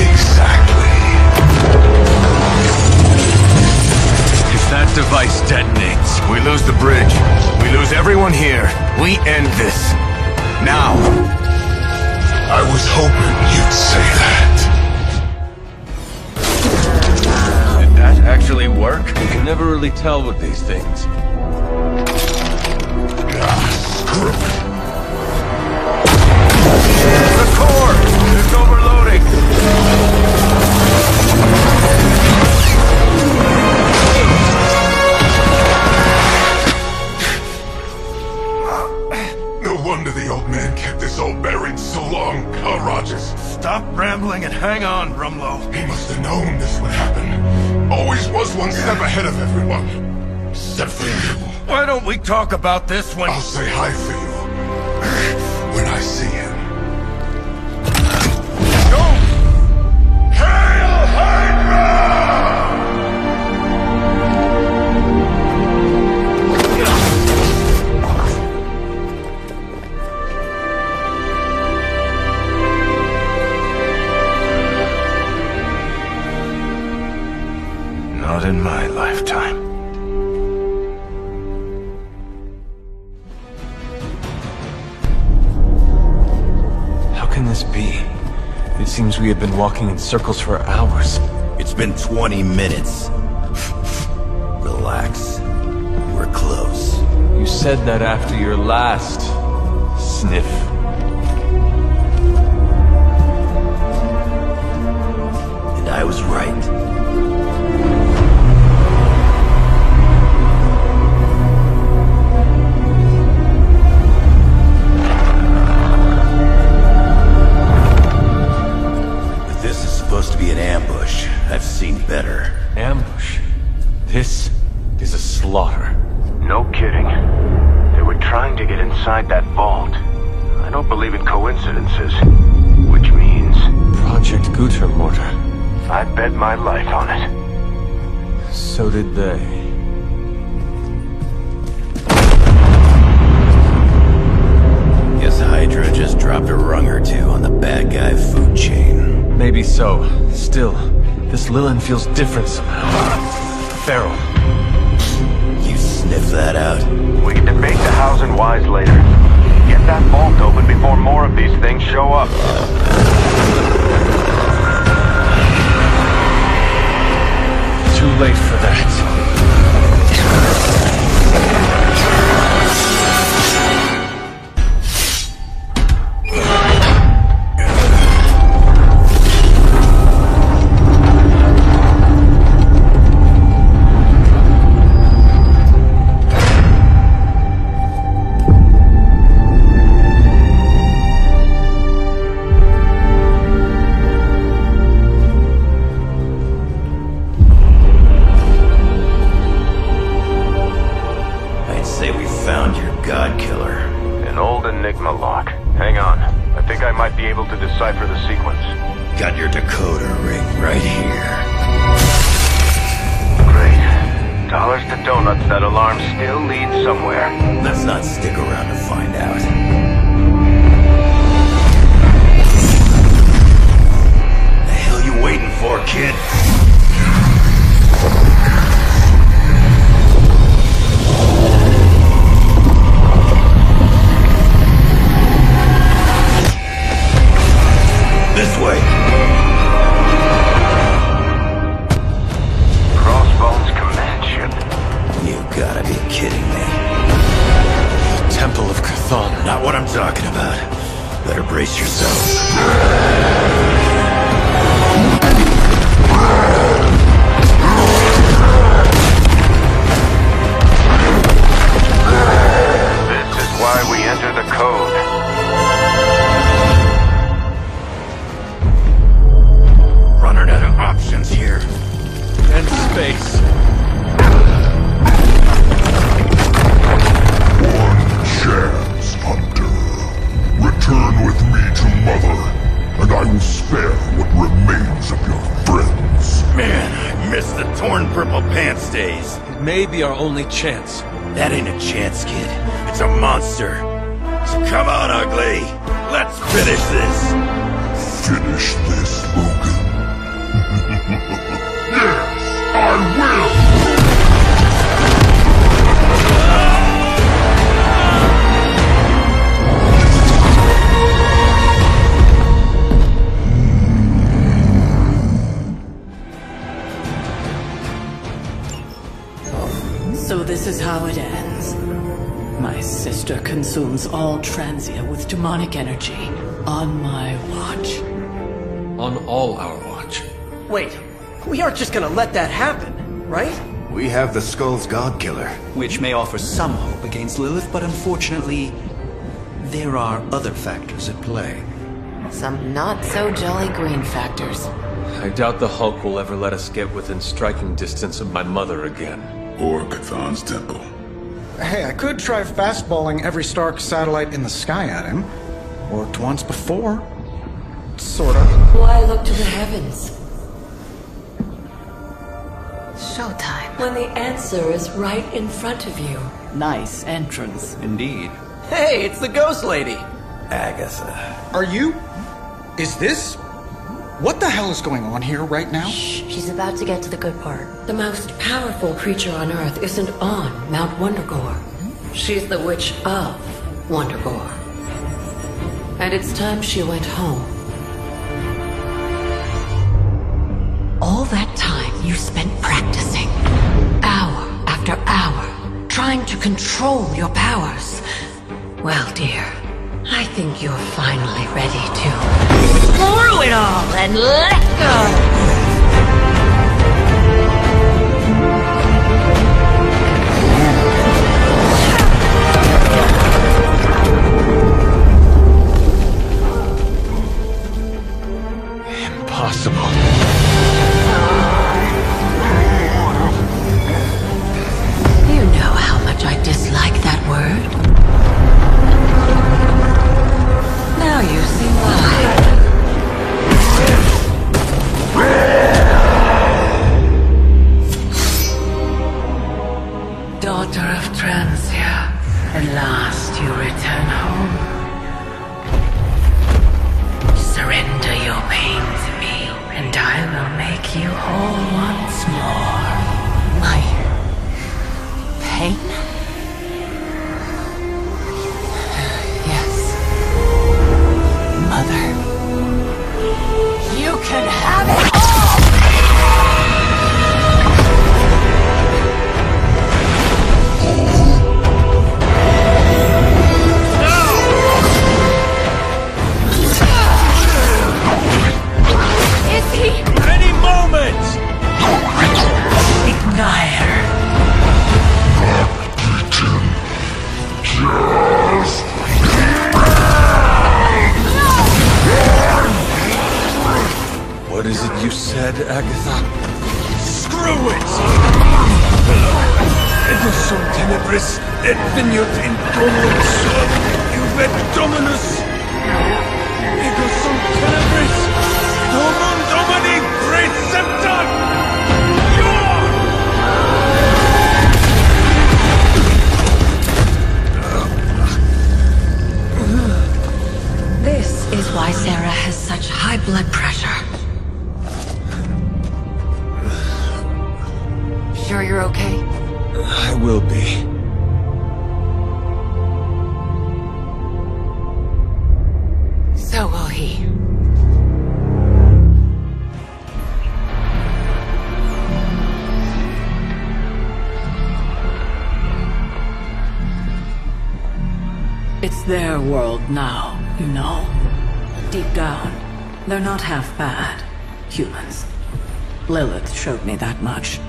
Exactly. If that device detonates, we lose the bridge. We lose everyone here. We end this. Now. I was hoping you'd say that. Did that actually work? You can never really tell with these things. Screw it. The core! It's overloading! No wonder the old man kept this all buried so long, huh, Rogers? Stop rambling and hang on, Rumlow. He must have known this would happen. Always was one step ahead of everyone. Except for you. Why don't we talk about this when... I'll say hi for you. When I see him. Go! Hail Hydra! Not in my lifetime. How can this be? It seems we have been walking in circles for hours. It's been 20 minutes. Relax. We're close. You said that after your last sniff. And I was right. Supposed to be an ambush. I've seen better. Ambush? This is a slaughter. No kidding. They were trying to get inside that vault. I don't believe in coincidences. Which means... Project Gutermortar. I bet my life on it. So did they. Guess Hydra just dropped a rung or two on the bad guy food chain. Maybe so. Still, this Lilin feels different somehow. Feral. You sniff that out? We can debate the hows and whys later. Get that vault open before more of these things show up. Too late for that. got your decoder ring right here. Great. Dollars to donuts, that alarm still leads somewhere. Let's not stick around to find out. The hell you waiting for, kid? This way. Crossbones command ship. You gotta be kidding me. Temple of Chthon. Not what I'm talking about. Better brace yourself. This is why we enter the code. Running out of options here. And space. One chance, Hunter. Return with me to Mother, and I will spare what remains of your friends. Man, I miss the torn purple pants days. It may be our only chance. That ain't a chance, kid. It's a monster. So come on, ugly. Let's finish this. Finish this, Logan. Yes, I will! So this is how it ends. My sister consumes all Transia with demonic energy on my watch. On all our watch. Wait, we aren't just gonna let that happen, right? We have the Skull's God-Killer. Which may offer some hope against Lilith, but unfortunately, there are other factors at play. Some not-so-jolly green factors. I doubt the Hulk will ever let us get within striking distance of my mother again. Or Chthon's temple. Hey, I could try fastballing every Stark satellite in the sky at him. Worked once before. Sorta. Why look to the heavens? Showtime. When the answer is right in front of you. Nice entrance. Indeed. Hey, it's the Ghost Lady! Agatha. Are you? Is this? What the hell is going on here right now? Shh, she's about to get to the good part. The most powerful creature on Earth isn't on Mount Wondergore. She's the Witch of Wondergore. And it's time she went home. All that time you spent practicing, hour after hour, trying to control your powers. Well, dear, I think you're finally ready to screw it all and let go! Impossible. You know how much I dislike that word. Now you see why. Daughter of Transia, at last you return home. Surrender your pain to me, and I will make you whole once more. My pain? Yes. Mother. You can have it all! Is he? Any moment! Ignite her. What is it you said, Agatha? Screw it! Ego sum tenebris, et veniut in dominum suum, juvet dominus. Ego sum tenebris, sure you're okay? I will be. So will he. It's their world now, you know. Deep down, they're not half bad. Humans. Lilith showed me that much.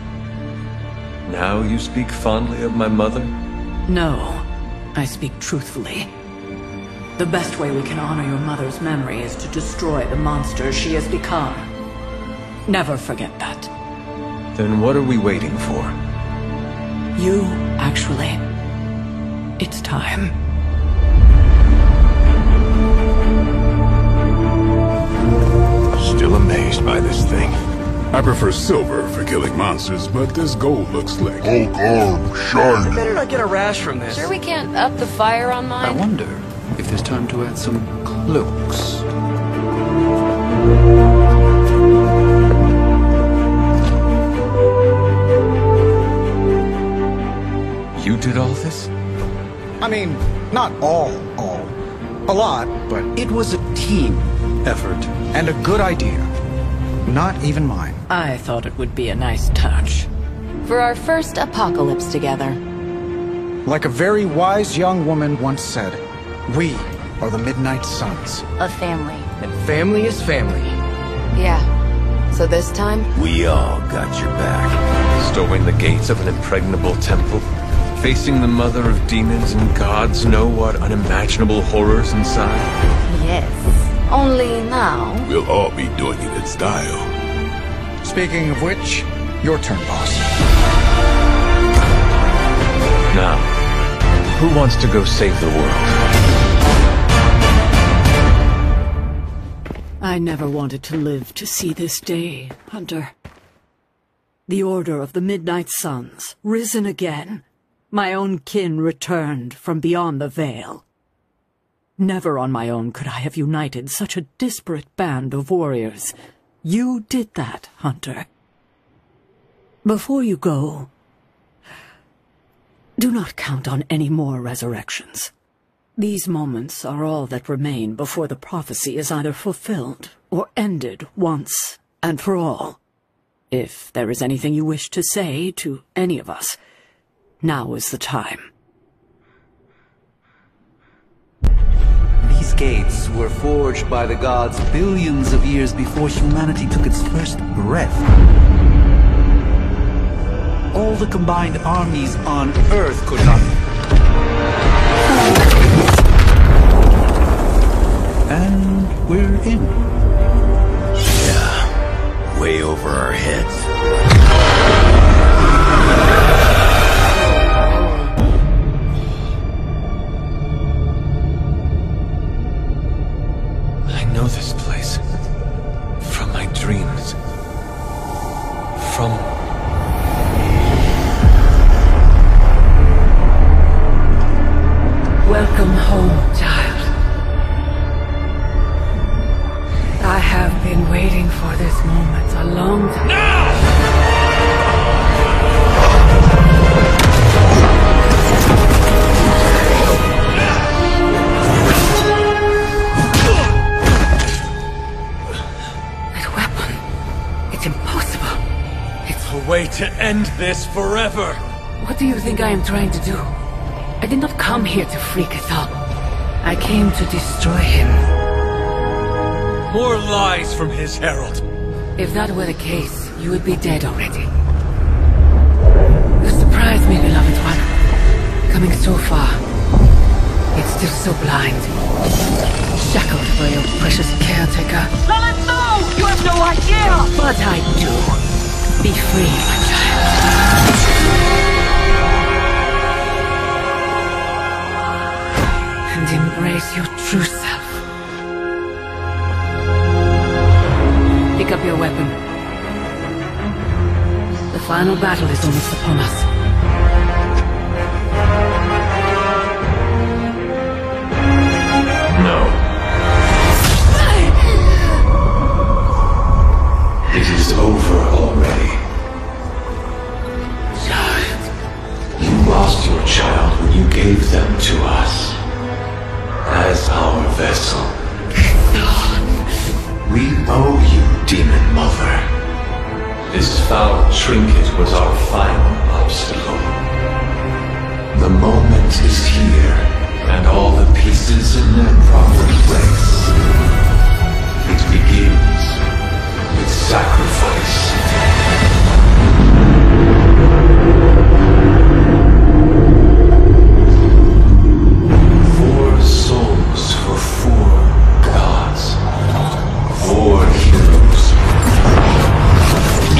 Now you speak fondly of my mother? No, I speak truthfully. The best way we can honor your mother's memory is to destroy the monster she has become. Never forget that. Then what are we waiting for? You, actually. It's time. Still amazed by this thing. I prefer silver for killing monsters, but this gold looks slick. Hulk arm, shiny. Better not get a rash from this. Sure we can't up the fire on mine? I wonder if there's time to add some cloaks. You did all this? I mean, not all. A lot, but it was a team effort and a good idea. Not even mine. I thought it would be a nice touch. For our first apocalypse together. Like a very wise young woman once said, we are the Midnight Suns. A family. And family is family. Yeah. So this time? We all got your back. Storming the gates of an impregnable temple, facing the mother of demons and gods know what unimaginable horrors inside. Yes. Only now... We'll all be doing it in style. Speaking of which, your turn, boss. Now, who wants to go save the world? I never wanted to live to see this day, Hunter. The Order of the Midnight Suns, risen again. My own kin returned from beyond the veil. Never on my own could I have united such a disparate band of warriors. You did that, Hunter. Before you go, do not count on any more resurrections. These moments are all that remain before the prophecy is either fulfilled or ended once and for all. If there is anything you wish to say to any of us, now is the time. These gates were forged by the gods billions of years before humanity took its first breath. All the combined armies on Earth could not... And we're in. Yeah, way over our heads. I know this place. From my dreams. From... Welcome home, child. I have been waiting for this moment a long time. That weapon, it's impossible. It's A way to end this forever. What do you think I am trying to do? I did not come here to free Cathal. I came to destroy him. More lies from his herald. If that were the case, you would be dead already. You surprised me, beloved one. Coming so far, yet still so blind. Shackled by your precious caretaker. Lilith, no! You have no idea! But I do. Be free, my child. And embrace your true self. Pick up your weapon. The final battle is almost upon us. No. It is over already. foul trinket was our final obstacle. The moment is here, and all the pieces in their proper place. It begins with sacrifice. Souls for 4 gods. 4 heroes.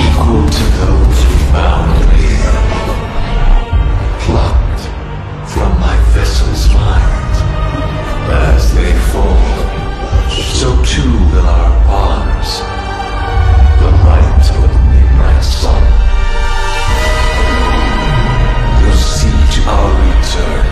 Equal to those who bound me. Plucked from my vessel's mind. As they fall, so too will our bonds. The light of the midnight sun will see to our return.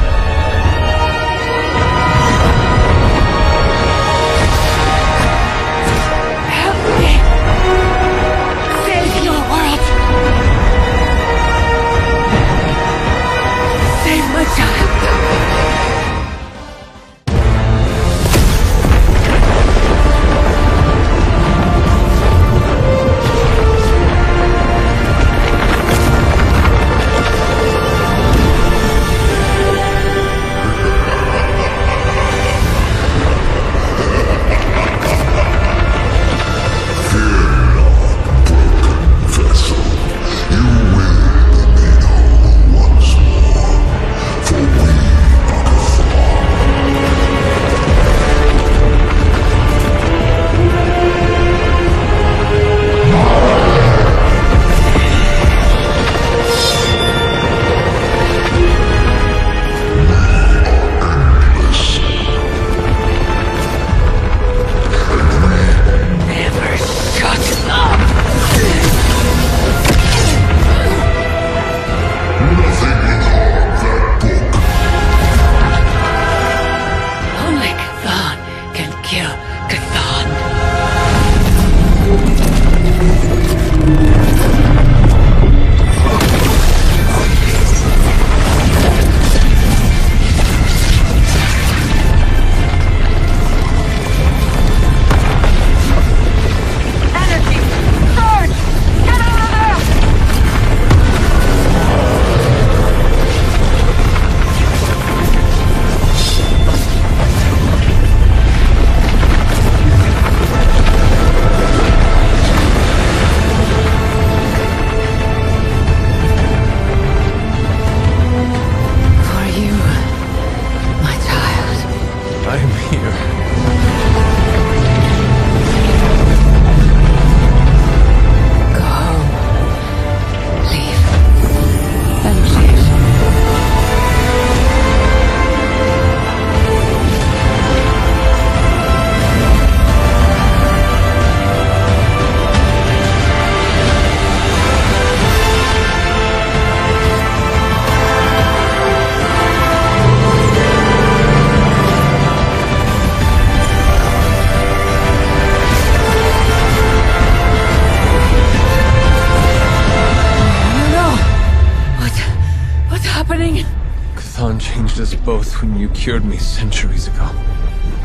Both when you cured me centuries ago.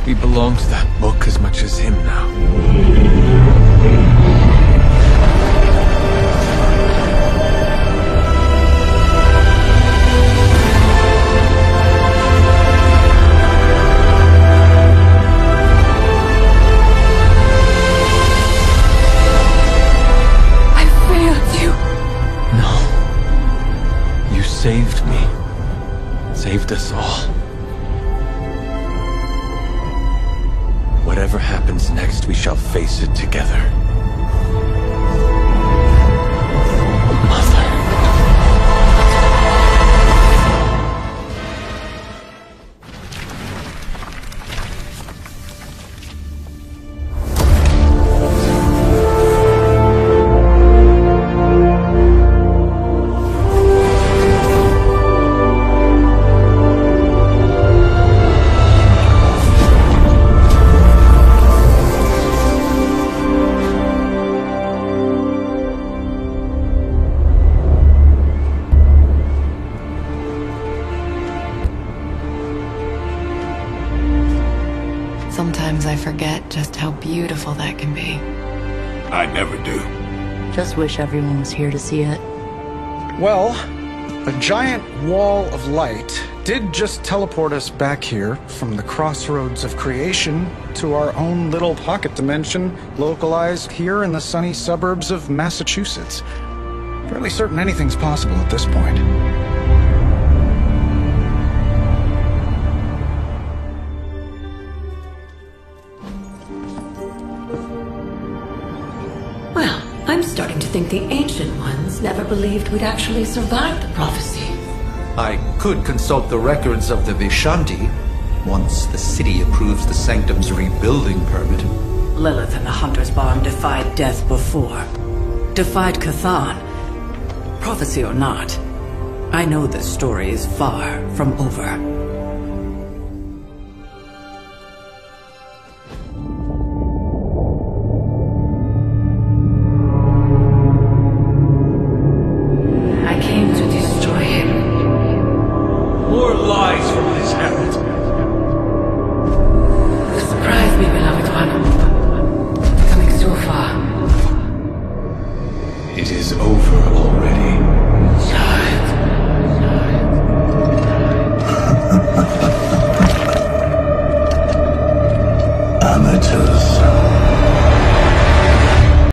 We belong to that book as much as him now. I failed you. No. You saved me. Saved us all. Whatever happens next, we shall face it together. Mother. Sometimes I forget just how beautiful that can be. I never do. Just wish everyone was here to see it. Well, a giant wall of light did just teleport us back here from the crossroads of creation to our own little pocket dimension localized here in the sunny suburbs of Massachusetts. Fairly certain anything's possible at this point. Well, I'm starting to think the Ancient Ones never believed we'd actually survive the prophecy. I could consult the records of the Vishanti once the city approves the Sanctum's rebuilding permit. Lilith and the Hunter's Bond defied death before. Defied Cathan. Prophecy or not, I know this story is far from over.